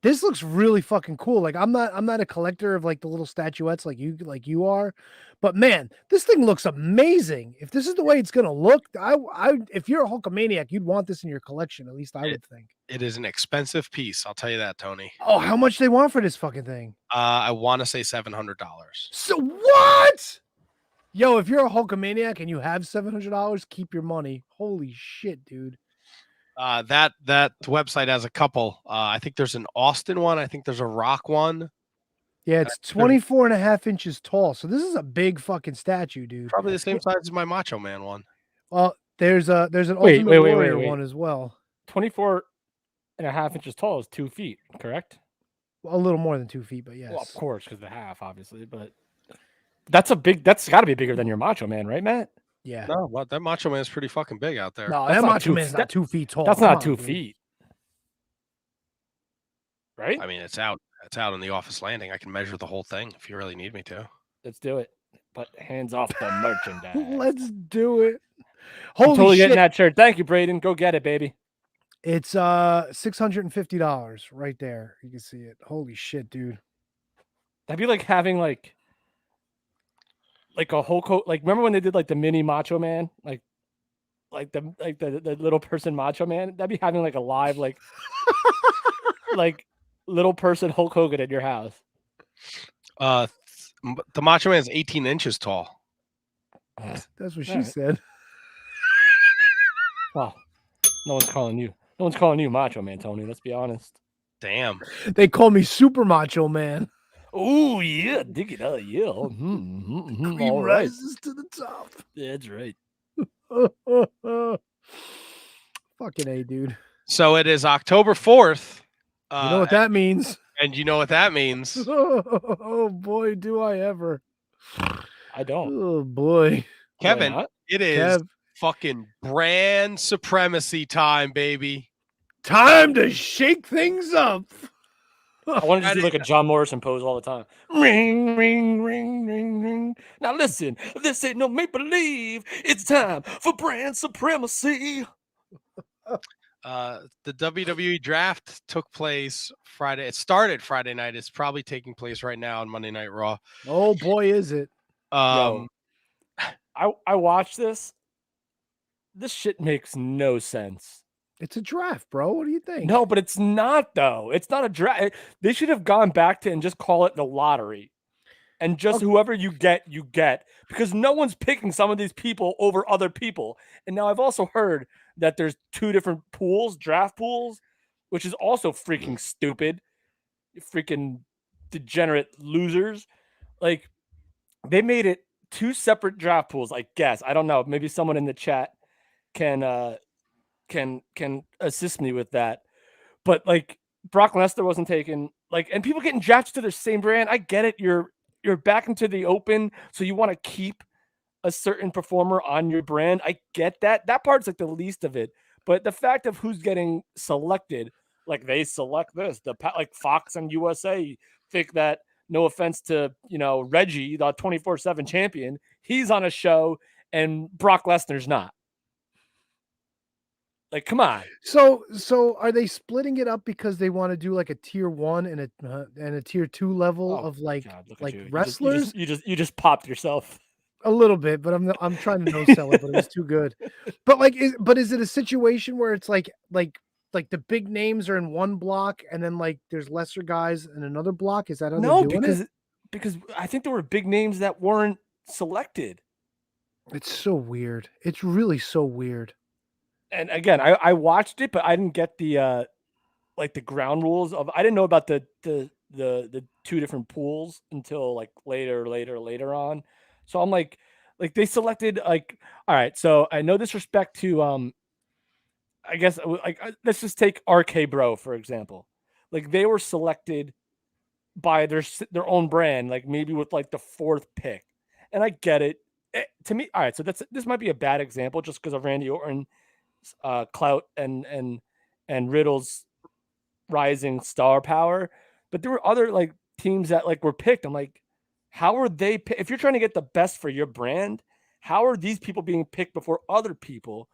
This looks really fucking cool. Like I'm not a collector of like the little statuettes like you are, but man, this thing looks amazing. If this is the way it's gonna look, if you're a Hulkamaniac, you'd want this in your collection. At least I would think. It is an expensive piece. I'll tell you that, Tony. Oh, how much they want for this fucking thing? I want to say $700. So what? Yo, if you're a Hulkamaniac and you have $700, keep your money. Holy shit, dude. That website has a couple. I think there's an Austin one. I think there's a Rock one. Yeah, it's 24 and a half inches tall. So this is a big fucking statue, dude. Probably the same size as my Macho Man one. Well, there's an Ultimate Warrior one as well. 24 and a half inches tall is 2 feet, correct? Well, a little more than 2 feet, but yes. Well, of course, because the half, obviously. But that's got to be bigger than your Macho Man, right, Matt? Yeah. No, well, that Macho Man's pretty fucking big out there. No, that Macho Man's not 2 feet tall. That's not 2 feet. Right? I mean, it's out on the office landing. I can measure the whole thing if you really need me to. Let's do it. But hands off the merchandise. Let's do it. Holy totally shit. Getting that shirt. Thank you, Braden. Go get it, baby. It's $650 right there. You can see it. Holy shit, dude. That'd be like having like a Hulk Hogan, like remember when they did like the mini Macho Man, like the little person Macho Man? That'd be having like a live like little person Hulk Hogan in your house. The Macho Man is 18 inches tall. That's what she said. Well, no one's calling you Macho Man, Tony. Let's be honest. Damn. They call me Super Macho Man. Oh yeah, dig it out, yeah. Cream rises to the top. That's right. Fucking A, dude. So it is October 4th. You know what that means. And you know what that means. Oh boy, do I ever. I don't. Oh boy. Kevin, it is fucking brand supremacy time, baby. Time to shake things up. I wanted to do like a John Morrison pose all the time. Ring, ring, ring, ring, ring. Now listen, this ain't no make believe. It's time for brand supremacy. The WWE draft took place Friday. It started Friday night. It's probably taking place right now on Monday Night Raw. Oh boy, is it! I watched this. This shit makes no sense. It's a draft, bro. What do you think? No, but it's not though. It's not a draft. They should have gone back to and just call it the lottery. And just whoever you get, because no one's picking some of these people over other people. And now I've also heard that there's 2 different pools, draft pools, which is also freaking stupid. You freaking degenerate losers. Like, they made it 2 separate draft pools, I guess. I don't know. Maybe someone in the chat can assist me with that. But like, Brock Lesnar wasn't taken, like, and people getting drafted to their same brand. I get it. You're back into the open, so you want to keep a certain performer on your brand. I get that. That part's like the least of it. But the fact of who's getting selected, like they select this, like Fox and USA think that, no offense to, Reggie, the 24/7 champion, he's on a show and Brock Lesnar's not. Like, come on. So are they splitting it up because they want to do like a tier 1 and a tier 2 level of like wrestlers? You just popped yourself a little bit, but I'm trying to no sell it, but it was too good. But like, is it a situation where it's like the big names are in one block and then like there's lesser guys in another block? Is that how they're doing it? Because I think there were big names that weren't selected. It's so weird. It's really so weird. And again, I watched it, but I didn't get the like the ground rules of. I didn't know about the 2 different pools until like later on. So I'm like they selected like, all right. So I no disrespect to I guess like let's just take RK Bro for example. Like they were selected by their own brand, like maybe with like the 4th pick, and I get it. To me, all right. So this might be a bad example just because of Randy Orton. Clout and Riddle's rising star power, but there were other like teams that like were picked. I'm like, how are they? If you're trying to get the best for your brand, how are these people being picked before other people?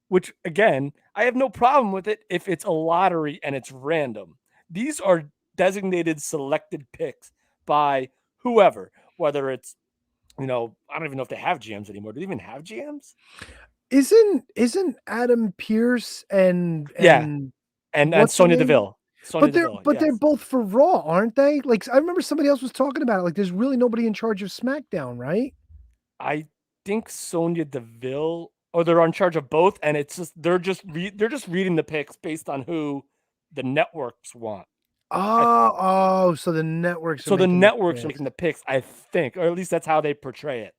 Which again, I have no problem with it if it's a lottery and it's random. These are designated selected picks by whoever, whether it's I don't even know if they have GMs anymore. Do they even have GMs? Isn't Adam Pearce and Sonya Deville. They're both for Raw, aren't they? Like I remember somebody else was talking about it. Like there's really nobody in charge of SmackDown, right? I think Sonya Deville, or they're in charge of both, and it's just they're just reading the picks based on who the networks want. So the networks. So the networks are making the picks, I think, or at least that's how they portray it.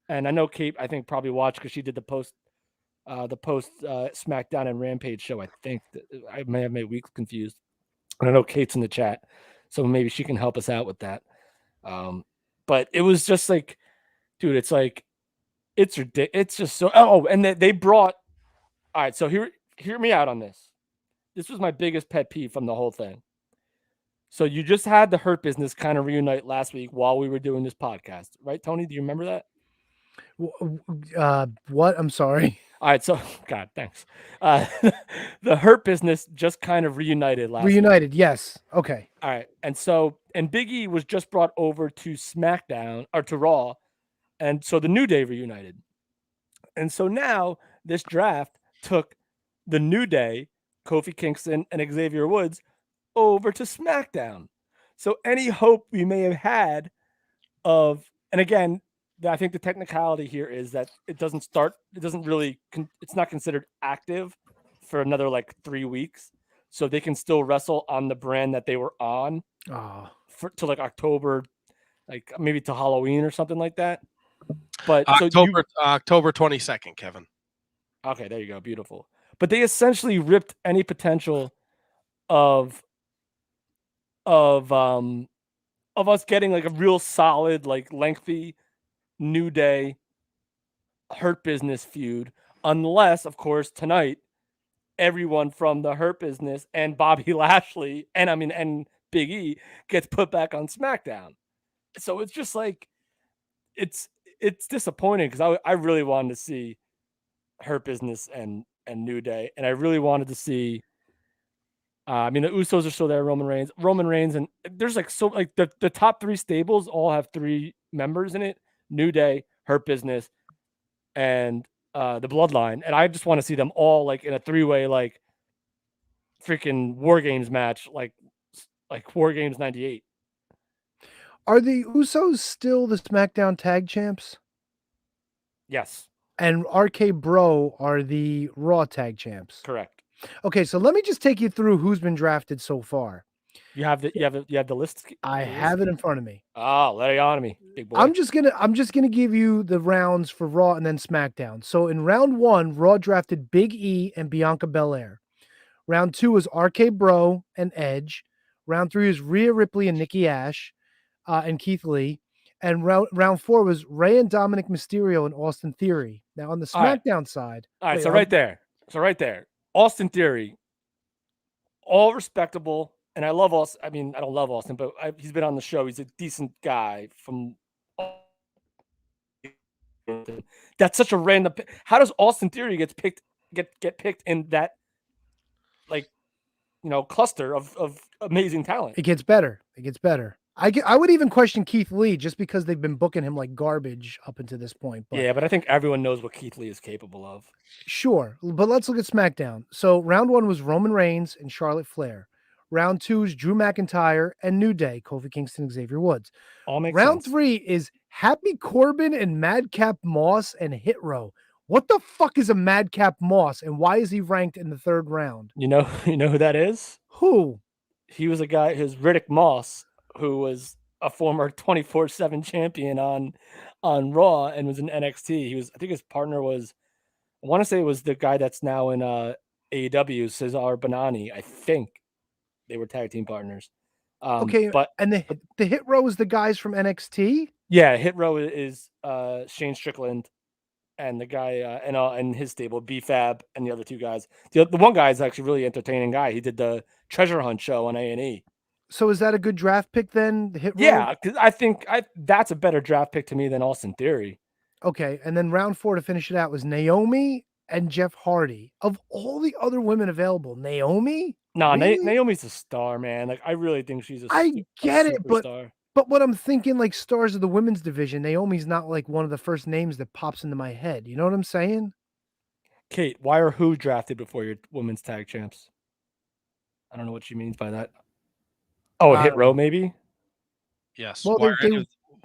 And I know Kate, I think, probably watched because she did the post SmackDown and Rampage show. I think I may have made weeks confused. And I know Kate's in the chat, so maybe she can help us out with that. But it was just like, dude, it's like, it's ridiculous. It's just so. Oh, and they brought. All right, so hear me out on this. This was my biggest pet peeve from the whole thing. So you just had the Hurt Business kind of reunite last week while we were doing this podcast, right, Tony? Do you remember that? What? I'm sorry. All right, so God, thanks. The Hurt Business just kind of reunited last week. Yes. Okay. All right, and Big E was just brought over to SmackDown or to Raw, and so the New Day reunited, and so now this draft took the New Day, Kofi Kingston and Xavier Woods, over to SmackDown. So any hope we may have had of, and again, I think the technicality here is that it's not considered active for another like 3 weeks. So they can still wrestle on the brand that they were on to like October, like maybe to Halloween or something like that. But October 22nd, Kevin. Okay, there you go. Beautiful. But they essentially ripped any potential of us getting like a real solid, like lengthy New Day Hurt Business feud, unless, of course, tonight everyone from the Hurt Business and Bobby Lashley and Big E gets put back on SmackDown. So it's just like it's disappointing because I really wanted to see Hurt Business and New Day, and I really wanted to see. I mean, the Usos are still there. Roman Reigns, and there's like the top 3 stables all have 3 members in it: New Day, Hurt Business, and the Bloodline. And I just want to see them all like in a 3-way like freaking War Games match, like War Games '98. Are the Usos still the SmackDown Tag Champs? Yes. And RK Bro are the Raw Tag Champs. Correct. Okay, so let me just take you through who's been drafted so far. You have the list. I have it in front of me. Oh, lay on me, big boy. I'm just gonna give you the rounds for Raw and then SmackDown. So in round 1, Raw drafted Big E and Bianca Belair. Round 2 was RK Bro and Edge. Round 3 is Rhea Ripley and Nikki Ash and Keith Lee. And round 4 was Rey and Dominic Mysterio and Austin Theory. Now on the SmackDown side. All right, so right there. Austin Theory, all respectable. And I love Austin. I mean, I don't love Austin, but he's been on the show. He's a decent guy from. That's such a random. How does Austin Theory get picked in that, like, cluster of amazing talent? It gets better. I would even question Keith Lee just because they've been booking him like garbage up until this point. But yeah, but I think everyone knows what Keith Lee is capable of. Sure, but let's look at SmackDown. So round 1 was Roman Reigns and Charlotte Flair. Round 2 is Drew McIntyre and New Day, Kofi Kingston, Xavier Woods. All makes round sense. 3 is Happy Corbin and Madcap Moss and Hit Row. What the fuck is a Madcap Moss, and why is he ranked in the 3rd round? You know who that is? Who? He was a guy who's Riddick Moss, who was a former 24/7 champion on Raw and was in NXT. I think his partner was, I want to say it was the guy that's now in AEW, Cesar Bonani. I think they were tag team partners. Okay, but and the Hit Row is the guys from NXT? Yeah, Hit Row is Shane Strickland and the guy and his stable, B-Fab, and the other 2 guys. The one guy is actually a really entertaining guy. He did the Treasure Hunt show on A&E. So is that a good draft pick then? The Hit Row? Yeah, because I think that's a better draft pick to me than Austin Theory. Okay, and then round 4 to finish it out was Naomi and Jeff Hardy. Of all the other women available, Naomi? No, Really? Naomi's a star, man. Like, I really think she's I get it, superstar. but what I'm thinking, like, stars of the women's division, Naomi's not like one of the first names that pops into my head. You know what I'm saying? Kate, why are who drafted before your women's tag champs? I don't know what she means by that. Oh, Hit Row, maybe? Yes. Well,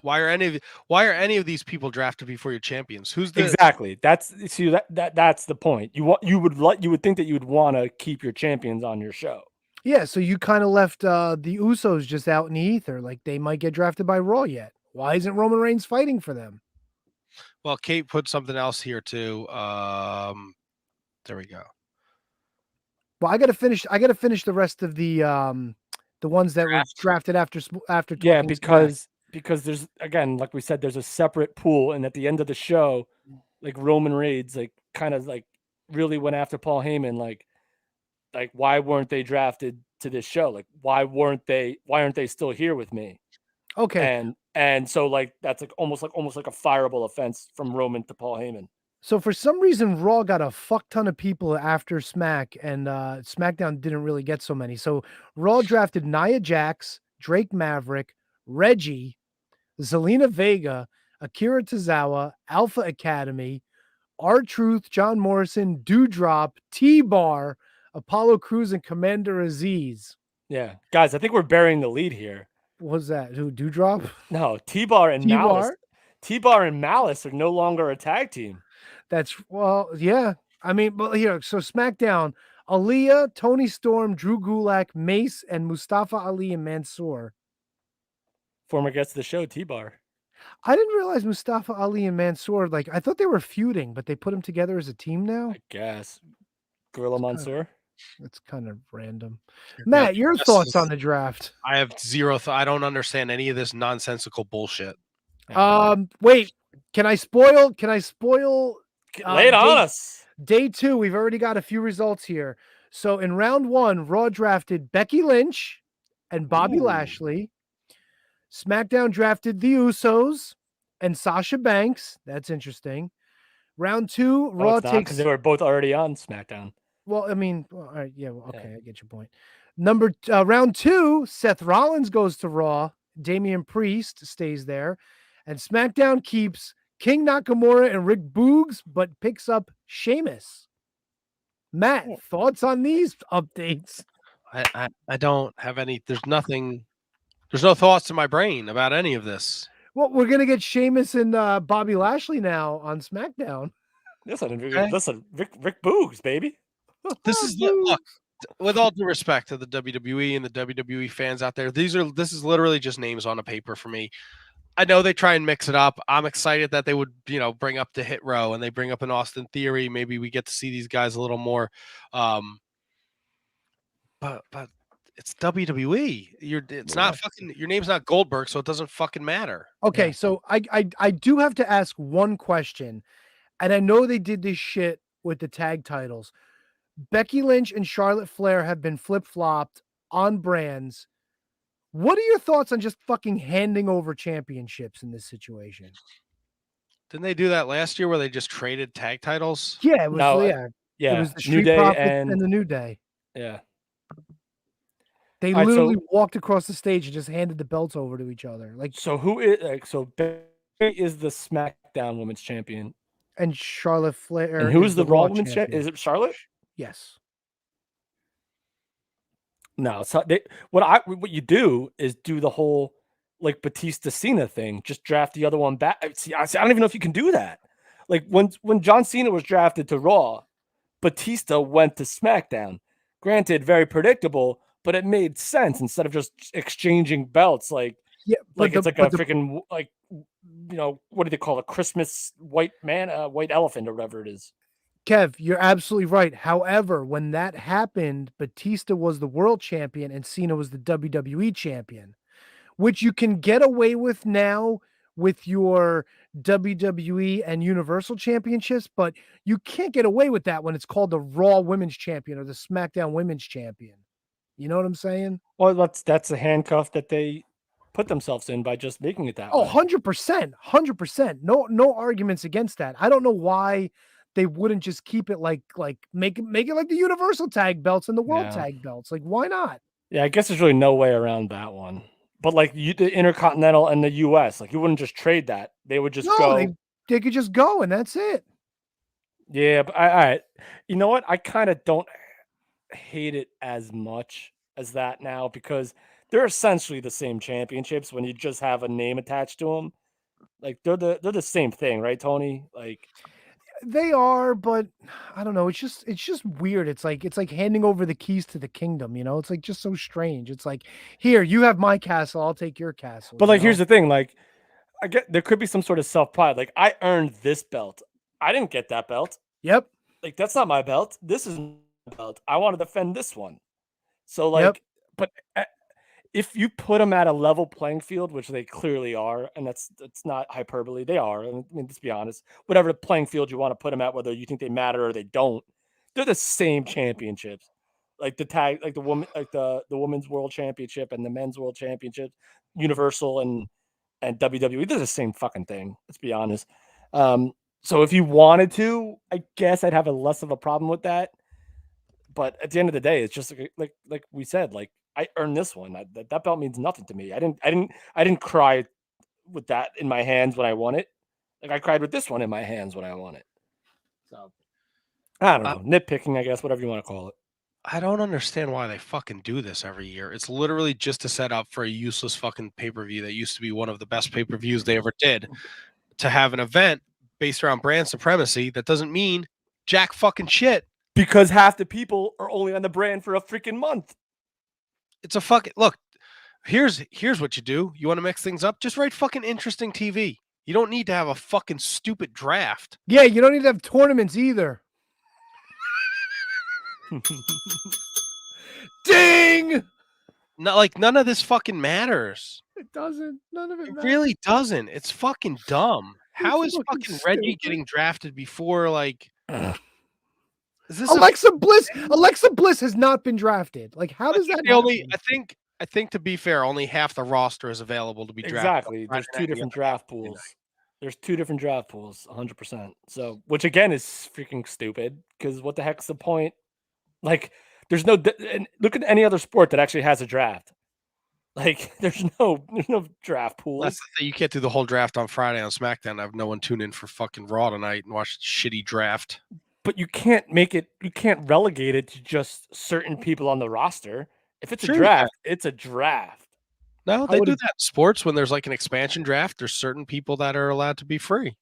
why are any of these people drafted before your champions? Who's the Exactly. That's the point. You would think that you would want to keep your champions on your show. Yeah, so you kind of left the Usos just out in the ether, like they might get drafted by Raw yet. Why isn't Roman Reigns fighting for them? Well, Kate put something else here too. There we go. Well, I got to finish the rest of the ones that were drafted after. Yeah, because there's, again, like we said, there's a separate pool, and at the end of the show, like Roman Reigns, like kind of like really went after Paul Heyman, like why weren't they drafted to this show? Like why aren't they still here with me? Okay, and so like that's like almost like a fireable offense from Roman to Paul Heyman. So for some reason, Raw got a fuck ton of people after Smack, and SmackDown didn't really get so many. So Raw drafted Nia Jax, Drake Maverick, Reggie, Zelina Vega, Akira Tozawa, Alpha Academy, R-Truth, John Morrison, Doudrop, T-Bar, Apollo Crews, and Commander Aziz. Yeah, guys, I think we're burying the lead here. What was that? Who, Doudrop? No, T-Bar and T-Bar? Malice. T-Bar and Malice are no longer a tag team. Yeah. I mean, but here, so SmackDown, Aaliyah, Tony Storm, Drew Gulak, Mace, and Mustafa Ali and Mansoor. Former guest of the show, T-Bar. I didn't realize Mustafa Ali and Mansoor, like, I thought they were feuding, but they put them together as a team now? I guess. Gorilla Mansoor? That's kind of random. Matt, your thoughts on the draft? I have zero I don't understand any of this nonsensical bullshit. Wait, can I spoil? Lay it on us. Day 2, we've already got a few results here. So in round 1, Raw drafted Becky Lynch and Bobby Lashley. SmackDown drafted the Usos and Sasha Banks. That's interesting. Round 2, Raw takes because they were both already on SmackDown. Well, I mean, all right, yeah, well, okay, I get your point. Round 2, Seth Rollins goes to Raw. Damian Priest stays there, and SmackDown keeps King Nakamura and Rick Boogs, but picks up Sheamus. Matt, thoughts on these updates? I don't have any. There's nothing. There's no thoughts in my brain about any of this. Well, we're gonna get Sheamus and Bobby Lashley now on SmackDown. Listen, Rick Boogs, baby. This is look. With all due respect to the WWE and the WWE fans out there, this is literally just names on a paper for me. I know they try and mix it up. I'm excited that they would, bring up the Hit Row and they bring up an Austin Theory. Maybe we get to see these guys a little more. But it's WWE. It's not fucking. Your name's not Goldberg, so it doesn't fucking matter. Okay, so I do have to ask one question, and I know they did this shit with the tag titles. Becky Lynch and Charlotte Flair have been flip-flopped on brands. What are your thoughts on just fucking handing over championships in this situation? Didn't they do that last year where they just traded tag titles? Yeah, it was It was the Street Profits and the New Day. Yeah. They literally walked across the stage and just handed the belts over to each other. So who is Becky is the SmackDown Women's Champion, and Charlotte Flair. And who is the Raw Women's Champion? Is it Charlotte? Yes. No, so what you do is do the whole like Batista Cena thing. Just draft the other one back. See, I don't even know if you can do that. Like when John Cena was drafted to Raw, Batista went to SmackDown. Granted, very predictable, but it made sense instead of just exchanging belts. Like a freaking what do they call it? Christmas white elephant or whatever it is. Kev, you're absolutely right. However, when that happened, Batista was the world champion and Cena was the WWE champion, which you can get away with now with your WWE and Universal championships, but you can't get away with that when it's called the Raw Women's Champion or the SmackDown Women's Champion. You know what I'm saying? Well, that's a handcuff that they put themselves in by just making it that way. 100%. 100%. No arguments against that. I don't know why they wouldn't just keep it like make it like the Universal tag belts and the World tag belts. Like, why not? Yeah, I guess there's really no way around that one. But like the Intercontinental and the US, like you wouldn't just trade that. They would just go. They could just go and that's it. Yeah, but all right. You know what? I kind of don't hate it as much as that now because they're essentially the same championships when you just have a name attached to them. Like they're the same thing, right, Tony? Like they are, but I don't know. It's just weird. It's like handing over the keys to the kingdom. It's like just so strange. It's like, here, you have my castle. I'll take your castle. But like, here's the thing. Like, I get there could be some sort of self-pride. Like, I earned this belt. I didn't get that belt. Yep. Like, that's not my belt. This is my belt. I want to defend this one. So like, but if you put them at a level playing field, which they clearly are, and that's not hyperbole, they are. I mean, let's be honest. Whatever playing field you want to put them at, whether you think they matter or they don't, they're the same championships. Like the tag, like the woman, like the women's world championship and the men's world championship, Universal and WWE, they're the same fucking thing. Let's be honest. So if you wanted to, I guess I'd have a less of a problem with that. But at the end of the day, it's just like we said, like. I earned this one. That belt means nothing to me. I didn't cry with that in my hands when I won it. Like I cried with this one in my hands when I won it. So I don't know. Nitpicking, I guess, whatever you want to call it. I don't understand why they fucking do this every year. It's literally just to set up for a useless fucking pay-per-view that used to be one of the best pay-per-views they ever did. To have an event based around brand supremacy that doesn't mean jack fucking shit. Because half the people are only on the brand for a freaking month. It's a fucking look. Here's what you do. You want to mix things up? Just write fucking interesting TV. You don't need to have a fucking stupid draft. Yeah, you don't need to have tournaments either. Ding! None of this fucking matters. It doesn't. None of it matters. Really doesn't. It's fucking dumb. How is fucking Reggie getting drafted before like? Is this Alexa Bliss? Alexa Bliss has not been drafted. Like, how does that? I think I think to be fair, only half the roster is available to be drafted. Exactly. There's two different draft pools. There's 2 different draft pools, 100%. So, which again is freaking stupid because what the heck's the point? Like, there's no. And look at any other sport that actually has a draft. Like, there's no draft pools. That's the thing. You can't do the whole draft on Friday on SmackDown. I have no one tune in for fucking Raw tonight and watch shitty draft. But you can't make it. You can't relegate it to just certain people on the roster. If it's a draft, it's a draft. No, they do that in sports when there's like an expansion draft. There's certain people that are allowed to be free.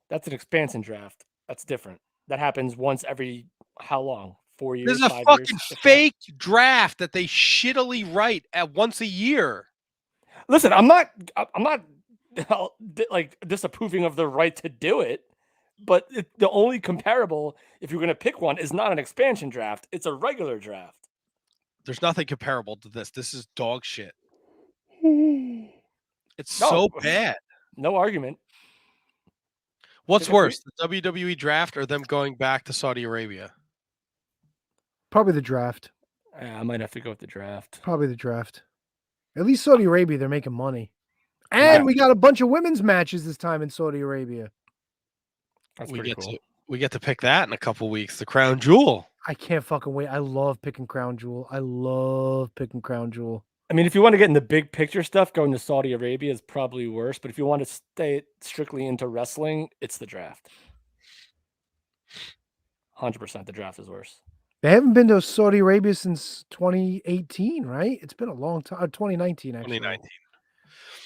That's an expansion draft. That's different. That happens once every how long? 4 years. There's a fucking fake draft that they shittily write at once a year. Listen, I'm not like disapproving of the right to do it, but the only comparable, if you're going to pick one, is not an expansion draft. It's a regular draft. There's nothing comparable to this. This is dog shit. It's so bad. No argument. What's worse, the WWE draft or them going back to Saudi Arabia? Probably the draft. I might have to go with the draft. Probably the draft. At least Saudi Arabia, they're making money. And we got a bunch of women's matches this time in Saudi Arabia. That's pretty cool. We get to pick that in a couple weeks. The Crown Jewel. I can't fucking wait. I love picking Crown Jewel. I love picking Crown Jewel. I mean, if you want to get in the big picture stuff, going to Saudi Arabia is probably worse. But if you want to stay strictly into wrestling, it's the draft. 100% the draft is worse. They haven't been to Saudi Arabia since 2018, right? It's been a long time. 2019, actually. 2019.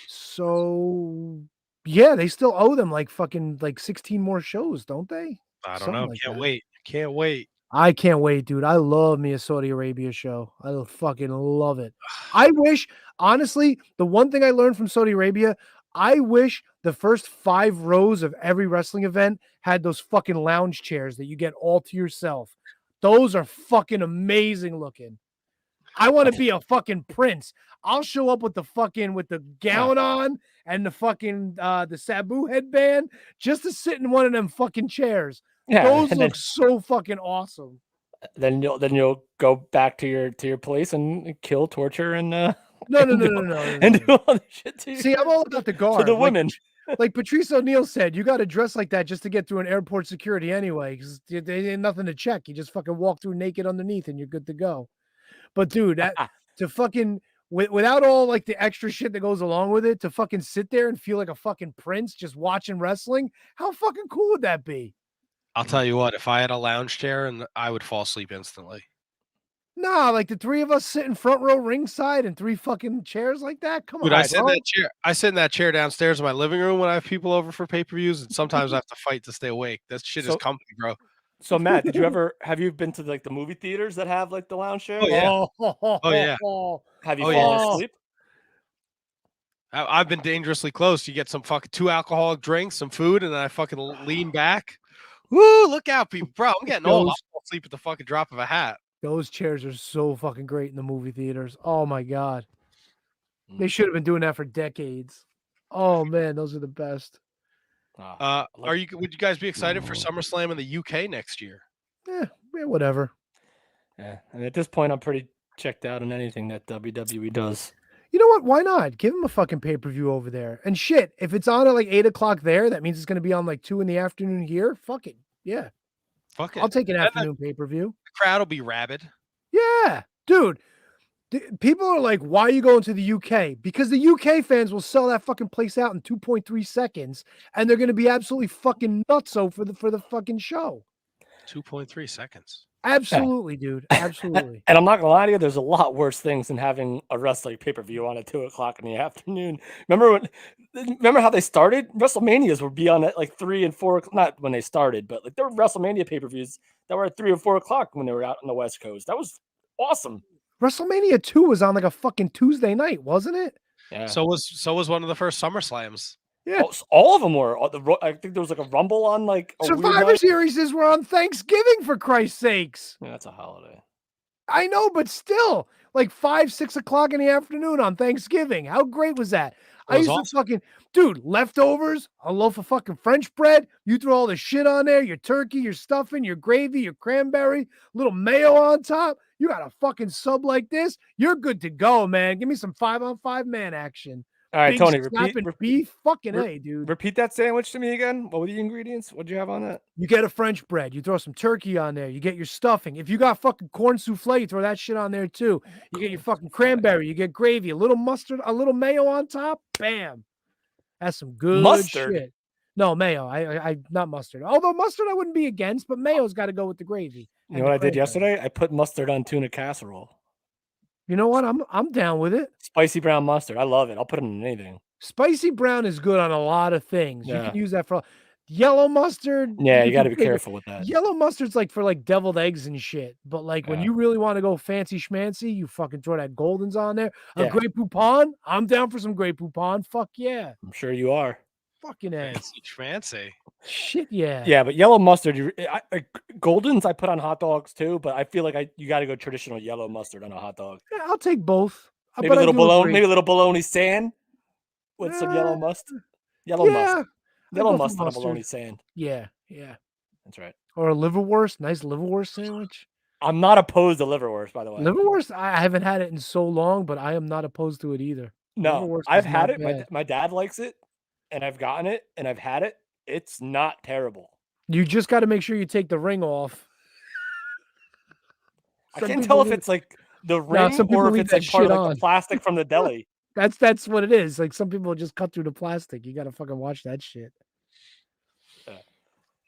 So, yeah, they still owe them like 16 more shows, don't they? I don't know. Can't wait. Can't wait. I can't wait, dude. I love me a Saudi Arabia show. I fucking love it. I wish, honestly, the one thing I learned from Saudi Arabia, I wish the first 5 rows of every wrestling event had those fucking lounge chairs that you get all to yourself. Those are fucking amazing looking. I want to be a fucking prince. I'll show up with the gown on and the fucking the Sabu headband just to sit in one of them fucking chairs. Yeah, those look so fucking awesome. Then you'll go back to your place and kill, torture, and No. And do all the shit to you. See, I'm all about the guard. To the women. Like Patrice O'Neal said, you got to dress like that just to get through an airport security anyway, because they ain't nothing to check. You just fucking walk through naked underneath and you're good to go. But dude, that to fucking without all like the extra shit that goes along with it, to fucking sit there and feel like a fucking prince just watching wrestling, how fucking cool would that be? I'll tell you what, if I had a lounge chair, and I would fall asleep instantly. Nah, like the 3 of us sitting front row ringside and 3 fucking chairs like that. Come on, I sit in that chair downstairs in my living room when I have people over for pay-per-views, and sometimes I have to fight to stay awake. That shit is comfy, bro. So Matt, have you been to like the movie theaters that have like the lounge chair? Oh yeah. Oh yeah. Have you fallen asleep? I've been dangerously close. You get some fucking 2 alcoholic drinks, some food, and then I fucking lean back. Woo! Look out, people, bro. I'm getting old. I'll fall asleep at the fucking drop of a hat. Those chairs are so fucking great in the movie theaters. Oh my god, they should have been doing that for decades. Oh man, those are the best. Would you guys be excited for SummerSlam in the UK next year? Yeah, whatever. Yeah, and at this point, I'm pretty checked out on anything that WWE does. You know what? Why not? Give them a fucking pay-per-view over there. And shit, if it's on at like 8 o'clock there, that means it's going to be on like 2 in the afternoon here. Fuck it. Yeah. Fuck it. I'll take an afternoon pay-per-view. The crowd will be rabid. Yeah. Dude, people are like, why are you going to the UK? Because the UK fans will sell that fucking place out in 2.3 seconds, and they're going to be absolutely fucking nutso for the fucking show. 2.3 seconds. Absolutely, dude. Absolutely. And I'm not gonna lie to you, there's a lot worse things than having a wrestling pay-per-view on at 2 o'clock in the afternoon. Remember how they started? WrestleManias would be on at like 3 and 4, not when they started, but like there were WrestleMania pay-per-views that were at 3 or 4 o'clock when they were out on the West Coast. That was awesome. WrestleMania 2 was on like a fucking Tuesday night, wasn't it? Yeah. So was one of the first SummerSlams. Yeah, all of them were. I think there was like a Rumble on like a Survivor Series were on Thanksgiving, for Christ's sakes. Yeah, that's a holiday. I know, but still, like 5, 6 o'clock in the afternoon on Thanksgiving. How great was that? I used to fucking, dude, leftovers, a loaf of fucking French bread. You throw all the shit on there, your turkey, your stuffing, your gravy, your cranberry, little mayo on top. You got a fucking sub like this. You're good to go, man. Give me some 5-on-5 man action. All right, Big Tony, snapping beef. Fucking A, dude. Repeat that sandwich to me again. What were the ingredients? What'd you have on that? You get a French bread. You throw some turkey on there. You get your stuffing. If you got fucking corn souffle, you throw that shit on there too. You get your fucking cranberry. You get gravy, a little mustard, a little mayo on top. Bam. That's some good Mustard? shit. No, mayo. I not mustard. Although mustard I wouldn't be against, but mayo's got to go with the gravy. You know what I did yesterday? I put mustard on tuna casserole. You know what? I'm down with it. Spicy brown mustard. I love it. I'll put it in anything. Spicy brown is good on a lot of things. You Yeah. can use that for yellow mustard. Yeah, you got to can be take it. careful with that. Yellow mustard's like for like deviled eggs and shit. But like when Yeah. you really want to go fancy schmancy, you fucking throw that Goldens on there. A Yeah. Grey Poupon. I'm down for some Grey Poupon. Fuck yeah. I'm sure you are. Fucking A. Fancy. Shit yeah. Yeah, but yellow mustard, Goldens I put on hot dogs too, but I feel like you got to go traditional yellow mustard on a hot dog. Yeah, I'll take both. Maybe but a I little do bologna, agree. maybe a little bologna sand with some yellow mustard. Yellow mustard. I'd Yellow go for mustard on bologna mustard. sand. Yeah, yeah. That's right. Or a liverwurst. Nice liverwurst sandwich. I'm not opposed to liverwurst, by the way. Liverwurst, I haven't had it in so long, but I am not opposed to it either. No, Liverwurst I've is had not it. bad. My dad likes it, and I've gotten it, and I've had it. It's not terrible. You just got to make sure you take the ring off. I Some can't people tell if leave- it's like the No, ring some people or if leave it's that like part of shit like on. the plastic from the deli. That's what it is. Like some people just cut through the plastic. You got to fucking watch that shit.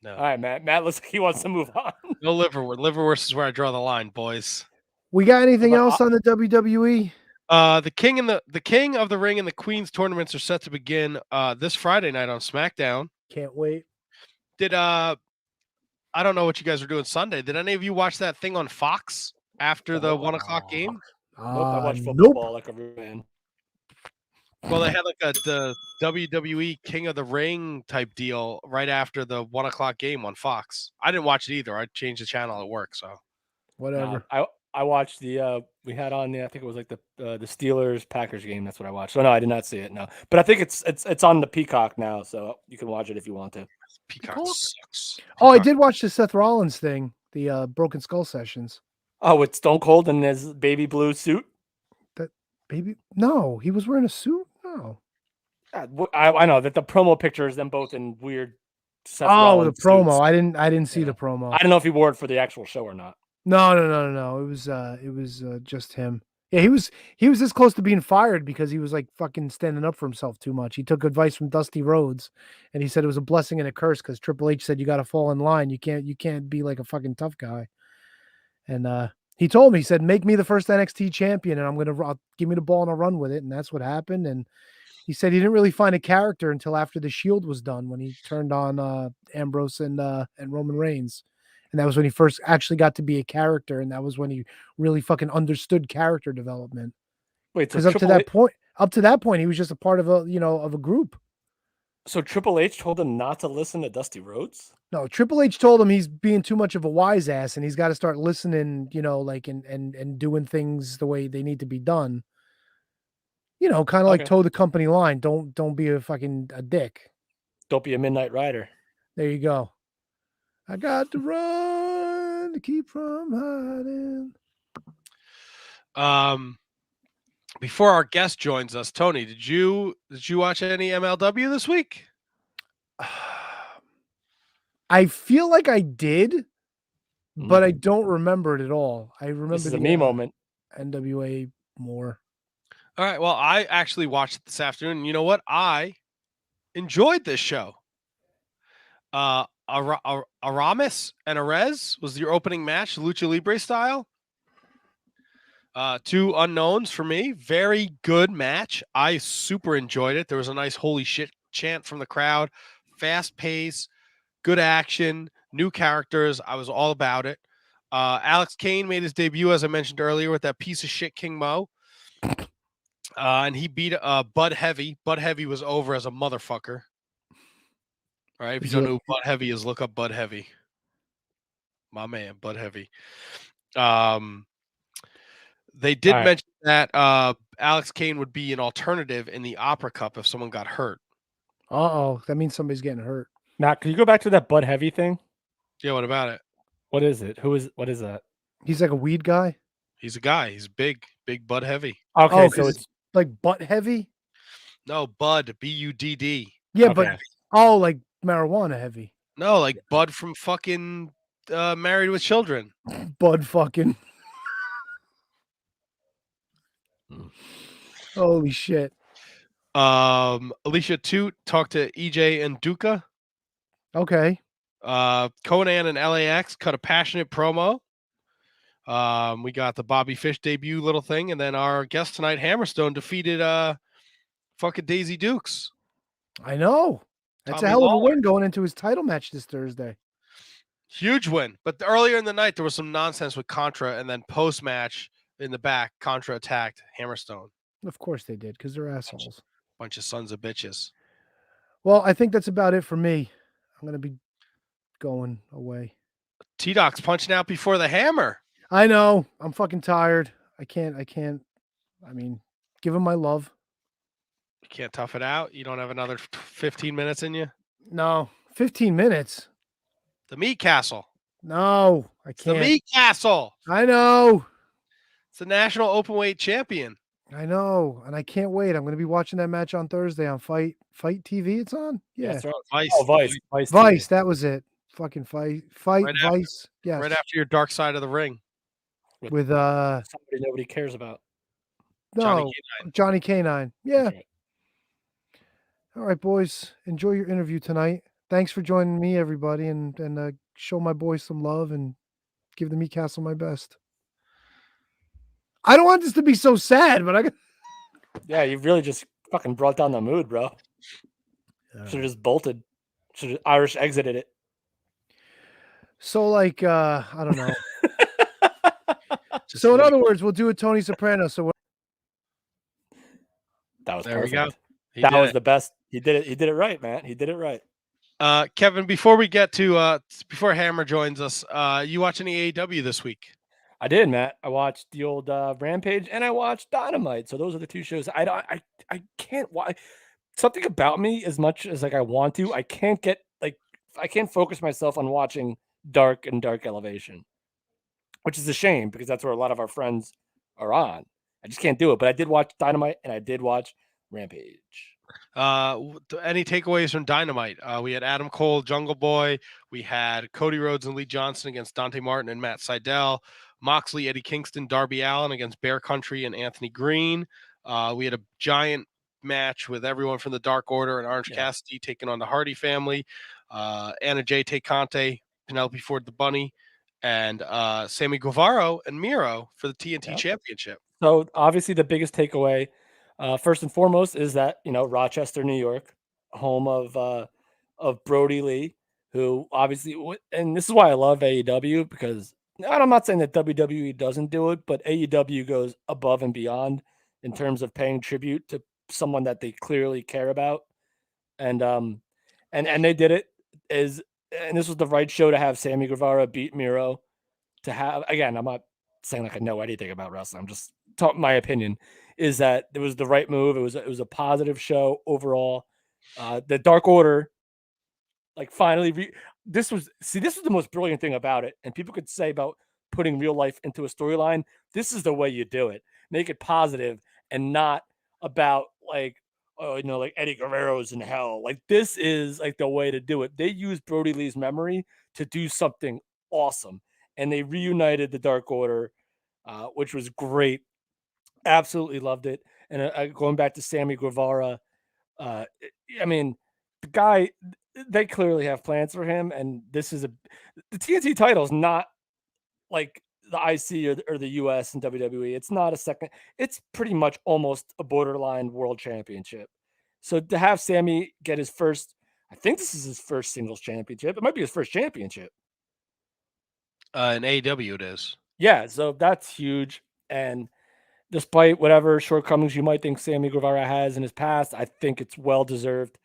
No. All right, Matt. Matt looks like he wants to move on. No liverwurst. Liverwurst is where I draw the line, boys. We got anything else on the WWE? The King of the Ring and the Queen's tournaments are set to begin this Friday night on SmackDown. Can't wait. Did I don't know what you guys are doing Sunday. Did any of you watch that thing on Fox after the 1 o'clock game? Nope, I watch nope. football like a real man. Well, they had like the WWE King of the Ring type deal right after the 1 o'clock game on Fox. I didn't watch it either. I changed the channel at work, so Whatever. I watched the we had on the I think it was like the Steelers Packers game. That's what I watched. So no, I did not see it. No, but I think it's on the Peacock now, so you can watch it if you want to. Peacock sucks. Oh, I did watch the Seth Rollins thing, the Broken Skull sessions. Oh, with Stone Cold in his baby blue suit. That baby? No, he was wearing a suit. No. I know that the promo picture is them both in weird. Seth Oh, the Rollins promo. suits. I didn't see the promo. I don't know if he wore it for the actual show or not. No. It was just him. Yeah, he was this close to being fired because he was like fucking standing up for himself too much. He took advice from Dusty Rhodes, and he said it was a blessing and a curse because Triple H said you got to fall in line. You can't be like a fucking tough guy. And he told me, he said, make me the first NXT champion, and I'll give me the ball and I'll run with it. And that's what happened. And he said he didn't really find a character until after the Shield was done, when he turned on Ambrose and Roman Reigns. And that was when he first actually got to be a character, and that was when he really fucking understood character development. Wait, so Because up to that point, he was just a part of a group. So Triple H told him not to listen to Dusty Rhodes? No, Triple H told him he's being too much of a wise ass, and he's got to start listening, like and doing things the way they need to be done. Kind of like toe the company line. Don't be a fucking a dick. Don't be a midnight rider. There you go. I got to run to keep from hiding. Before our guest joins us, Tony, did you watch any MLW this week? I feel like I did, but I don't remember it at all. I remember This is a me moment. NWA more. All right. Well, I actually watched it this afternoon. And you know what? I enjoyed this show. Aramis and Arez was your opening match, Lucha Libre style. Two unknowns for me. Very good match. I super enjoyed it. There was a nice holy shit chant from the crowd. Fast pace, good action, new characters. I was all about it. Alex Kane made his debut, as I mentioned earlier, with that piece of shit King Mo. And he beat Bud Heavy. Bud Heavy was over as a motherfucker. All right, if you don't know who Bud Heavy is, look up Bud Heavy. My man, Bud Heavy. They did All right. mention that Alex Kane would be an alternative in the Opera Cup if someone got hurt. Uh-oh. That means somebody's getting hurt. Matt, can you go back to that Bud Heavy thing? Yeah, what about it? What is it? What is that? He's like a weed guy? He's a guy. He's big Bud Heavy. Okay, Oh, so it's like butt heavy? No, Bud, Budd. Yeah, Okay. but like marijuana heavy. No, like Bud from fucking Married with Children. Bud fucking. Holy shit. Alicia Toot talked to EJ and Duca. Okay. Conan and LAX cut a passionate promo. We got the Bobby Fish debut little thing, and then our guest tonight, Hammerstone, defeated fucking Daisy Dukes. I know. That's Tommy a hell of a Lawler. win going into his title match this Thursday. Huge win. But earlier in the night, there was some nonsense with Contra, and then post-match in the back, Contra attacked Hammerstone. Of course they did, because they're assholes. Bunch of sons of bitches. Well, I think that's about it for me. I'm going to be going away. T-Doc's punching out before the hammer. I know. I'm fucking tired. I can't. I mean, give him my love. You can't tough it out? You don't have another 15 minutes in you? No. 15 minutes. The Meat Castle. No, I It's the can't. Meat Castle. I know. It's the national openweight champion. I know. And I can't wait. I'm going to be watching that match on Thursday on Fight TV. It's on? Yeah. That's right. Vice. Oh, Vice. Vice. TV. That was it. Fucking Fight Right after- Vice. Yes. Right after your Dark Side of the Ring. With Somebody nobody cares about. no, Johnny Canine. Yeah. That's right. All right, boys. Enjoy your interview tonight. Thanks for joining me, everybody, and show my boys some love and give the Meat Castle my best. I don't want this to be so sad, but I got. Yeah, you really just fucking brought down the mood, bro. Should have just bolted. Should have Irish exited it. So, like, I don't know. So, in other words, we'll do a Tony Soprano. So, That was There we perfect. go. He That did was it. the best. He did it. He did it right, man. He did it right. Kevin, before we get to before Hammer joins us, you watch any AEW this week? I did, Matt. I watched the old Rampage and I watched Dynamite. So those are the two shows. I can't watch something about me as much as like I want to. I can't get like I can't focus myself on watching Dark and Dark Elevation, which is a shame because that's where a lot of our friends are on. I just can't do it. But I did watch Dynamite and I did watch Rampage. Any takeaways from Dynamite? We had Adam Cole, Jungle Boy. We had Cody Rhodes and Lee Johnson against Dante Martin and Matt Sydal. Moxley, Eddie Kingston, Darby Allin against Bear Country and Anthony Green. We had a giant match with everyone from the Dark Order and Orange Cassidy taking on the Hardy family. Anna Jay Tay Conte, Penelope Ford the Bunny, and Sammy Guevara and Miro for the TNT Championship. So obviously the biggest takeaway, first and foremost, is that Rochester, New York, home of Brody Lee, who obviously, and this is why I love AEW because I'm not saying that WWE doesn't do it, but AEW goes above and beyond in terms of paying tribute to someone that they clearly care about, and they did it. And this was the right show to have Sammy Guevara beat Miro. To have, again, I'm not saying like I know anything about wrestling. I'm just talking my opinion. Is that it was the right move. It was a positive show overall. The Dark Order, like finally, this was the most brilliant thing about it. And people could say about putting real life into a storyline. This is the way you do it. Make it positive and not about like, like Eddie Guerrero's in hell. Like this is like the way to do it. They used Brody Lee's memory to do something awesome, and they reunited the Dark Order, which was great. Absolutely loved it. And going back to Sammy Guevara, I mean, the guy, they clearly have plans for him. And this is the TNT title is not like the IC or the US and WWE. It's not a second. It's pretty much almost a borderline world championship. So to have Sammy get his first, I think this is his first singles championship. It might be his first championship. In AEW it is. Yeah, so that's huge. And despite whatever shortcomings you might think Sammy Guevara has in his past, I think it's well deserved,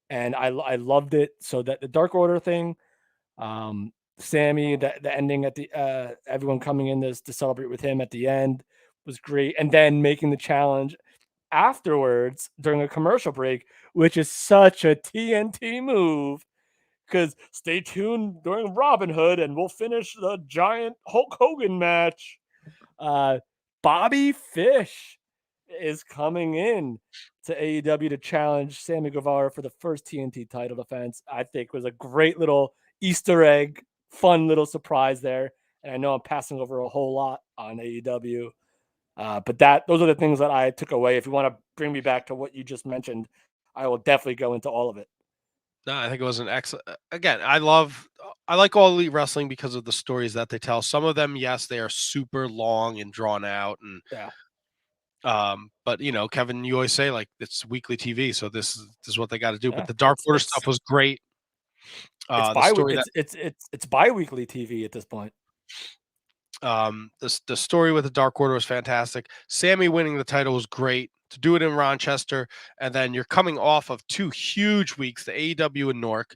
and I loved it. So that the Dark Order thing, Sammy, the ending at the everyone coming in this to celebrate with him at the end was great, and then making the challenge afterwards during a commercial break, which is such a TNT move. Because stay tuned during Robin Hood, and we'll finish the giant Hulk Hogan match. Bobby Fish is coming in to AEW to challenge Sammy Guevara for the first TNT title defense. I think was a great little Easter egg, fun little surprise there. And I know I'm passing over a whole lot on AEW, but those are the things that I took away. If you want to bring me back to what you just mentioned, I will definitely go into all of it. No, I think it was an excellent. Again, I like all Elite Wrestling because of the stories that they tell. Some of them, yes, they are super long and drawn out, and but Kevin, you always say like it's weekly TV, so this is what they got to do. But the Dark Order stuff was great. It's bi-weekly TV at this point. The story with the Dark Order was fantastic. Sammy winning the title was great. To do it in Rochester, and then you're coming off of 2 huge weeks, the AEW in Newark,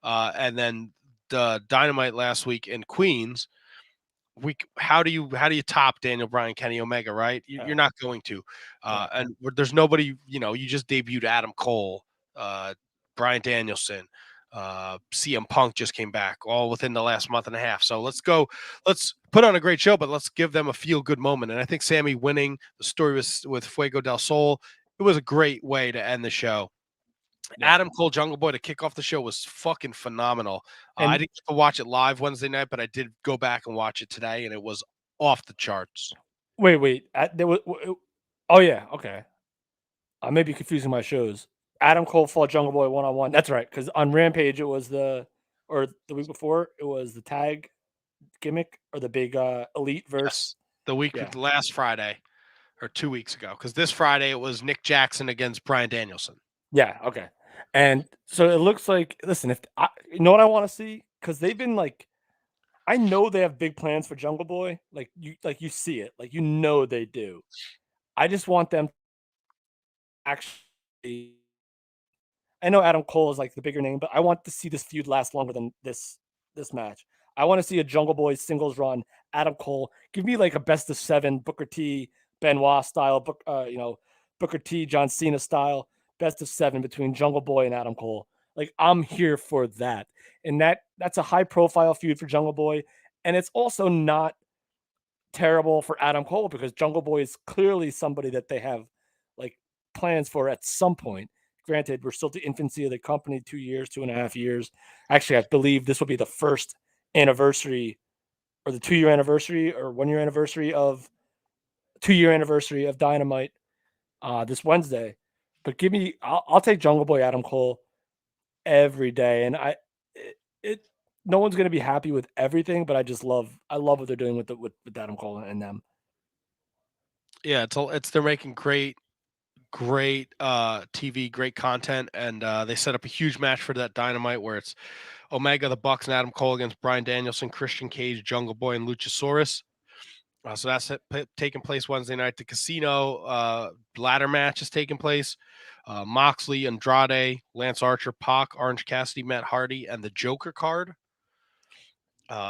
and then the Dynamite last week in Queens. How do you top Daniel Bryan, Kenny Omega, right? You're not going to. And there's nobody, you just debuted Adam Cole, Bryan Danielson, CM Punk just came back all within the last month and a half. So let's put on a great show, but let's give them a feel good moment. And I think Sammy winning, the story with Fuego del Sol, it was a great way to end the show. Adam Cole, Jungle Boy to kick off the show was fucking phenomenal. I didn't get to watch it live Wednesday night, but I did go back and watch it today, and it was off the charts. Wait. Oh yeah, okay. I may be confusing my shows. Adam Cole fought Jungle Boy 1-on-1. That's right, because on Rampage it was the week before it was the tag gimmick or the big Elite verse. Yes, last Friday or 2 weeks ago, because this Friday it was Nick Jackson against Bryan Danielson. Yeah, okay. And so it looks like, listen, you know what I want to see, because they've been like, I know they have big plans for Jungle Boy. Like you see it, like they do. I just want them actually. I know Adam Cole is like the bigger name, but I want to see this feud last longer than this match. I want to see a Jungle Boy singles run. Adam Cole, give me like a best of 7 Booker T, Benoit style, Booker T, John Cena style, best of 7 between Jungle Boy and Adam Cole. Like, I'm here for that. And that's a high profile feud for Jungle Boy. And it's also not terrible for Adam Cole, because Jungle Boy is clearly somebody that they have like plans for at some point. Granted, we're still at the infancy of the company, 2.5 years. Actually, I believe this will be the first anniversary, or the 2-year anniversary, or 1-year anniversary of 2-year anniversary of Dynamite this Wednesday. But I'll take Jungle Boy Adam Cole every day. And no one's going to be happy with everything, but I love what they're doing with Adam Cole and them. Yeah, they're making great TV, great content, and they set up a huge match for that Dynamite where it's Omega, the Bucks, and Adam Cole against Bryan Danielson, Christian Cage, Jungle Boy, and Luchasaurus. So that's taking place Wednesday night. The Casino ladder match is taking place. Moxley, Andrade, Lance Archer, Pac, Orange Cassidy, Matt Hardy, and the Joker card.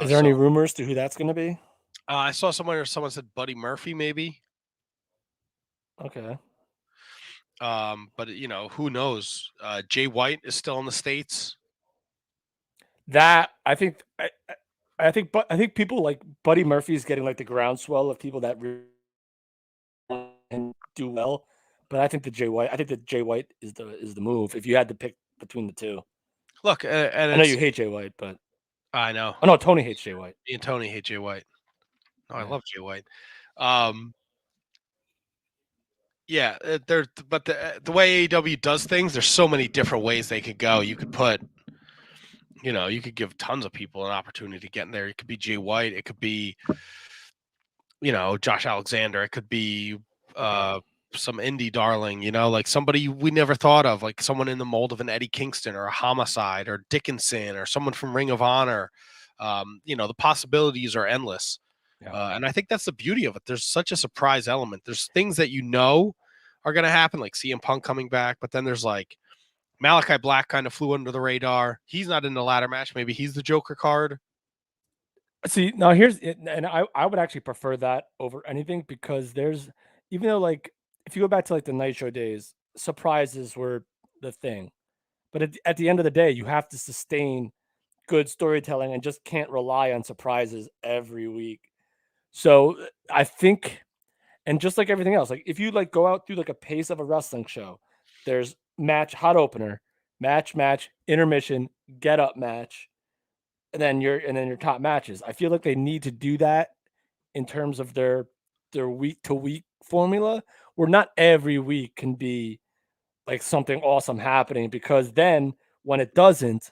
Is there any rumors to who that's going to be? I saw someone said Buddy Murphy, maybe. Okay. But who knows? Jay White is still in the States. That I think people like Buddy Murphy is getting like the groundswell of people that really do well. But I think that Jay White is the move if you had to pick between the two. Look, and I know you hate Jay White, but I know. Oh no, Tony hates Jay White. Me and Tony hate Jay White. No, I love Jay White. Yeah, but the way AEW does things, there's so many different ways they could go. You could put, you could give tons of people an opportunity to get in there. It could be Jay White. It could be, Josh Alexander. It could be some indie darling, like somebody we never thought of, like someone in the mold of an Eddie Kingston or a Homicide or Dickinson or someone from Ring of Honor. The possibilities are endless. Yeah. And I think that's the beauty of it. There's such a surprise element. There's things that are going to happen, like CM Punk coming back, but then there's like Malachi Black kind of flew under the radar. He's not in the ladder match. Maybe he's the Joker card. See, now here's it, and I would actually prefer that over anything because even though like if you go back to like the Nitro days, surprises were the thing. But at the end of the day, you have to sustain good storytelling and just can't rely on surprises every week. So I think, and just like everything else, like if you like go out through like a pace of a wrestling show, there's match, hot opener, match, intermission, get up match, and then your top matches. I feel like they need to do that in terms of their week to week formula, where not every week can be like something awesome happening because then when it doesn't,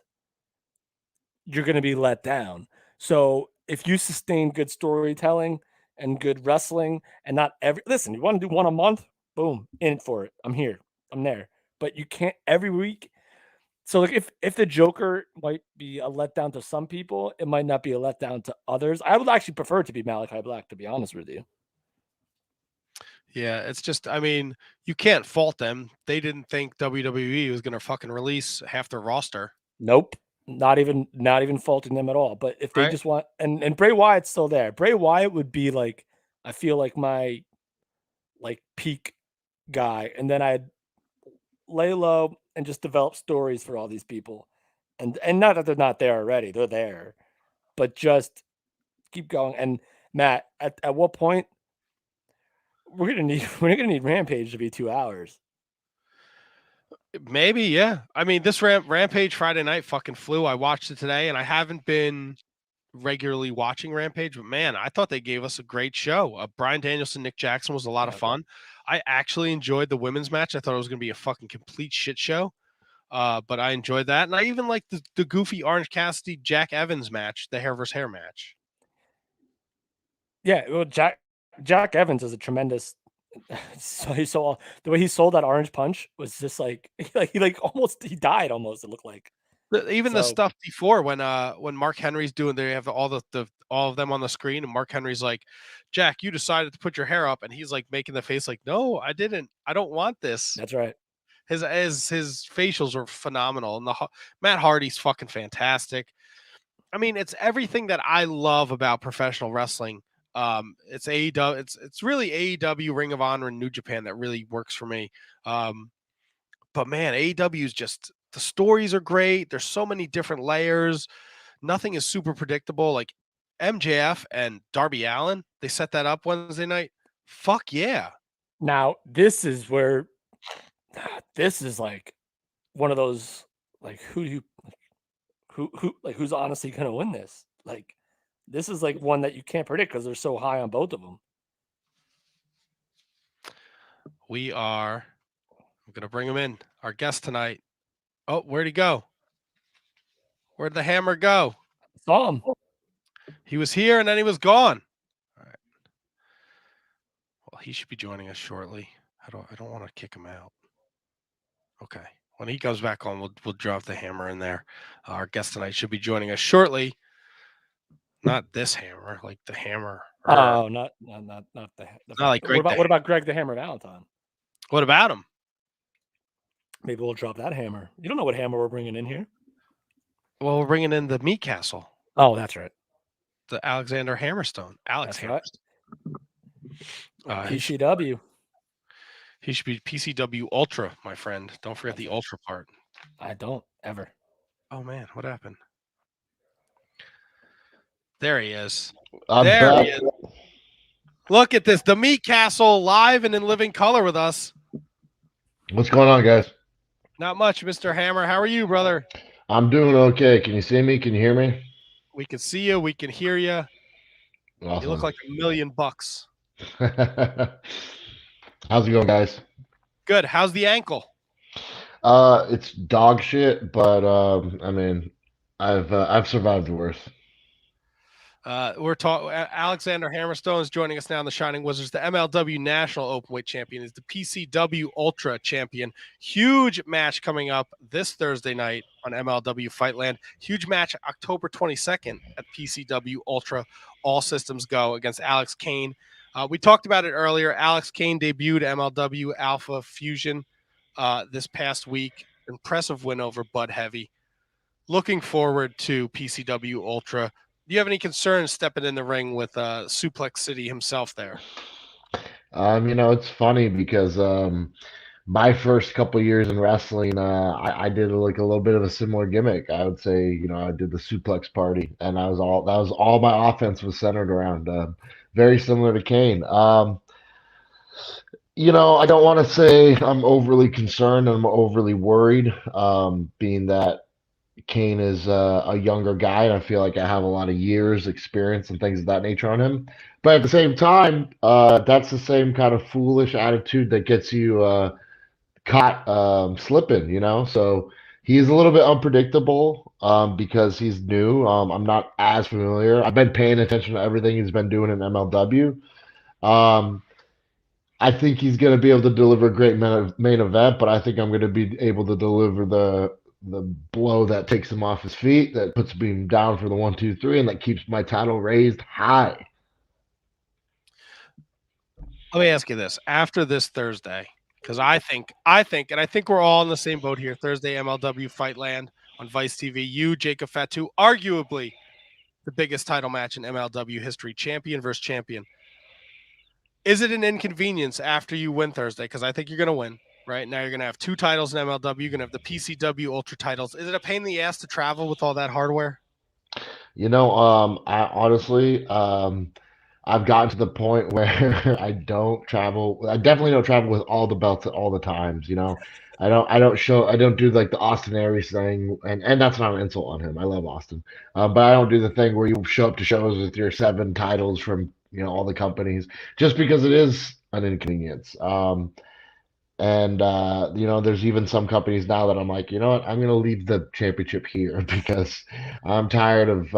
you're going to be let down. So if you sustain good storytelling and good wrestling and not listen, you want to do one a month, boom, in for it. I'm here. I'm there. But you can't every week. So like if the Joker might be a letdown to some people, it might not be a letdown to others. I would actually prefer it to be Malachi Black, to be honest with you. Yeah, it's just, I mean, you can't fault them. They didn't think WWE was going to fucking release half their roster. Nope. Not even faulting them at all. But if they just want and Bray Wyatt's still there. Bray Wyatt would be like, I feel like my like peak guy. And then I'd lay low and just develop stories for all these people. And not that they're not there already. They're there. But just keep going. And Matt, at what point we're gonna need Rampage to be 2 hours. Maybe, yeah. I mean, this Rampage Friday night fucking flew. I watched it today, and I haven't been regularly watching Rampage, but man, I thought they gave us a great show. Brian Danielson, Nick Jackson was a lot of fun. I actually enjoyed the women's match. I thought it was going to be a fucking complete shit show, but I enjoyed that, and I even liked the goofy Orange Cassidy Jack Evans match, the hair versus hair match. Yeah, well, Jack Evans is a tremendous. So the way he sold that orange punch was just like he died almost. It looked like the stuff before when Mark Henry's doing, they have all of them on the screen, and Mark Henry's like, Jack, you decided to put your hair up, and he's like making the face like, no, I didn't. I don't want this. That's right. His facials are phenomenal, and Matt Hardy's fucking fantastic. I mean, it's everything that I love about professional wrestling. It's AEW. It's really AEW, Ring of Honor, and New Japan that really works for me. But man, AEW is just, the stories are great. There's so many different layers. Nothing is super predictable. Like MJF and Darby Allin, they set that up Wednesday night. Fuck yeah. Now this is where this is like one of those like who like who's honestly gonna win this? Like this is like one that you can't predict because they're so high on both of them. I'm going to bring him in. Our guest tonight. Oh, where'd he go? Where'd the hammer go? Saw him. He was here and then he was gone. All right. Well, he should be joining us shortly. I don't want to kick him out. Okay. When he comes back on, we'll drop the hammer in there. Our guest tonight should be joining us shortly. Not this hammer, like the hammer. Oh, not the. Not like Greg. What about Greg the Hammer Valentine? What about him? Maybe we'll drop that hammer. You don't know what hammer we're bringing in here. Well, we're bringing in the Meat Castle. Oh, that's right. The Alexander Hammerstone. Alex Hammerstone. Right. PCW. He should be PCW Ultra, my friend. Don't forget the Ultra part. I don't ever. Oh man, what happened? There he is. He is. Look at this. The Meat Castle live and in living color with us. What's going on, guys? Not much, Mr. Hammer. How are you, brother? I'm doing okay. Can you see me? Can you hear me? We can see you. We can hear you. Awesome. You look like $1 million. How's it going, guys? Good. How's the ankle? It's dog shit, but I mean, I've survived worse. We're talking. Alexander Hammerstone is joining us now in the Shining Wizards. The MLW National Openweight Champion is the PCW Ultra Champion. Huge match coming up this Thursday night on MLW Fightland. Huge match October 22nd at PCW Ultra. All systems go against Alex Kane. We talked about it earlier. Alex Kane debuted MLW Alpha Fusion this past week. Impressive win over Bud Heavy. Looking forward to PCW Ultra. Do you have any concerns stepping in the ring with Suplex City himself there? It's funny because my first couple years in wrestling, I did like a little bit of a similar gimmick. I would say, I did the suplex party, and that was all my offense was centered around. Very similar to Kane. I don't want to say I'm overly concerned. I'm overly worried, being that Kane is a younger guy, and I feel like I have a lot of years experience and things of that nature on him. But at the same time, that's the same kind of foolish attitude that gets you caught slipping, So he's a little bit unpredictable because he's new. I'm not as familiar. I've been paying attention to everything he's been doing in MLW. I think he's going to be able to deliver a great main event, but I think I'm going to be able to deliver the blow that takes him off his feet, that puts him down for the 1, 2, 3, and that keeps my title raised high. Let me ask you this: after this Thursday, because I think we're all in the same boat here. Thursday, MLW Fightland on Vice TV. You, Jacob Fatu, arguably the biggest title match in MLW history, champion versus champion. Is it an inconvenience after you win Thursday? Because I think you're going to win. Right now, you're going to have 2 titles in MLW. You're going to have the PCW Ultra titles. Is it a pain in the ass to travel with all that hardware? I honestly, I've gotten to the point where I don't travel. I definitely don't travel with all the belts at all the times. I don't do like the Austin Aries thing, and that's not an insult on him. I love Austin, but I don't do the thing where you show up to shows with your 7 titles from all the companies, just because it is an inconvenience. There's even some companies now that I'm like, you know what, I'm going to leave the championship here because I'm tired of,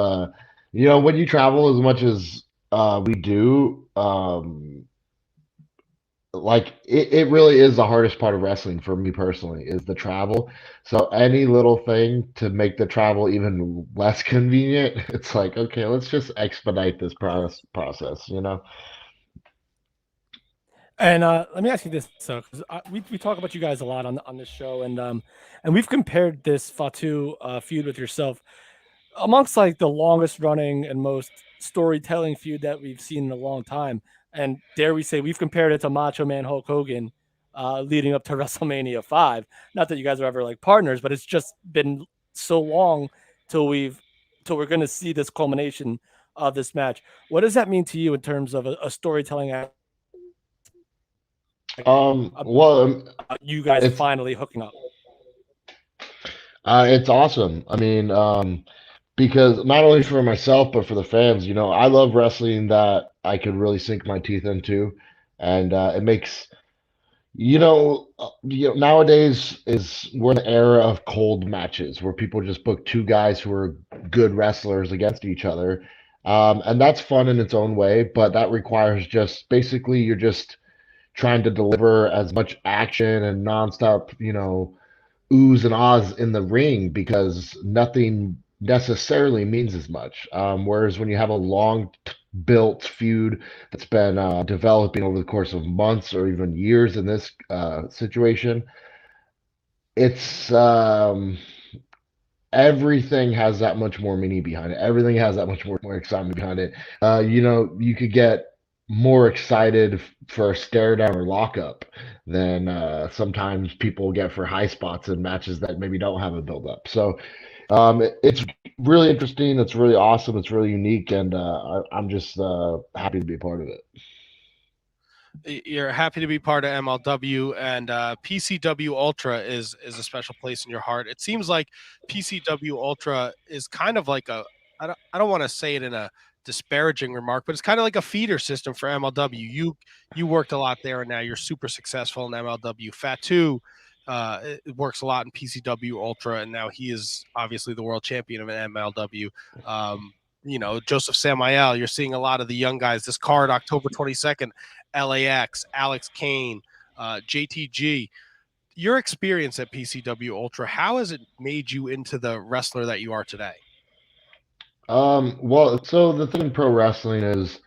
when you travel as much as we do, it really is the hardest part of wrestling for me personally, is the travel. So any little thing to make the travel even less convenient, it's like, okay, let's just expedite this process. And let me ask you this, because we talk about you guys a lot on this show, and we've compared this Fatu feud with yourself amongst like the longest running and most storytelling feud that we've seen in a long time. And dare we say we've compared it to Macho Man Hulk Hogan leading up to WrestleMania 5. Not that you guys are ever like partners, but it's just been so long till we're going to see this culmination of this match. What does that mean to you in terms of a storytelling act? You guys finally hooking up. It's awesome. I mean, because not only for myself but for the fans, I love wrestling that I could really sink my teeth into, and it makes nowadays we're in an era of cold matches where people just book 2 guys who are good wrestlers against each other, and that's fun in its own way, but that requires just basically you're just trying to deliver as much action and nonstop, oohs and ahs in the ring, because nothing necessarily means as much. Whereas when you have a long built feud that's been developing over the course of months or even years in this situation, it's everything has that much more meaning behind it. Everything has that much more excitement behind it. You could get more excited for a stare down or lockup than sometimes people get for high spots in matches that maybe don't have a build up. So it's really interesting. It's really awesome. It's really unique, and I'm just happy to be a part of it. You're happy to be part of MLW, and PCW Ultra is a special place in your heart. It seems like PCW Ultra is kind of like I don't want to say it in a disparaging remark, but it's kind of like a feeder system for MLW. You worked a lot there, and now you're super successful in MLW. Fatu works a lot in PCW Ultra, and now he is obviously the world champion of MLW. Joseph Samael, you're seeing a lot of the young guys. This card, October 22nd, LAX, Alex Kane, JTG. Your experience at PCW Ultra, how has it made you into the wrestler that you are today? Well, so the thing in pro wrestling is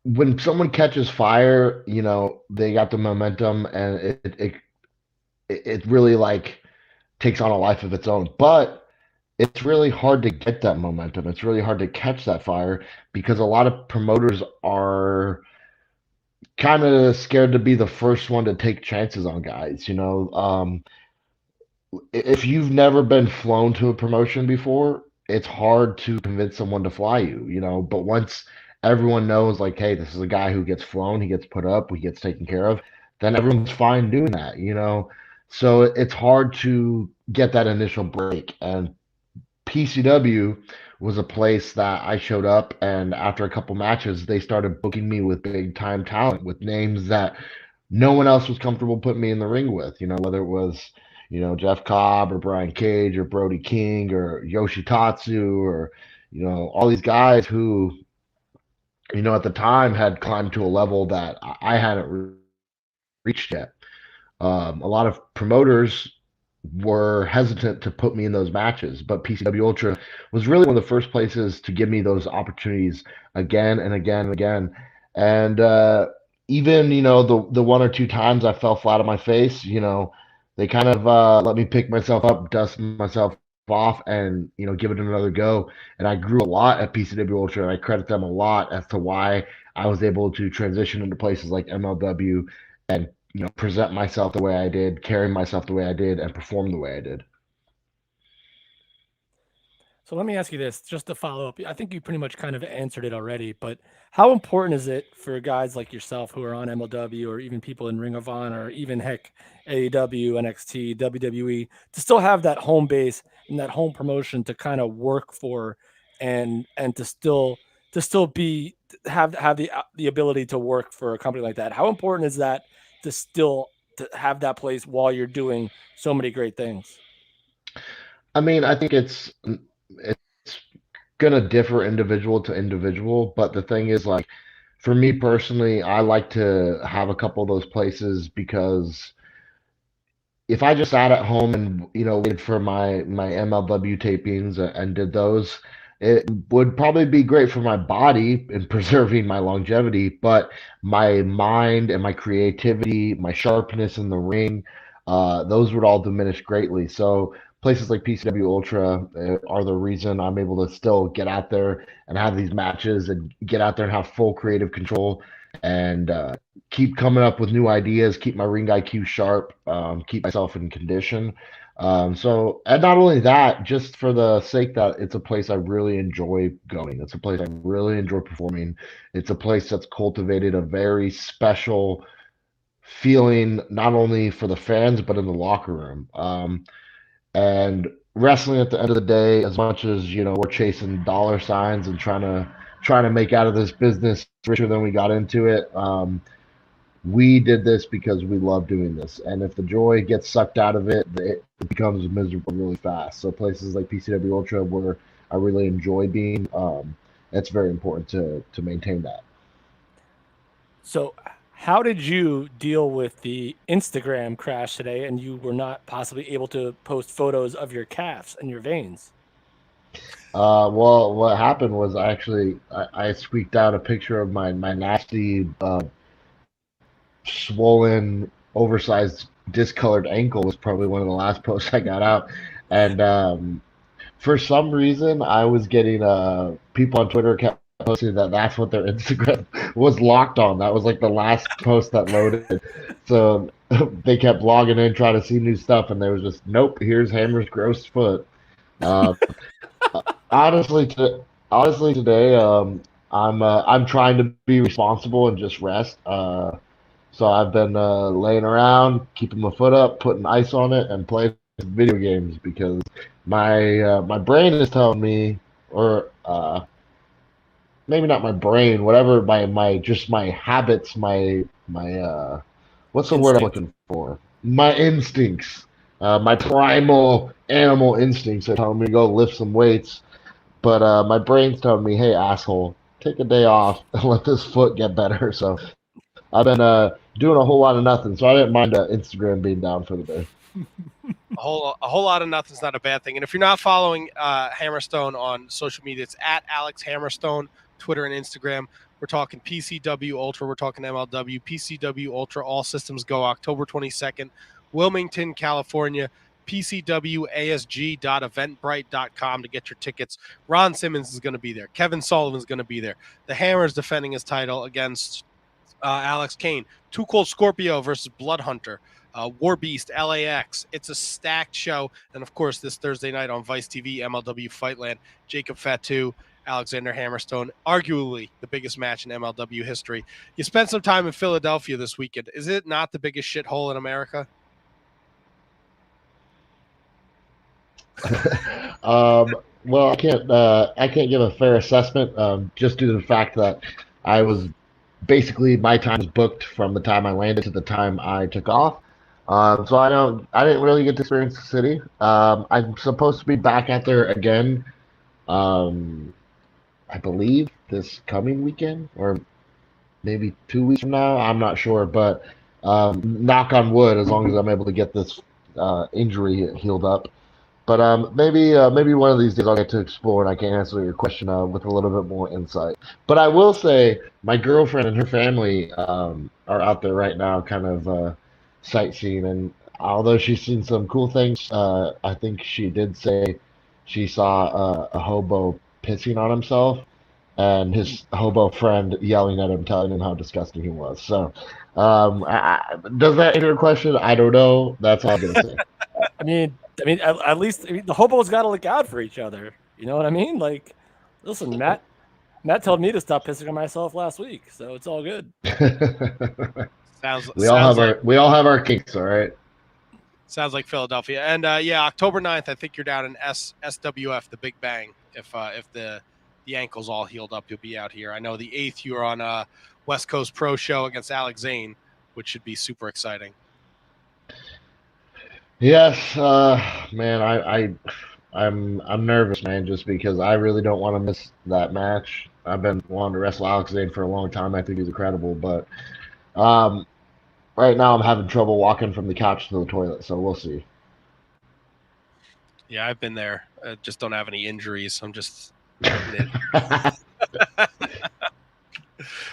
when someone catches fire, they got the momentum, and it really like takes on a life of its own. But it's really hard to get that momentum. It's really hard to catch that fire because a lot of promoters are kind of scared to be the first one to take chances on guys. If you've never been flown to a promotion before, it's hard to convince someone to fly you. But once everyone knows, like, hey, this is a guy who gets flown, he gets put up, he gets taken care of, then everyone's fine doing that. So it's hard to get that initial break. And PCW was a place that I showed up, and after a couple matches, they started booking me with big time talent, with names that no one else was comfortable putting me in the ring with. Whether it was Jeff Cobb or Brian Cage or Brody King or Yoshitatsu or all these guys who at the time had climbed to a level that I hadn't reached yet. A lot of promoters were hesitant to put me in those matches, but PCW Ultra was really one of the first places to give me those opportunities again and again and again. And even the one or two times I fell flat on my face, they kind of let me pick myself up, dust myself off, and give it another go. And I grew a lot at PCW Ultra, and I credit them a lot as to why I was able to transition into places like MLW and present myself the way I did, carry myself the way I did, and perform the way I did. So let me ask you this, just to follow up. I think you pretty much kind of answered it already, but how important is it for guys like yourself who are on MLW or even people in Ring of Honor or even heck AEW, NXT, WWE to still have that home base and that home promotion to kind of work for and to still be have the ability to work for a company like that? How important is that to still to have that place while you're doing so many great things? I mean, I think it's gonna differ individual to individual, but the thing is, like, for me personally, I like to have a couple of those places because if I just sat at home and waited for my MLW tapings and did those, it would probably be great for my body in preserving my longevity, but my mind and my creativity, my sharpness in the ring, those would all diminish greatly. So places like PCW Ultra are the reason I'm able to still get out there and have these matches and get out there and have full creative control and keep coming up with new ideas, keep my ring IQ sharp, keep myself in condition. And not only that, just for the sake that it's a place I really enjoy going. It's a place I really enjoy performing. It's a place that's cultivated a very special feeling, not only for the fans, but in the locker room. And wrestling at the end of the day, as much as we're chasing dollar signs and trying to make out of this business richer than we got into it. We did this because we love doing this, and if the joy gets sucked out of it, it becomes miserable really fast. So places like PCW Ultra, where I really enjoy being, it's very important to maintain that. So how did you deal with the Instagram crash today and you were not possibly able to post photos of your calves and your veins? Well, what happened was I squeaked out a picture of my nasty, swollen, oversized, discolored ankle was probably one of the last posts I got out. And for some reason, I was getting people on Twitter kept posting that's what their Instagram was locked on. That was like the last post that loaded. So they kept logging in, trying to see new stuff, and there was just, nope, here's Hammer's gross foot. Honestly, today, I'm trying to be responsible and just rest. So I've been laying around, keeping my foot up, putting ice on it, and playing video games because my brain is telling me, or maybe not my brain, whatever my habits, my what's the word I'm looking for? My instincts, my primal animal instincts are telling me to go lift some weights, but my brain's telling me, hey asshole, take a day off and let this foot get better. So I've been doing a whole lot of nothing, so I didn't mind Instagram being down for the day. A whole lot of nothing's not a bad thing. And if you're not following Hammerstone on social media, it's at Alex Hammerstone, Twitter and Instagram. We're talking PCW Ultra. We're talking MLW. PCW Ultra, all systems go, October 22nd, Wilmington, California. pcwasg.eventbrite.com to get your tickets. Ron Simmons is going to be there. Kevin Sullivan is going to be there. The Hammer's defending his title against Alex Kane. Too Cold Scorpio versus Blood Hunter. War Beast, LAX. It's a stacked show. And, of course, this Thursday night on Vice TV, MLW Fightland, Jacob Fatu, Alexander Hammerstone, arguably the biggest match in MLW history. You spent some time in Philadelphia this weekend. Is it not the biggest shithole in America? Well, I can't give a fair assessment just due to the fact that I was basically my time was booked from the time I landed to the time I took off. So I didn't really get to experience the city. I'm supposed to be back out there again. I believe this coming weekend or maybe 2 weeks from now. I'm not sure, but knock on wood, as long as I'm able to get this injury healed up. But maybe one of these days I'll get to explore and I can answer your question with a little bit more insight. But I will say my girlfriend and her family are out there right now kind of sightseeing. And although she's seen some cool things, I think she did say she saw a hobo pissing on himself and his hobo friend yelling at him, telling him how disgusting he was. So does that answer your question? I don't know. That's all I'm going to say. I mean, at least the hobos got to look out for each other. You know what I mean? Like, listen, Matt told me to stop pissing on myself last week, so it's all good. We all have our kinks, all right? Sounds like Philadelphia. And yeah, October 9th, I think you're down in SWF, the Big Bang. If the ankle's all healed up, you'll be out here. I know the 8th you're on West Coast Pro Show against Alex Zane, which should be super exciting. Yes, man, I'm nervous, man, just because I really don't want to miss that match. I've been wanting to wrestle Alex Zane for a long time. I think he's incredible, but right now I'm having trouble walking from the couch to the toilet, so we'll see. Yeah, I've been there. I just don't have any injuries. I'm just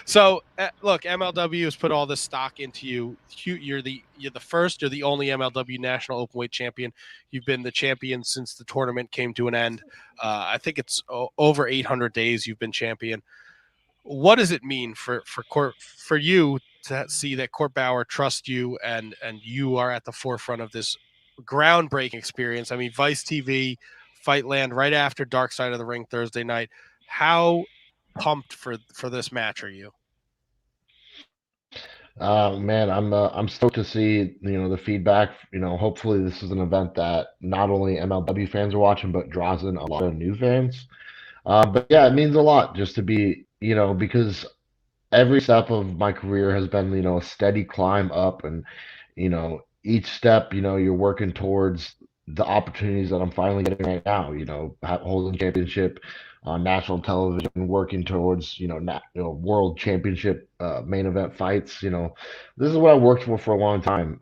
So, look, MLW has put all this stock into you. You're the first, you're the only MLW National Openweight Champion. You've been the champion since the tournament came to an end. I think it's over 800 days you've been champion. What does it mean for you to see that Court Bauer trusts you and you are at the forefront of this groundbreaking experience? I mean, Vice TV, Fightland, right after Dark Side of the Ring Thursday night. How pumped for this match are you? Man, I'm stoked to see the feedback. Hopefully this is an event that not only MLW fans are watching, but draws in a lot of new fans. But yeah, it means a lot just to be because every step of my career has been a steady climb up, and each step you're working towards the opportunities that I'm finally getting right now. Holding championship on national television, working towards world championship main event fights. This is what I worked for a long time,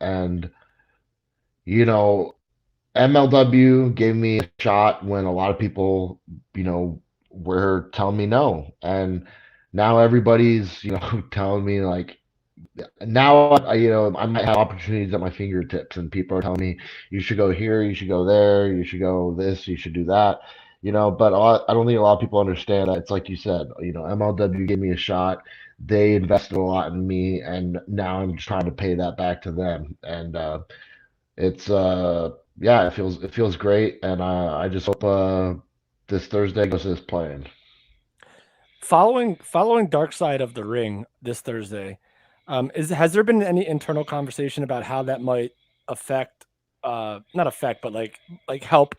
and MLW gave me a shot when a lot of people were telling me no, and now everybody's telling me, like, now I might have opportunities at my fingertips, and people are telling me you should go here, you should go there, you should go this, you should do that. But I don't think a lot of people understand that it's like you said, MLW gave me a shot. They invested a lot in me, and now I'm just trying to pay that back to them. And it's yeah, it feels great, and I just hope this Thursday goes as planned. Following Dark Side of the Ring this Thursday, has there been any internal conversation about how that might affect, not affect, but like help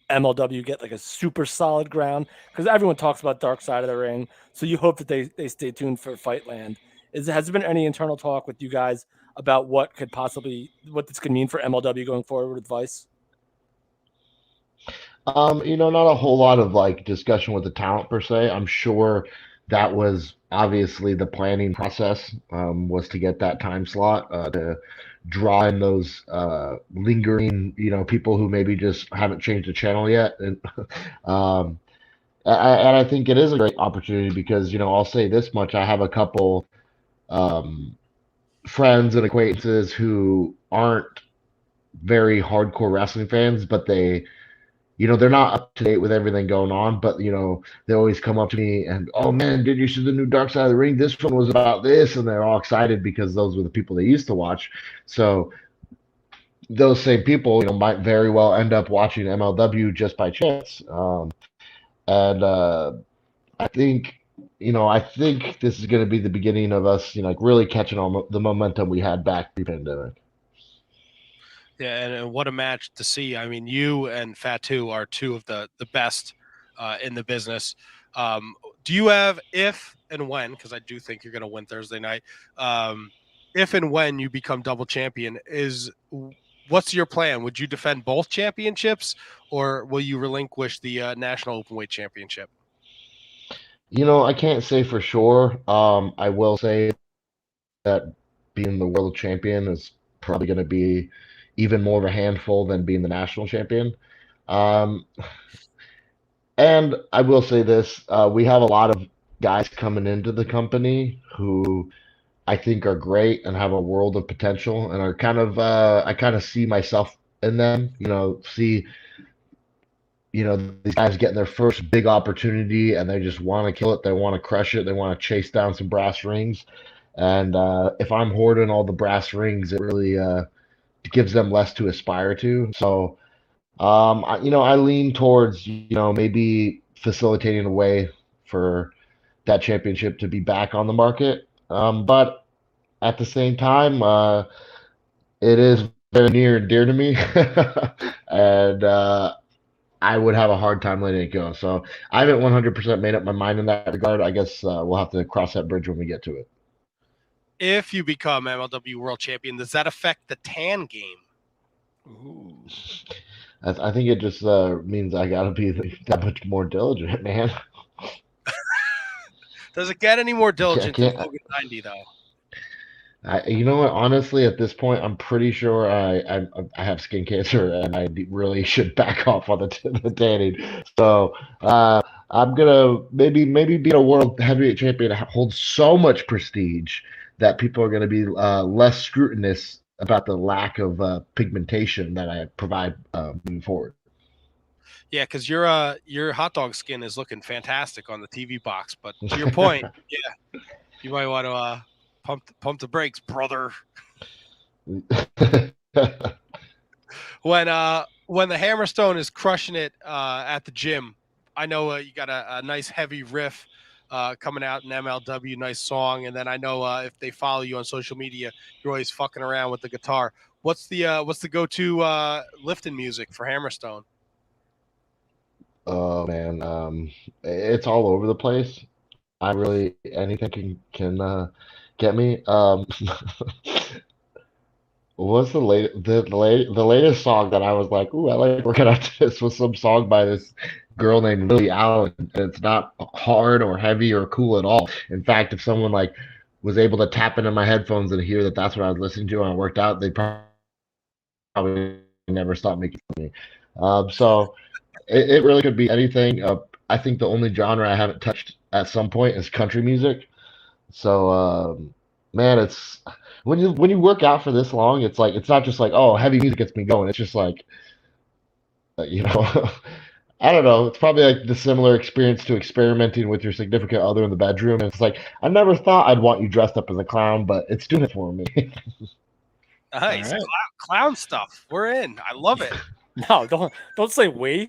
MLW get like a super solid ground? Because everyone talks about Dark Side of the Ring, so you hope that they stay tuned for Fightland. Has there been any internal talk with you guys about what this could mean for MLW going forward with Vice? Not a whole lot of discussion with the talent per se. I'm sure that was obviously the planning process, was to get that time slot, to draw in those lingering, people who maybe just haven't changed the channel yet. And I think it is a great opportunity because, I'll say this much. I have a couple friends and acquaintances who aren't very hardcore wrestling fans, but they're not up to date with everything going on, but they always come up to me and, oh man, did you see the new Dark Side of the Ring? This one was about this, and they're all excited because those were the people they used to watch. So those same people, might very well end up watching MLW just by chance. And I think, I think this is going to be the beginning of us, like really catching on the momentum we had back pre-pandemic. Yeah, and what a match to see. I mean, you and Fatu are two of the best in the business. Do you have, if and when, because I do think you're going to win Thursday night, if and when you become double champion, what's your plan? Would you defend both championships, or will you relinquish the National Openweight Championship? I can't say for sure. I will say that being the world champion is probably going to be even more of a handful than being the national champion. And I will say this, we have a lot of guys coming into the company who I think are great and have a world of potential and are I kind of see myself in them, see, these guys getting their first big opportunity and they just want to kill it. They want to crush it. They want to chase down some brass rings. And if I'm hoarding all the brass rings, it really gives them less to aspire to. So, I lean towards, maybe facilitating a way for that championship to be back on the market. But at the same time, it is very near and dear to me. And I would have a hard time letting it go. So I haven't 100% made up my mind in that regard. I guess we'll have to cross that bridge when we get to it. If you become MLW World Champion, does that affect the tan game? Ooh. I think it just means I got to be that much more diligent, man. Does it get any more diligent than Hogan 90, though? You know what? Honestly, at this point, I'm pretty sure I have skin cancer and I really should back off on the tanning. So I'm gonna maybe being a world heavyweight champion holds so much prestige that people are gonna be less scrutinous about the lack of pigmentation that I provide moving forward. Yeah, because your hot dog skin is looking fantastic on the TV box. But to your point, yeah, you might want to pump the brakes, brother. When the Hammerstone is crushing it at the gym, I know you got a nice heavy riff coming out in MLW, nice song, and then I know if they follow you on social media, you're always fucking around with the guitar. What's the go-to lifting music for Hammerstone? Oh man, it's all over the place. I really anything can get me. What's the latest song that I was like, ooh, I like working out to this was some song by this girl named Lily Allen, and it's not hard or heavy or cool at all. In fact, if someone like was able to tap into my headphones and hear that that's what I was listening to and I worked out, they'd probably never stop making fun of me. So it really could be anything. I think the only genre I haven't touched at some point is country music. So man, it's when you work out for this long, it's like it's not just like, oh, heavy music gets me going. It's just like I don't know. It's probably like the similar experience to experimenting with your significant other in the bedroom. And it's like I never thought I'd want you dressed up as a clown, but it's doing it for me. Nice. Right. Clown stuff. We're in. I love it. No, don't say we.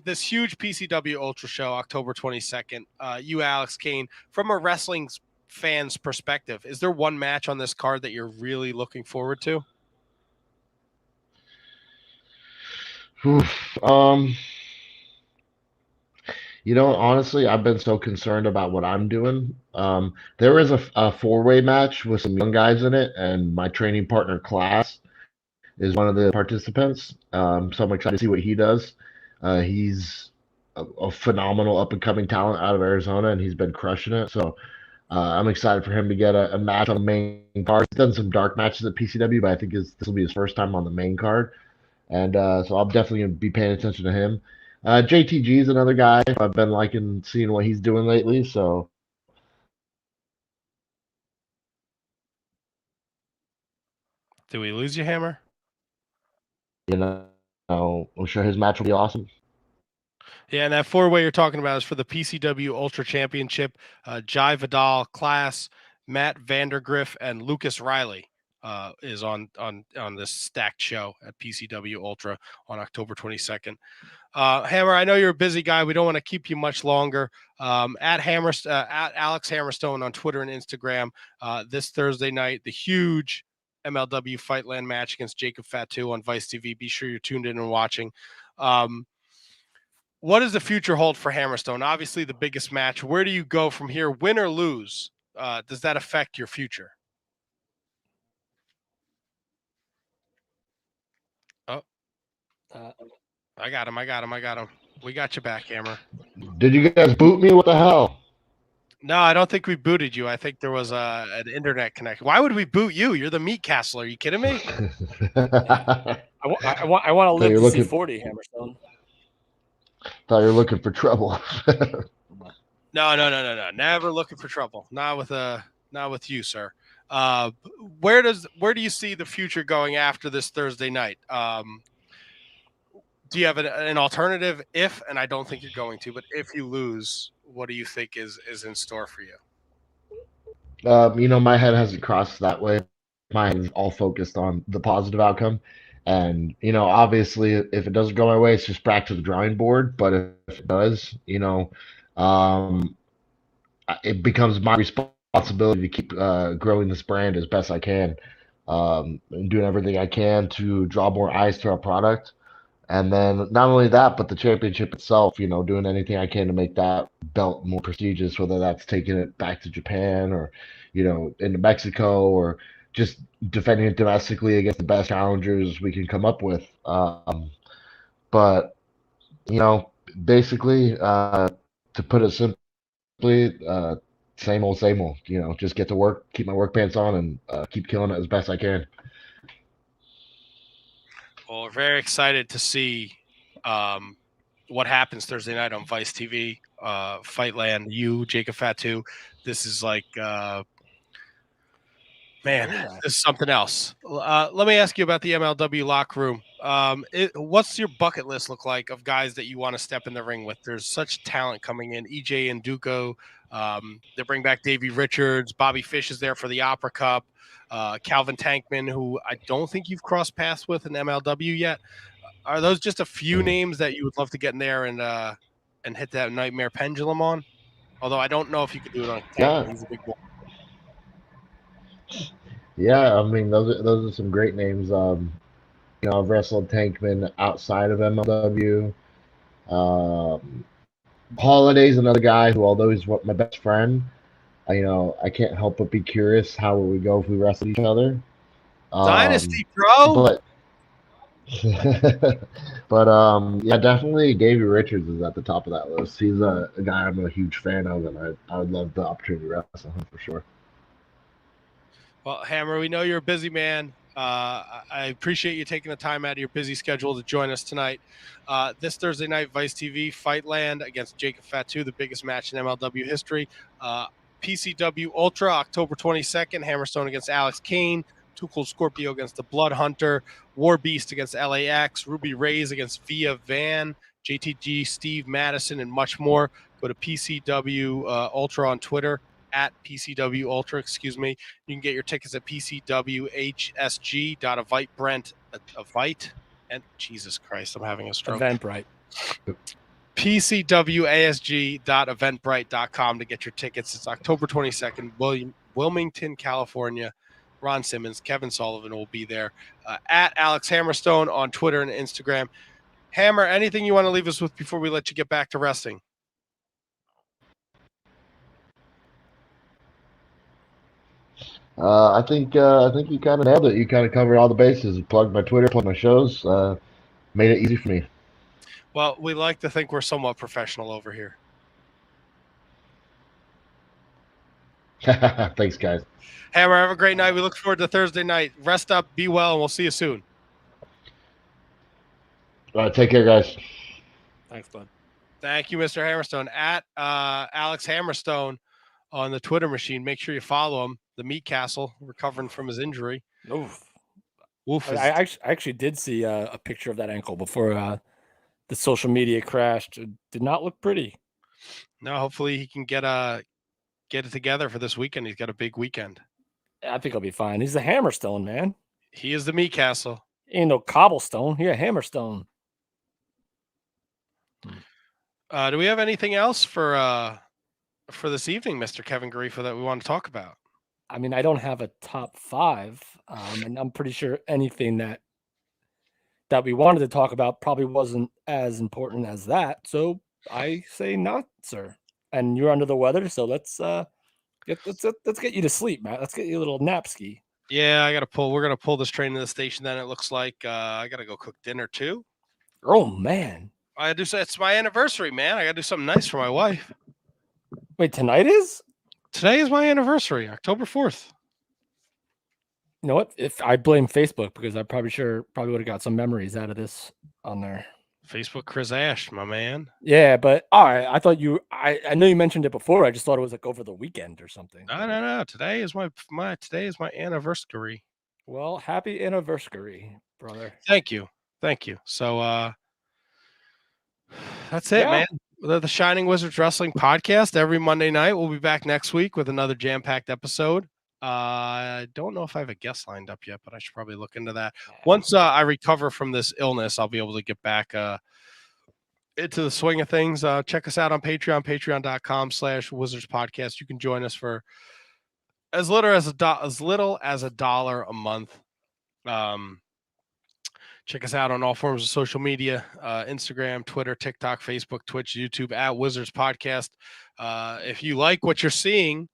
This huge PCW Ultra Show, October 22nd. You, Alex Kane, from a wrestling fan's perspective, is there one match on this card that you're really looking forward to? Honestly, I've been so concerned about what I'm doing. There is a four-way match with some young guys in it, and my training partner, Class, is one of the participants. So I'm excited to see what he does. He's a phenomenal up-and-coming talent out of Arizona, and he's been crushing it. So I'm excited for him to get a match on the main card. He's done some dark matches at PCW, but I think this will be his first time on the main card. And so I'm definitely going to be paying attention to him. JTG is another guy I've been liking seeing what he's doing lately. So Did we lose you, Hammer? You know, I'm sure his match will be awesome. Yeah, and that four-way you're talking about is for the PCW Ultra Championship. Jai Vidal, Class, Matt Vandergriff, and Lucas Riley is on this stacked show at PCW Ultra on October 22nd. Hammer, I know you're a busy guy. We don't want to keep you much longer. At Alex Hammerstone on Twitter and Instagram this Thursday night, the huge MLW Fightland match against Jacob Fatu on Vice TV. Be sure you're tuned in and watching. What does the future hold for Hammerstone? Obviously, the biggest match. Where do you go from here, win or lose? Does that affect your future? Oh, I got him. We got you back, Hammer. Did you guys boot me? What the hell? No, I don't think we booted you. I think there was an internet connection. Why would we boot you? You're the meat castle. Are you kidding me? I want to live to see 40, Hammerstone. Thought you were looking for trouble. No. Never looking for trouble. Not with you, sir. Where do you see the future going after this Thursday night? Do you have an alternative if, and I don't think you're going to, but if you lose, what do you think is in store for you? My head hasn't crossed that way. Mine is all focused on the positive outcome. And, obviously, if it doesn't go my way, it's just back to the drawing board. But if it does, it becomes my responsibility to keep growing this brand as best I can, and doing everything I can to draw more eyes to our product. And then not only that, but the championship itself, doing anything I can to make that belt more prestigious, whether that's taking it back to Japan or, into Mexico, or just defending it domestically against the best challengers we can come up with. But, basically, to put it simply, same old, just get to work, keep my work pants on, and keep killing it as best I can. Well, we're very excited to see what happens Thursday night on Vice TV, Fightland. You, Jacob Fatu. This is like, this is something else. Let me ask you about the MLW locker room. What's your bucket list look like of guys that you want to step in the ring with? There's such talent coming in. EJ and Duco. They bring back Davey Richards. Bobby Fish is there for the Opera Cup. Calvin Tankman, who I don't think you've crossed paths with in MLW yet. Are those just a few names that you would love to get in there and hit that nightmare pendulum on? Although I don't know if you could do it on Tankman. Yeah. He's a big boy. Yeah, I mean those are some great names. I've wrestled Tankman outside of MLW. Holiday's another guy who, although he's my best friend, I can't help but be curious how would we go if we wrestled each other. Dynasty, bro. But yeah, definitely Davey Richards is at the top of that list. He's a guy I'm a huge fan of, and I would love the opportunity to wrestle him for sure. Well, Hammer, we know you're a busy man. I appreciate you taking the time out of your busy schedule to join us tonight. This Thursday night, Vice TV, Fightland against Jacob Fatu, the biggest match in MLW history. PCW Ultra, October 22nd, Hammerstone against Alex Kane, Too Cool Scorpio against the Blood Hunter, War Beast against LAX, Ruby Reyes against Via Van, JTG, Steve Madison, and much more. Go to PCW Ultra on Twitter, at PCW Ultra, excuse me. You can get your tickets at PCWHSG.Evite, and Jesus Christ, I'm having a stroke. Eventbrite. PCWASG.eventbrite.com to get your tickets. It's October 22nd, Wilmington, California. Ron Simmons, Kevin Sullivan will be there. At Alex Hammerstone on Twitter and Instagram. Hammer, anything you want to leave us with before we let you get back to wrestling? I think you kind of nailed it. You kind of covered all the bases. Plugged my Twitter, plugged my shows, made it easy for me. Well, we like to think we're somewhat professional over here. Thanks, guys. Hammer, have a great night. We look forward to Thursday night. Rest up, be well, and we'll see you soon. All right, take care, guys. Thanks, bud. Thank you, Mr. Hammerstone. At Alex Hammerstone on the Twitter machine. Make sure you follow him. The Meat Castle, recovering from his injury. Oof. Wolf is. I actually did see a picture of that ankle before the social media crashed. It did not look pretty. No, hopefully he can get it together for this weekend. He's got a big weekend. I think he'll be fine. He's the Hammerstone, man. He is the meat castle. Ain't no cobblestone. He a Hammerstone. Do we have anything else for this evening, Mr. Kevin Garifo, that we want to talk about? I mean, I don't have a top 5, and I'm pretty sure anything that we wanted to talk about probably wasn't as important as that. So I say not, sir. And you're under the weather, so let's get you to sleep, Matt. Let's get you a little nap ski. Yeah, we're gonna pull this train to the station. Then it looks like I gotta go cook dinner too. Oh man, it's my anniversary, man. I gotta do something nice for my wife. Wait, tonight is? Today is my anniversary, October 4th. You know what? If I blame Facebook, because I probably would have got some memories out of this on there. Facebook Chris Ash, my man. Yeah, but all right. I thought I know you mentioned it before. I just thought it was like over the weekend or something. No. Today is my anniversary. Well, happy anniversary, brother. Thank you. So that's it, man. The Shining Wizards Wrestling Podcast every Monday night. We'll be back next week with another jam-packed episode. I don't know if I have a guest lined up yet, but I should probably look into that. Once I recover from this illness, I'll be able to get back into the swing of things. Check us out on Patreon, patreon.com/Wizards Podcast. You can join us for as little as $1 a month. Check us out on all forms of social media, Instagram, Twitter, TikTok, Facebook, Twitch, YouTube, at Wizards Podcast. If you like what you're seeing,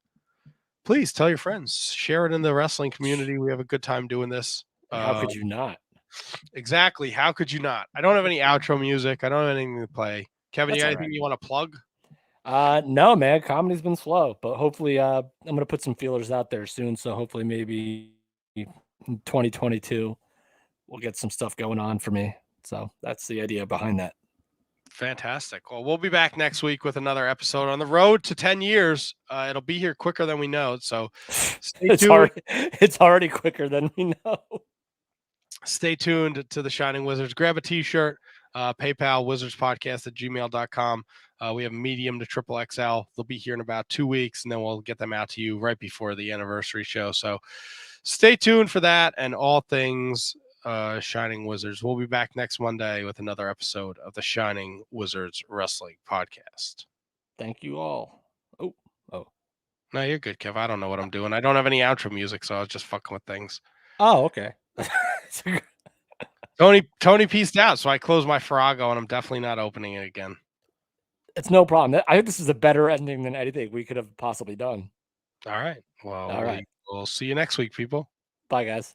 please tell your friends. Share it in the wrestling community. We have a good time doing this. How could you not? Exactly. How could you not? I don't have any outro music. I don't have anything to play. Kevin, you got anything you want to plug? No, man. Comedy's been slow, but hopefully I'm going to put some feelers out there soon. So hopefully maybe in 2022, we'll get some stuff going on for me. So that's the idea behind that. Fantastic. Well, we'll be back next week with another episode on the road to 10 years. It'll be here quicker than we know. So stay tuned. It's already quicker than we know. Stay tuned to the Shining Wizards. Grab a t-shirt, PayPal, wizardspodcast@gmail.com. We have medium to triple XL. They'll be here in about 2 weeks, and then we'll get them out to you right before the anniversary show. So stay tuned for that and all things Shining Wizards. We'll be back next Monday with another episode of the Shining Wizards Wrestling Podcast. Thank you all. Oh. No, you're good, Kev. I don't know what I'm doing. I don't have any outro music, so I was just fucking with things. Oh, okay. Tony pieced out, so I closed my Farrago, and I'm definitely not opening it again. It's no problem. I think this is a better ending than anything we could have possibly done. All right. Well, all right. We'll see you next week, people. Bye, guys.